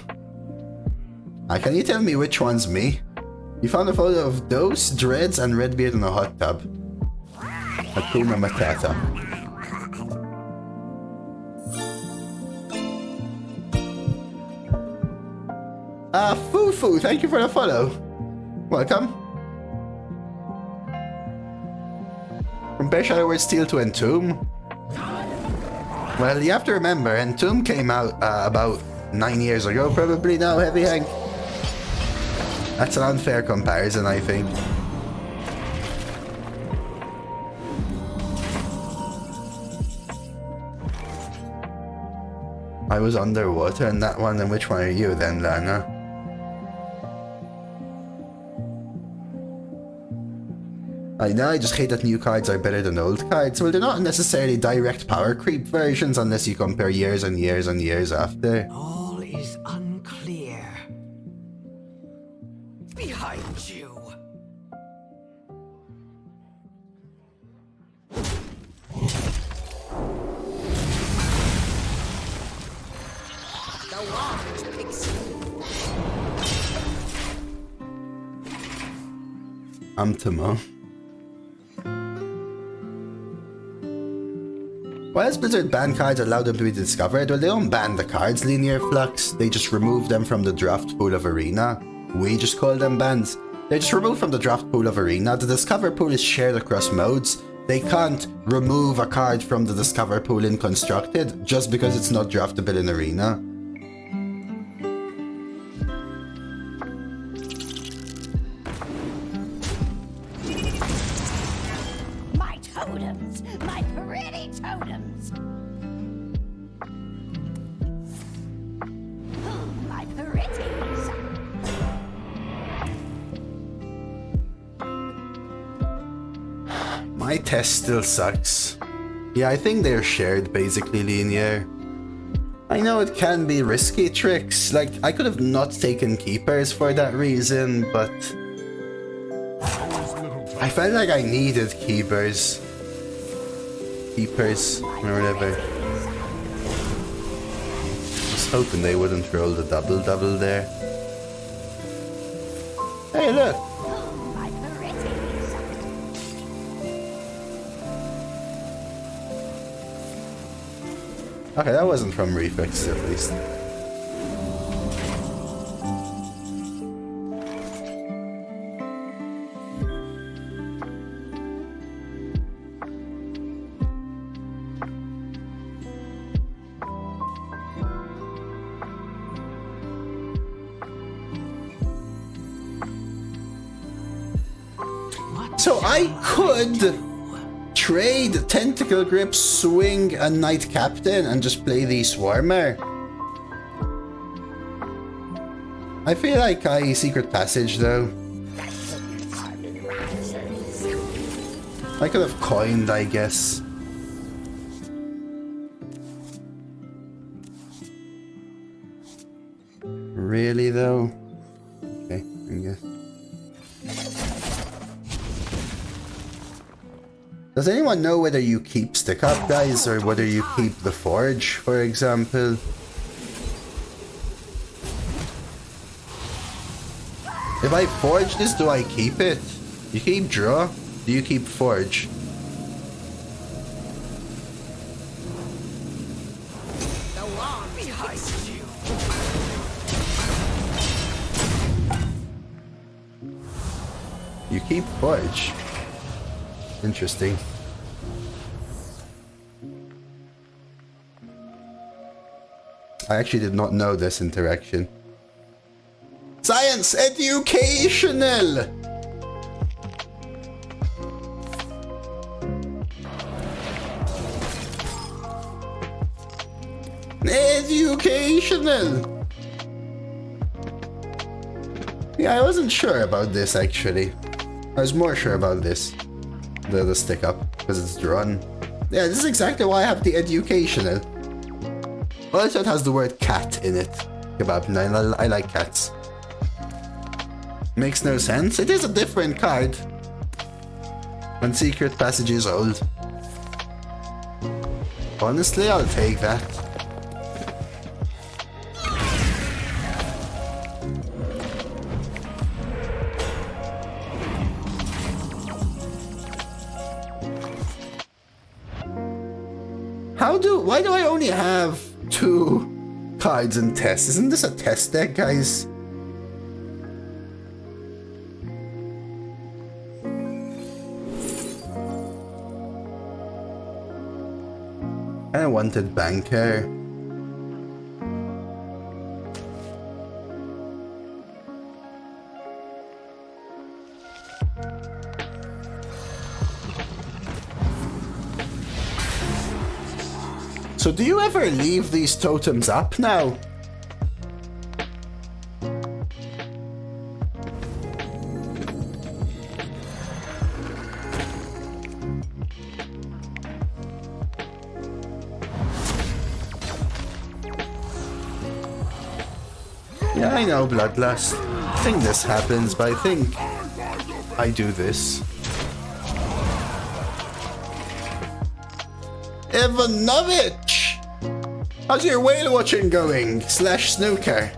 S2: can you tell me which one's me? You found a photo of Dose, Dreads, and Redbeard in a hot tub. Hakuna Matata. Fufu, thank you for the follow. Welcome. Compare Shadow Word Steel to Entomb. Well, you have to remember, Entomb came out about 9 years ago, probably now, Heavy Hank. That's an unfair comparison, I think. I was underwater in that one, and which one are you then, Lana? I know, I just hate that new cards are better than old cards. Well, they're not necessarily direct power creep versions unless you compare years and years and years after.
S5: All is unclear. Behind you.
S7: The wand picks you.
S2: Timo. Why does Blizzard ban cards and allow them to be discovered? Well, they don't ban the cards, Linear Flux. They just remove them from the draft pool of Arena. We just call them bans. They're just removed from the draft pool of Arena. The Discover pool is shared across modes. They can't remove a card from the Discover pool in Constructed just because it's not draftable in Arena.
S4: My totems! My pretty totems! My pretties!
S2: My test still sucks. Yeah, I think they're shared basically, Linear. I know it can be risky tricks, like I could have not taken keepers for that reason, but I felt like I needed keepers. Keepers, or whatever. Just hoping they wouldn't roll the double-double there. Hey, look!
S4: My pretties!
S2: Okay, that wasn't from Reflex at least. So I could trade Tentacle Grip, Swing, and Knight Captain and just play the Swarmer. I feel like I Secret Passage though. I could have coined, I guess. Really though? Okay, I guess. Does anyone know whether you keep Stick Up, guys, or whether you keep the Forge, for example? If I forge this, do I keep it? You keep Draw? Do you keep Forge?
S5: The wand behind you.
S2: You keep Forge. Interesting. I actually did not know this interaction. Science educational! Educational! Yeah, I wasn't sure about this actually. I was more sure about this. The Stick Up, because it's drawn. Yeah, this is exactly why I have the educational. Also, it has the word cat in it. Kebab, and I like cats. Makes no sense. It is a different card. And Secret Passage is old. Honestly, I'll take that. Why do I only have 2 cards in test? Isn't this a test deck, guys? I wanted banker. So do you ever leave these totems up now? Yeah, I know, Bloodlust. I think this happens, but I think I do this. Ivanovich! How's your whale watching going? / snooker.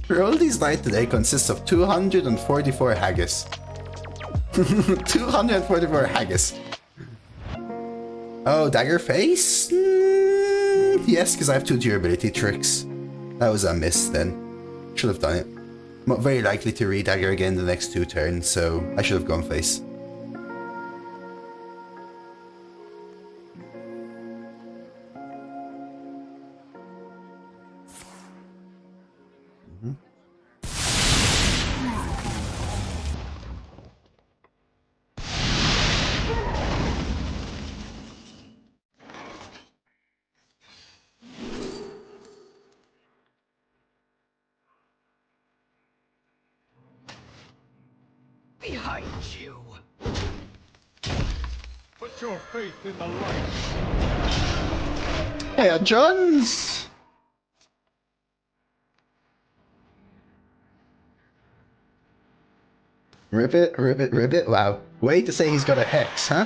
S2: Roldy's night today consists of 244 haggis. 244 haggis. Oh, dagger face? Yes, because I have 2 durability tricks. That was a miss then. Should have done it. I'm very likely to re-dagger again the next 2 turns, so I should have gone face.
S5: Behind you.
S6: Put your faith in the light.
S2: Hey, Johns! Ribbit, ribbit, ribbit. Wow. Way to say he's got a hex, huh?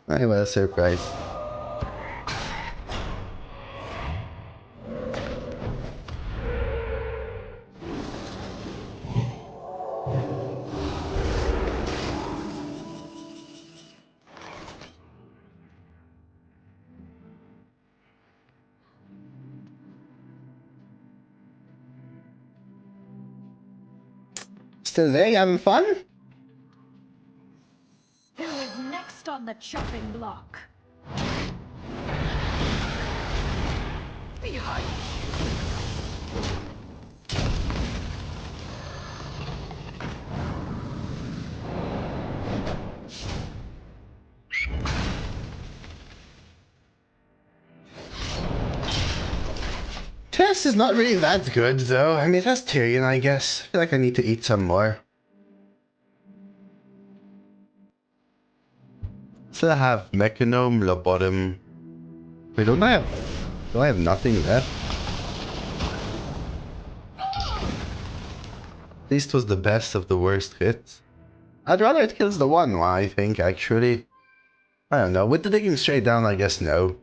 S2: I was surprised. Still there, you having fun?
S4: Who is next on the chopping block?
S5: Behind you.
S2: Tess is not really that good, though. I mean, that's Tyrion, I guess. I feel like I need to eat some more. Still have Mechanome, Lobotom. Wait, do I have nothing left? At least was the best of the worst hits. I'd rather it kills the one, I think, actually. I don't know. With the digging straight down, I guess no.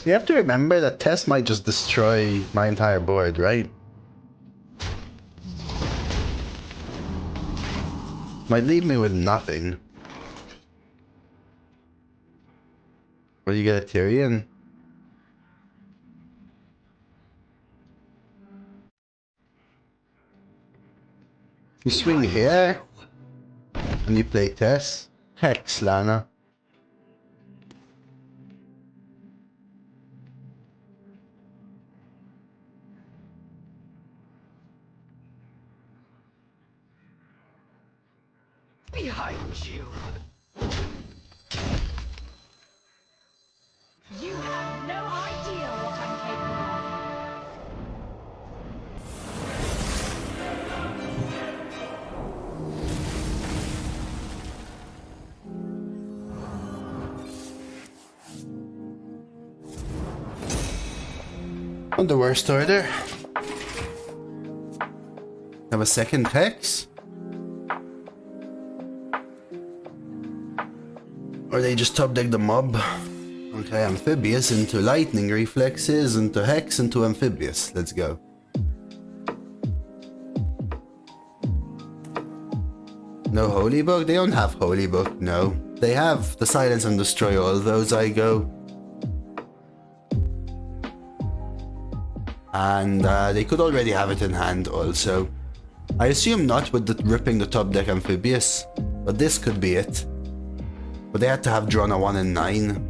S2: You have to remember that Tess might just destroy my entire board, right? Might leave me with nothing. What do you get, a Tyrion? You swing here, and you play Tess. Hex, Lana.
S5: Behind you.
S4: You have no idea what I'm capable of.
S2: On the worst order. Have a second hex? Or they just top deck the mob? Okay, amphibious into lightning reflexes, into hex, into amphibious. Let's go. No holy book? They don't have holy book, no. They have the silence and destroy all those I go. And they could already have it in hand also. I assume not with the ripping the top deck amphibious, but this could be it. But they had to have drawn a 1 and 9.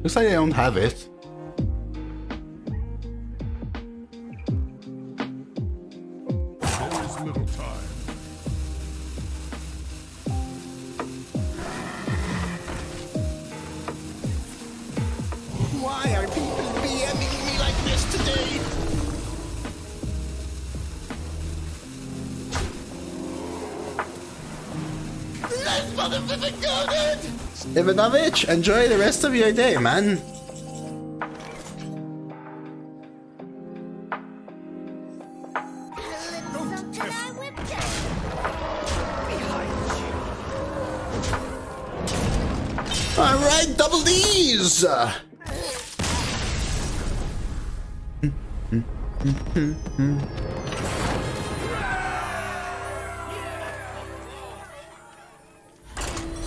S2: Looks like they don't have it.
S6: There is little time.
S2: Why are people BMing me like this today? Let's motherfucking go, dude! Ivanovich, enjoy the rest of your day, man. Alright, double D's!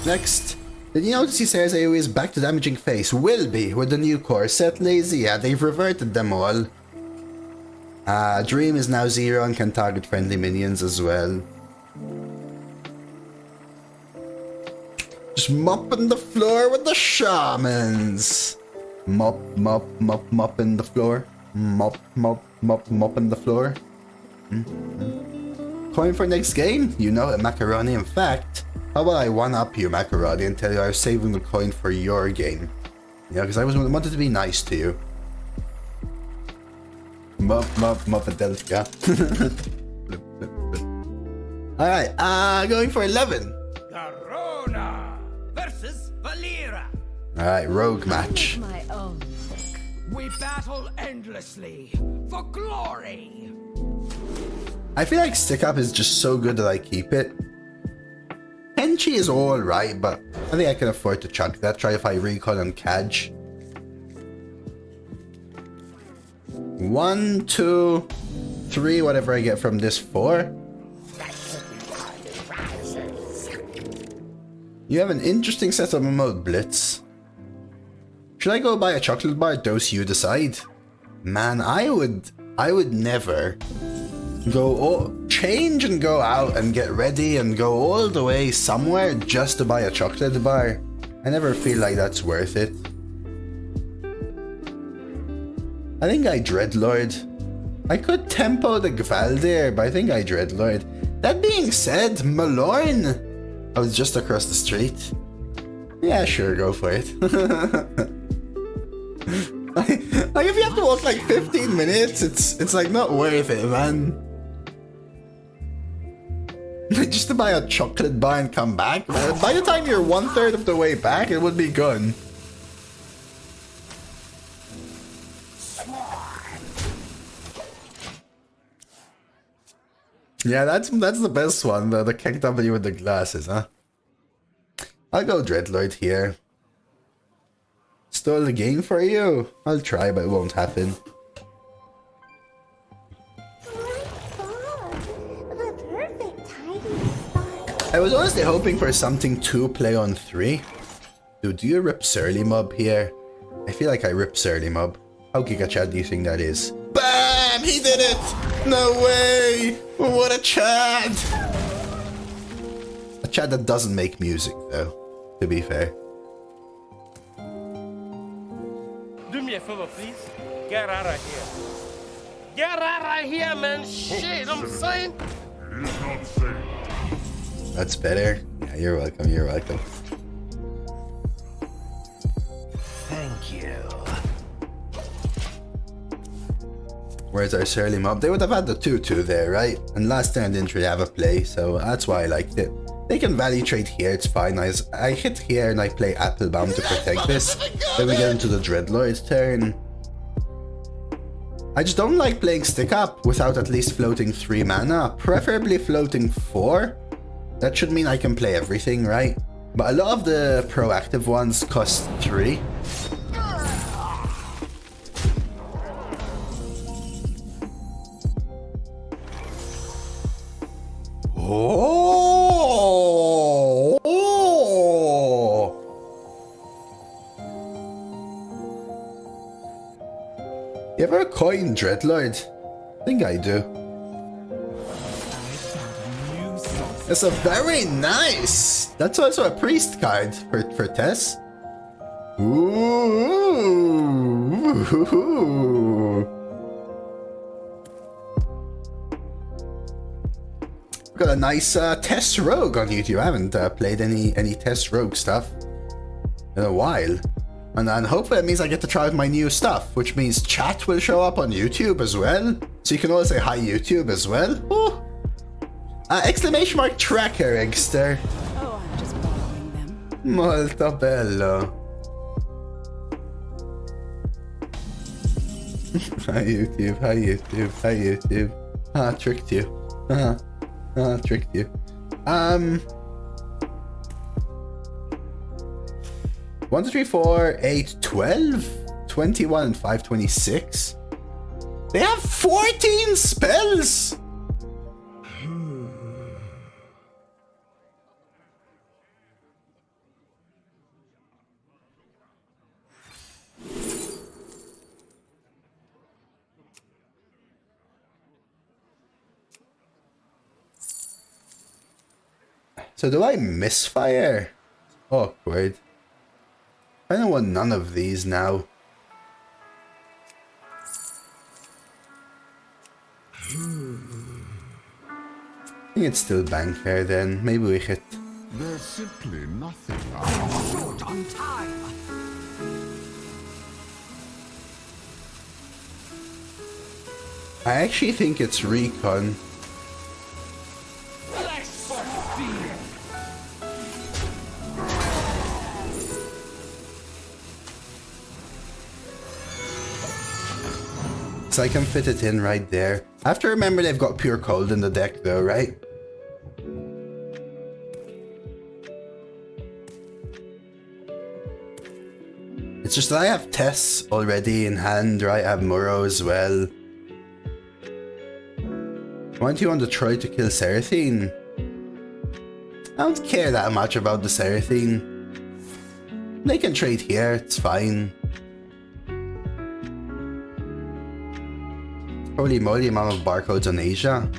S2: Next. Did you notice he says AoE is back to damaging face? Will be with the new core set. Lazy, yeah, they've reverted them all. Dream is now 0 and can target friendly minions as well. Just mopping the floor with the shamans. Mop, mop, mop, mopping the floor. Mop, mop, mop, mopping the floor. Coin for next game? You know it, Macaroni. In fact, how about I one-up you, Macaroni, and tell you I was saving the coin for your game? Yeah, because I wanted to be nice to you. Mop, mop, Moppadelphia. Alright, going for 11.
S1: Garona versus Valera.
S2: Alright, rogue match.
S7: My own.
S1: We battle endlessly for glory.
S2: I feel like stick up is just so good that I keep it. Kenchi is alright, but I think I can afford to chunk that. Try if I recall on Kaj. 1, 2, 3, whatever I get from this 4. You have an interesting setup mode, Blitz. Should I go buy a chocolate bar? Dose, you decide. Man, I would never change and go out and get ready and go all the way somewhere just to buy a chocolate bar. I never feel like that's worth it. I think I Dreadlord. I could tempo the Gvaldir, but I think I Dreadlord. That being said, Malorn. I was just across the street. Yeah, sure, go for it. Like if you have to walk like 15 minutes, it's like not worth it, man. Just to buy a chocolate bar and come back. By the time you're 1/3 of the way back, it would be gone. Yeah, that's the best one, the KW with the glasses, huh? I'll go Dreadlord here. Stole the game for you? I'll try, but it won't happen. I was honestly hoping for something to play on 3. Dude, do you rip Surly Mob here? I feel like I rip Surly Mob. How Giga Chad do you think that is? BAM! He did it! No way! What a Chad! A Chad that doesn't make music, though, to be fair.
S8: Do me a favor, please. Get out of here. Get out of here, man. Shit, I'm saying.
S6: It is not safe.
S2: That's better. Yeah, you're welcome, you're welcome.
S1: Thank you.
S2: Where's our Surly Mob? They would have had the 2/2 there, right? And last time I didn't really have a play, so that's why I liked it. They can value trade here, it's fine. I hit here and I play Applebaum to protect this. Then we get into the Dreadlord's turn. I just don't like playing stick up without at least floating 3 mana, preferably floating 4. That should mean I can play everything, right? But a lot of the proactive ones cost 3. Oh! Oh! You ever coin Dreadlord? I think I do. It's a very nice. That's also a priest card for Tess. Ooh. Got a nice Tess Rogue on YouTube. I haven't played any Tess Rogue stuff in a while. And then hopefully it means I get to try out my new stuff, which means chat will show up on YouTube as well. So you can all say hi YouTube as well. Ooh. Exclamation mark tracker, Eggster.
S4: Oh, I'm just borrowing them.
S2: Molto bello. Hi YouTube, hi YouTube, hi YouTube. Ah, tricked you. Tricked you. 1, 2, 3, 4, 8, 12, 21, and 5, 26. They have 14 spells! So do I misfire? Awkward. I don't want none of these now. I think it's still banker then. Maybe we hit.
S6: There's simply nothing
S5: Short on time.
S2: I actually think it's recon. So I can fit it in right there. I have to remember they've got pure cold in the deck though, right? It's just that I have Tess already in hand, right? I have Muro as well. Why don't you want to try to kill Seraphine? I don't care that much about the Seraphine. They can trade here, it's fine. Holy moly, the amount of barcodes on Asia.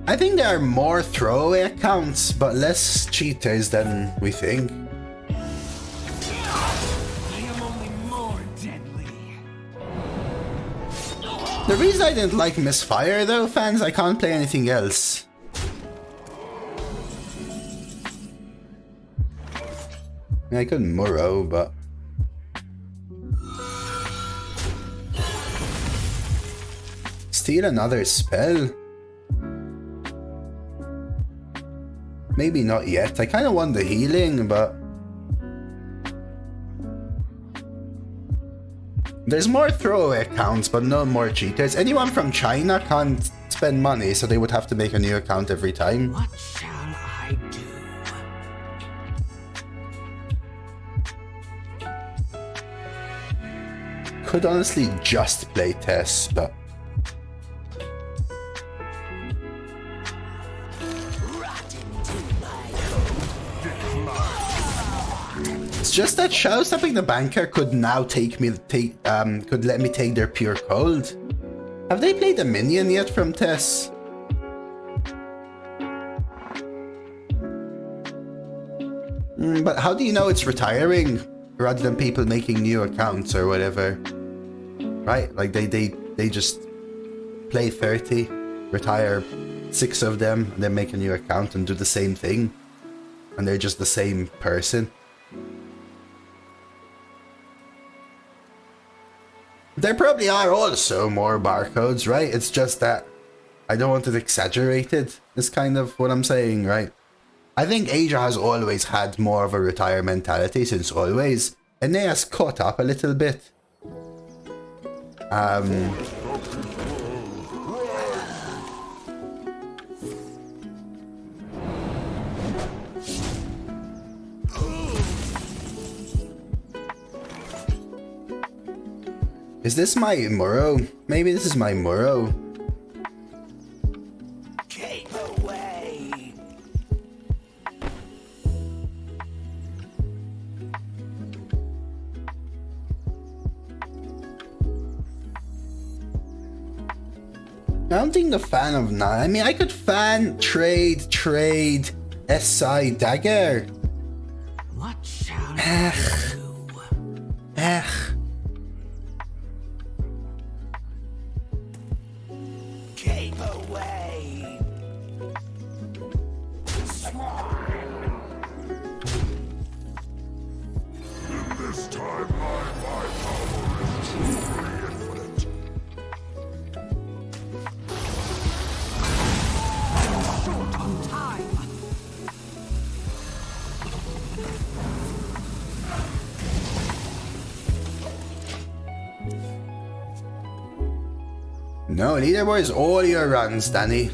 S2: I think there are more throwaway accounts, but less cheaters than we think.
S5: I am only more deadly.
S2: The reason I didn't like Misfire though, fans, I can't play anything else. I could Muro, but... Steal another spell? Maybe not yet. I kind of want the healing, but... There's more throwaway accounts, but no more cheaters. Anyone from China can't spend money, so they would have to make a new account every time.
S5: What shall I do?
S2: Could honestly just play Tess, but... It's just that Shadow Stepping the Banker could now could let me take their pure cold. Have they played a minion yet from Tess? But how do you know it's retiring rather than people making new accounts or whatever? Right? Like they just play 30, retire 6 of them, and then make a new account and do the same thing. And they're just the same person. There probably are also more barcodes, right? It's just that I don't want it exaggerated, is kind of what I'm saying, right? I think Asia has always had more of a retire mentality since always, and they has caught up a little bit. Is this my Muro? Maybe this is my Muro.
S5: Keep away.
S2: I don't think the fan of 9. I mean, I could fan, trade, SI dagger.
S5: What shall I do? Keep away.
S6: This time my power is truly infinite.
S5: Short on time.
S2: No, leaderboard is all your runs, Danny.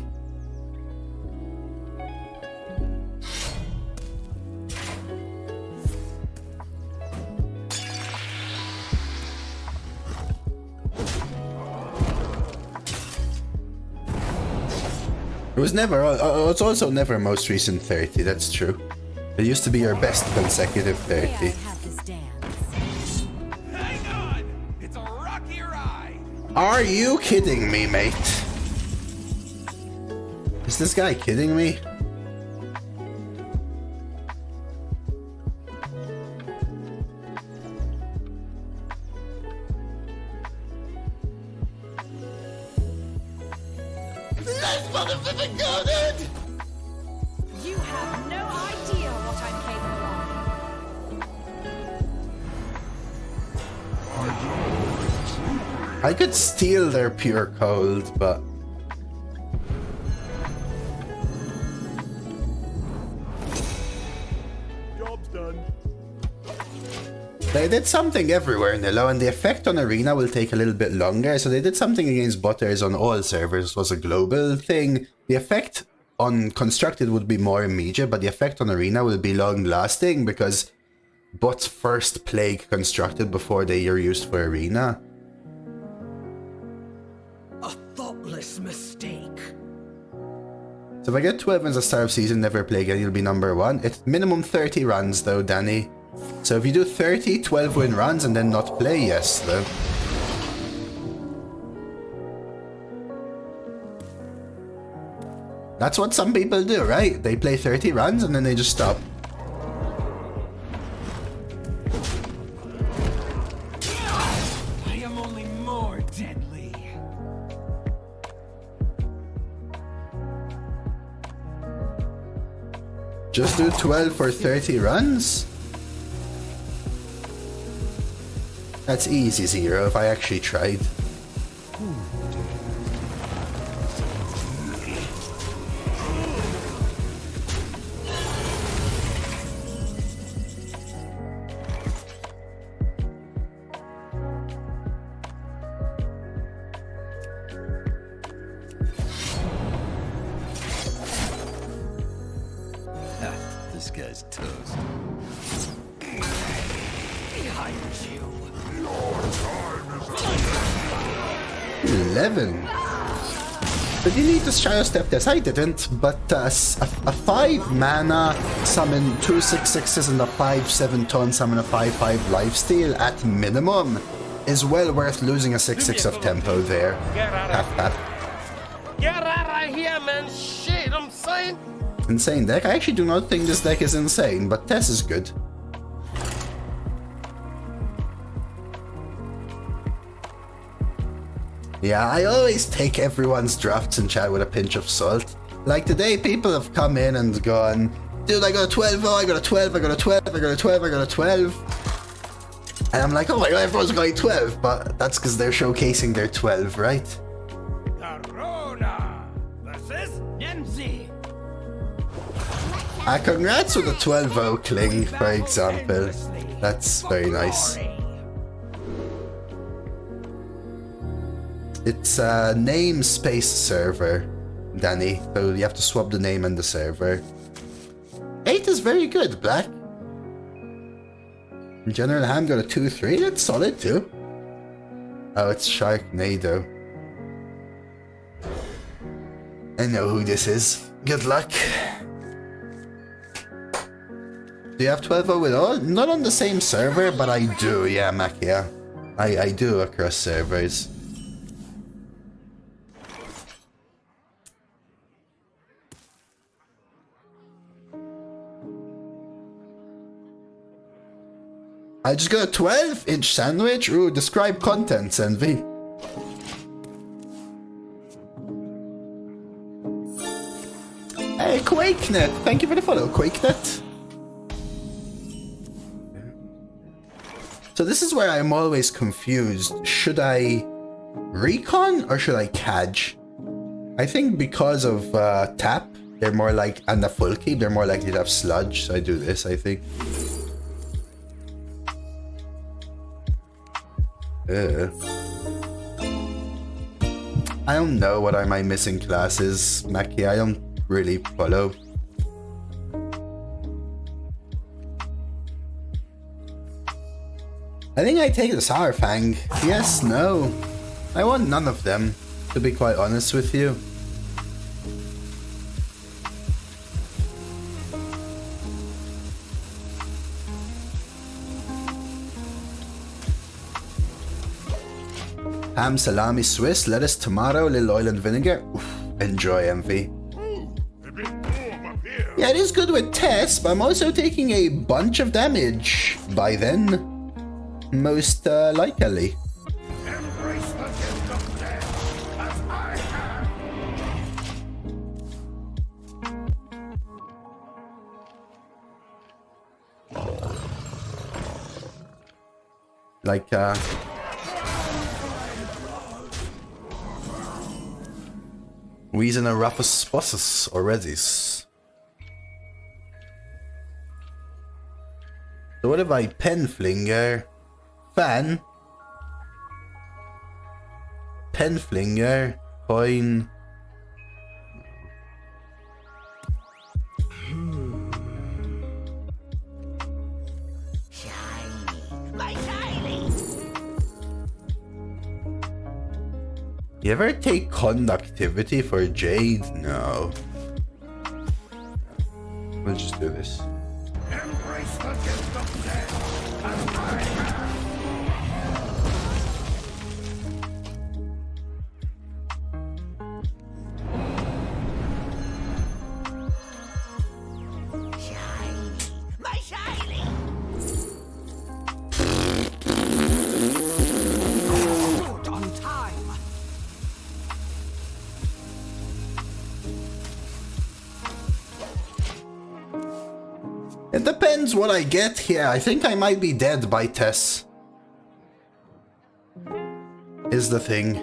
S2: It was never, it's also never most recent 30, that's true. It used to be your best consecutive 30.
S4: Have this dance.
S1: Hang on! It's a rocky ride!
S2: Are you kidding me, mate? Is this guy kidding me? Let's motherfucking go, dude!
S4: You have no idea what I'm capable of.
S2: I could steal their pure cold, but...
S1: Job's done.
S2: They did something everywhere, Nilo, and the effect on Arena will take a little bit longer. So they did something against Butters on all servers. It was a global thing. The effect on Constructed would be more immediate, but the effect on Arena will be long-lasting because bots first plague Constructed before they are used for Arena.
S5: A thoughtless mistake.
S2: So if I get 12 wins at start of season, never play again, you'll be number 1. It's minimum 30 runs though, Danny. So if you do 30 12-win runs and then not play, yes, though. That's what some people do, right? They play 30 runs and then they just stop.
S5: I am only more deadly.
S2: Just do 12 for 30 runs? That's easy, Zero, if I actually tried.
S1: This guy's toast.
S5: Behind you.
S2: 11. But you need to Shadow Step this. I didn't, but a 5 mana summon 2 6/6s and a 5/7 ton summon a 5/5 lifesteal at minimum is well worth losing a 6/6 of tempo there.
S8: Get out of here, man. Shit, I'm saying.
S2: Insane deck. I actually do not think this deck is insane, but Tess is good. Yeah, I always take everyone's drafts in chat with a pinch of salt. Like today, people have come in and gone, dude, I got a 12, oh, I got a 12, I got a 12, I got a 12, I got a 12. And I'm like, oh my god, everyone's going 12, but that's because they're showcasing their 12, right?
S1: Corona! This is Nemzi!
S2: Congrats with the 12-0 Cling, for example. That's very nice. It's a namespace server, Danny. So you have to swap the name and the server. 8 is very good, Black. General Ham got a 2-3. That's solid too. Oh, it's Sharknado. I know who this is. Good luck. Do you have 12-0 with all? Not on the same server, but I do. Yeah, Makia. I do across servers. I just got a 12-inch sandwich. Ooh, describe contents, Envy. Hey, QuakeNet. Thank you for the follow, QuakeNet. So this is where I'm always confused. Should I recon or should I cadge? I think because of tap, they're more like, and the full keep, they're more likely to have sludge. So I do this, I think. I don't know what are my missing classes, Mackie. I don't really follow. I think I take the Sourfang. Yes, no. I want none of them, to be quite honest with you. Ham, salami, Swiss, lettuce, tomato, little oil and vinegar. Oof, enjoy, MV. Yeah, it is good with Tess, but I'm also taking a bunch of damage by then. Most likely.
S6: Embrace the gift of death, as I have.
S2: Like, Weezing a Rapus Bosses already. So what if I Penflinger, Fan, Penflinger, Coin. You ever take conductivity for Jade? No. We'll just do this.
S6: Embrace the gift of death, as I have.
S2: It depends what I get here. I think I might be dead by Tess. Is the thing.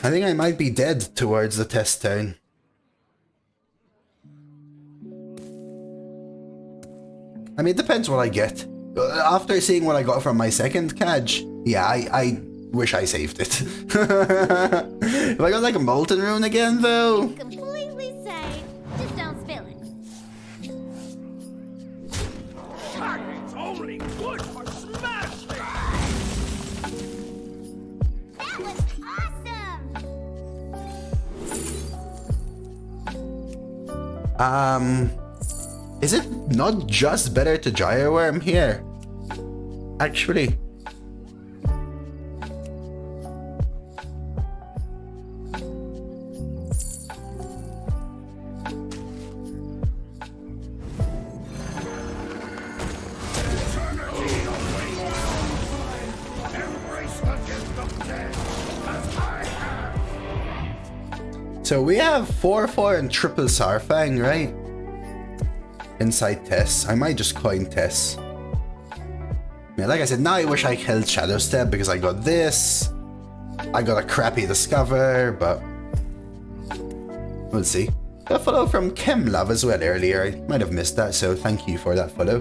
S2: I think I might be dead towards the Tess turn. I mean, it depends what I get. After seeing what I got from my second catch, yeah, I wish I saved it. If I got like a Molten Rune again, though...
S4: Completely safe. Just don't spill it.
S5: It's only good for smashing!
S4: That was awesome!
S2: Is it not just better to Gyre Worm here? Actually. So we have 4-4 and triple Sarfang, right? Inside Tess. I might just coin Tess. Yeah, like I said, now I wish I held Shadow Step because I got this. I got a crappy Discover, but we'll see. A follow from Chemlove as well earlier. I might have missed that, so thank you for that follow.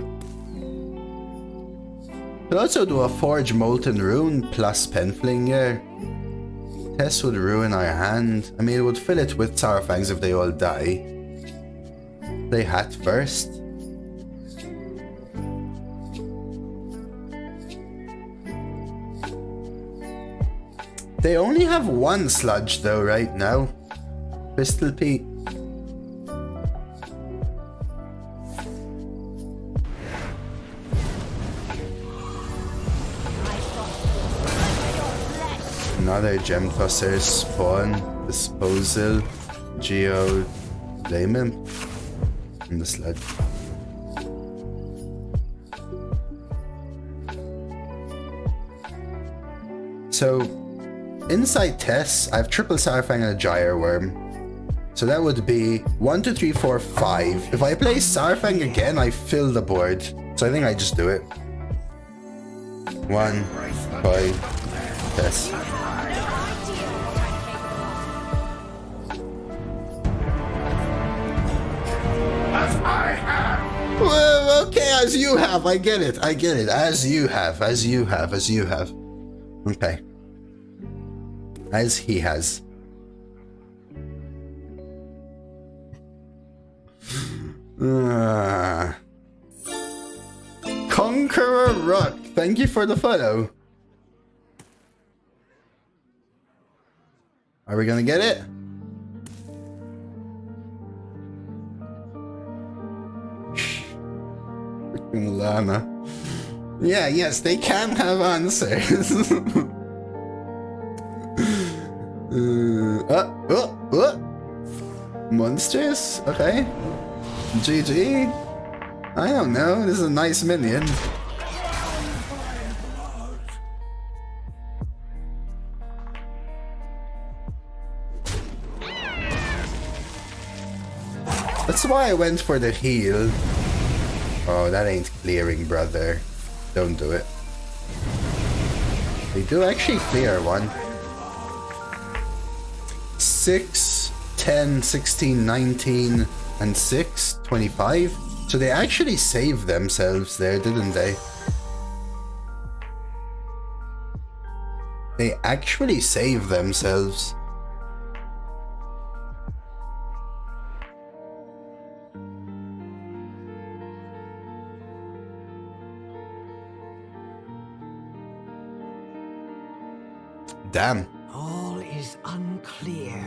S2: Could also do a Forge Molten Rune plus Penflinger. Tess would ruin our hand. I mean, it would fill it with Sourfangs if they all die. Play Hat first. They only have one sludge though right now. Crystal Pete. Another Gem Tosser spawn. Disposal. Geo. Layman. And the sludge. So inside Tess, I have triple Sourfang and a Gyre Worm. So that would be 1, 2, 3, 4, 5. If I play Sourfang again, I fill the board. So I think I just do it. 1, 5, Tess. Well, okay, as you have. I get it. I get it. As you have. As you have. As you have. Okay. As he has. Conqueror Rock, thank you for the follow. Are we gonna get it? Freaking Lana. Yeah, yes, they can have answers. Monsters? Okay. GG. I don't know. This is a nice minion. That's why I went for the heal. Oh, that ain't clearing, brother. Don't do it. They do actually clear one. 6, 10, 16, 19, and 6, 25. So they actually saved themselves there, didn't they? They actually saved themselves. Damn.
S1: All is unclear.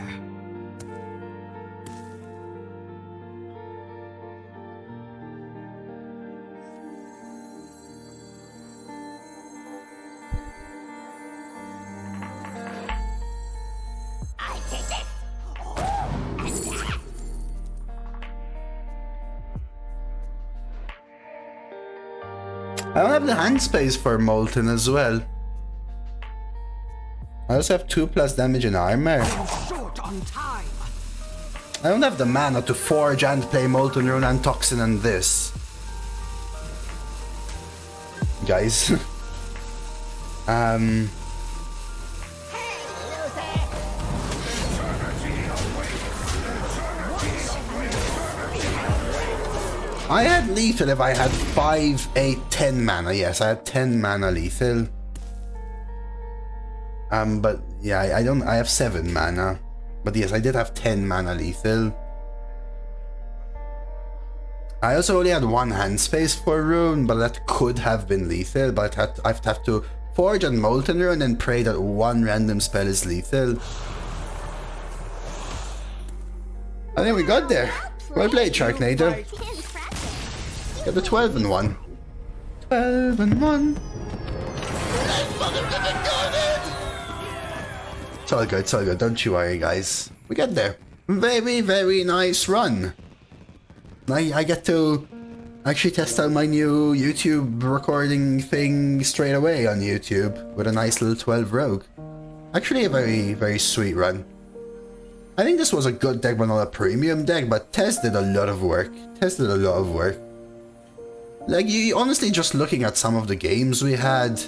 S2: I don't have the hand space for Molten as well. I also have 2+ damage in armor.
S1: Short on time.
S2: I don't have the mana to forge and play Molten Rune and Toxin and this. Guys. I had lethal if I had 5, 8, 10 mana. Yes, I had 10 mana lethal. But yeah, I have 7 mana. But yes, I did have 10 mana lethal. I also only had 1 hand space for rune, but that could have been lethal. But I'd have to forge and Molten Rune and pray that 1 random spell is lethal. I think we got there. Well played, Sharknado. Got the 12 and 1. 12 and 1. It's all good, it's all good. Don't you worry, guys. We get there. Very, very nice run. I get to actually test out my new YouTube recording thing straight away on YouTube with a nice little 12 rogue. Actually a very, very sweet run. I think this was a good deck but not a premium deck, but Tess did a lot of work. Tess did a lot of work. Like, you honestly, just looking at some of the games we had,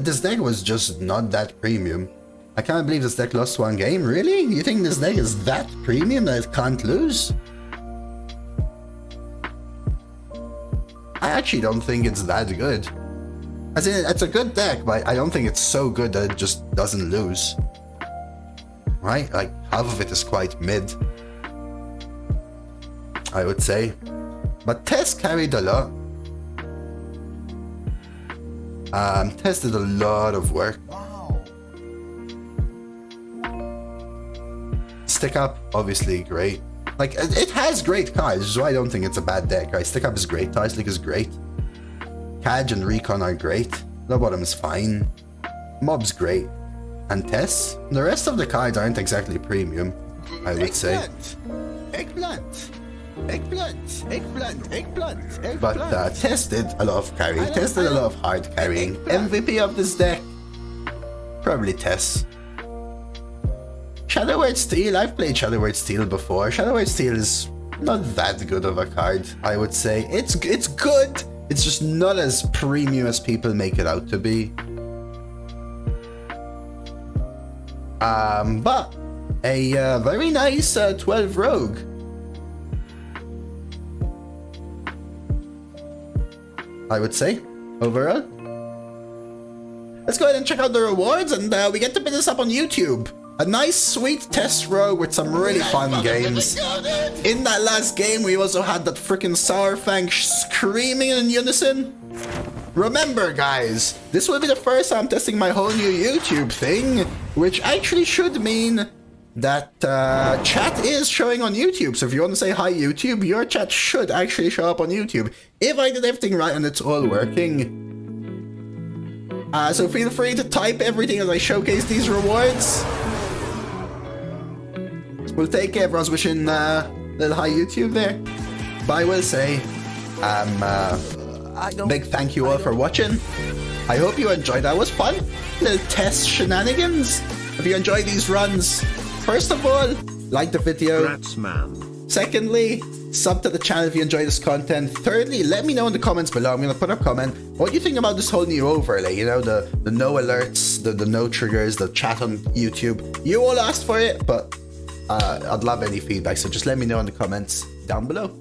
S2: this deck was just not that premium. I can't believe this deck lost 1 game. Really? You think this deck is that premium that it can't lose? I actually don't think it's that good. As in, it's a good deck, but I don't think it's so good that it just doesn't lose. Right? Like, half of it is quite mid, I would say. But Tess carried a lot. Tess did a lot of work. Stick Up, obviously great. Like, it has great cards, which is why I don't think it's a bad deck, right? Stick Up is great, Ties League is great. Cadge and Recon are great. No Bottom is fine. Mob's great. And Tess? The rest of the cards aren't exactly premium, I would say.
S6: Eggplant. Eggplant. Eggplant. Eggplant. Eggplant.
S2: But Tess did a lot of carrying. Tess did a lot of hard carrying. MVP of this deck? Probably Tess. Shadow Word Steel, I've played Shadow Word Steel before. Shadow Word Steel is not that good of a card, I would say. It's good, it's just not as premium as people make it out to be. But a very nice 12 Rogue. I would say, overall. Let's go ahead and check out the rewards, and we get to put this up on YouTube. A nice, sweet Tess Rogue with some really fun games. In that last game, we also had that freaking Sourfang screaming in unison. Remember, guys, this will be the first time I'm testing my whole new YouTube thing, which actually should mean that chat is showing on YouTube. So if you want to say hi YouTube, your chat should actually show up on YouTube. If I did everything right and it's all working. So feel free to type everything as I showcase these rewards. We'll take care. Everyone's wishing little hi YouTube there. But I will say, big thank you all for watching. I hope you enjoyed. That was fun. Little test shenanigans. If you enjoy these runs, first of all, like the video.
S3: Congrats, man.
S2: Secondly, sub to the channel if you enjoy this content. Thirdly, let me know in the comments below. I'm gonna put a comment. What do you think about this whole new overlay? You know, the no alerts, the no triggers, the chat on YouTube. You all asked for it, but I'd love any feedback. So just let me know in the comments down below.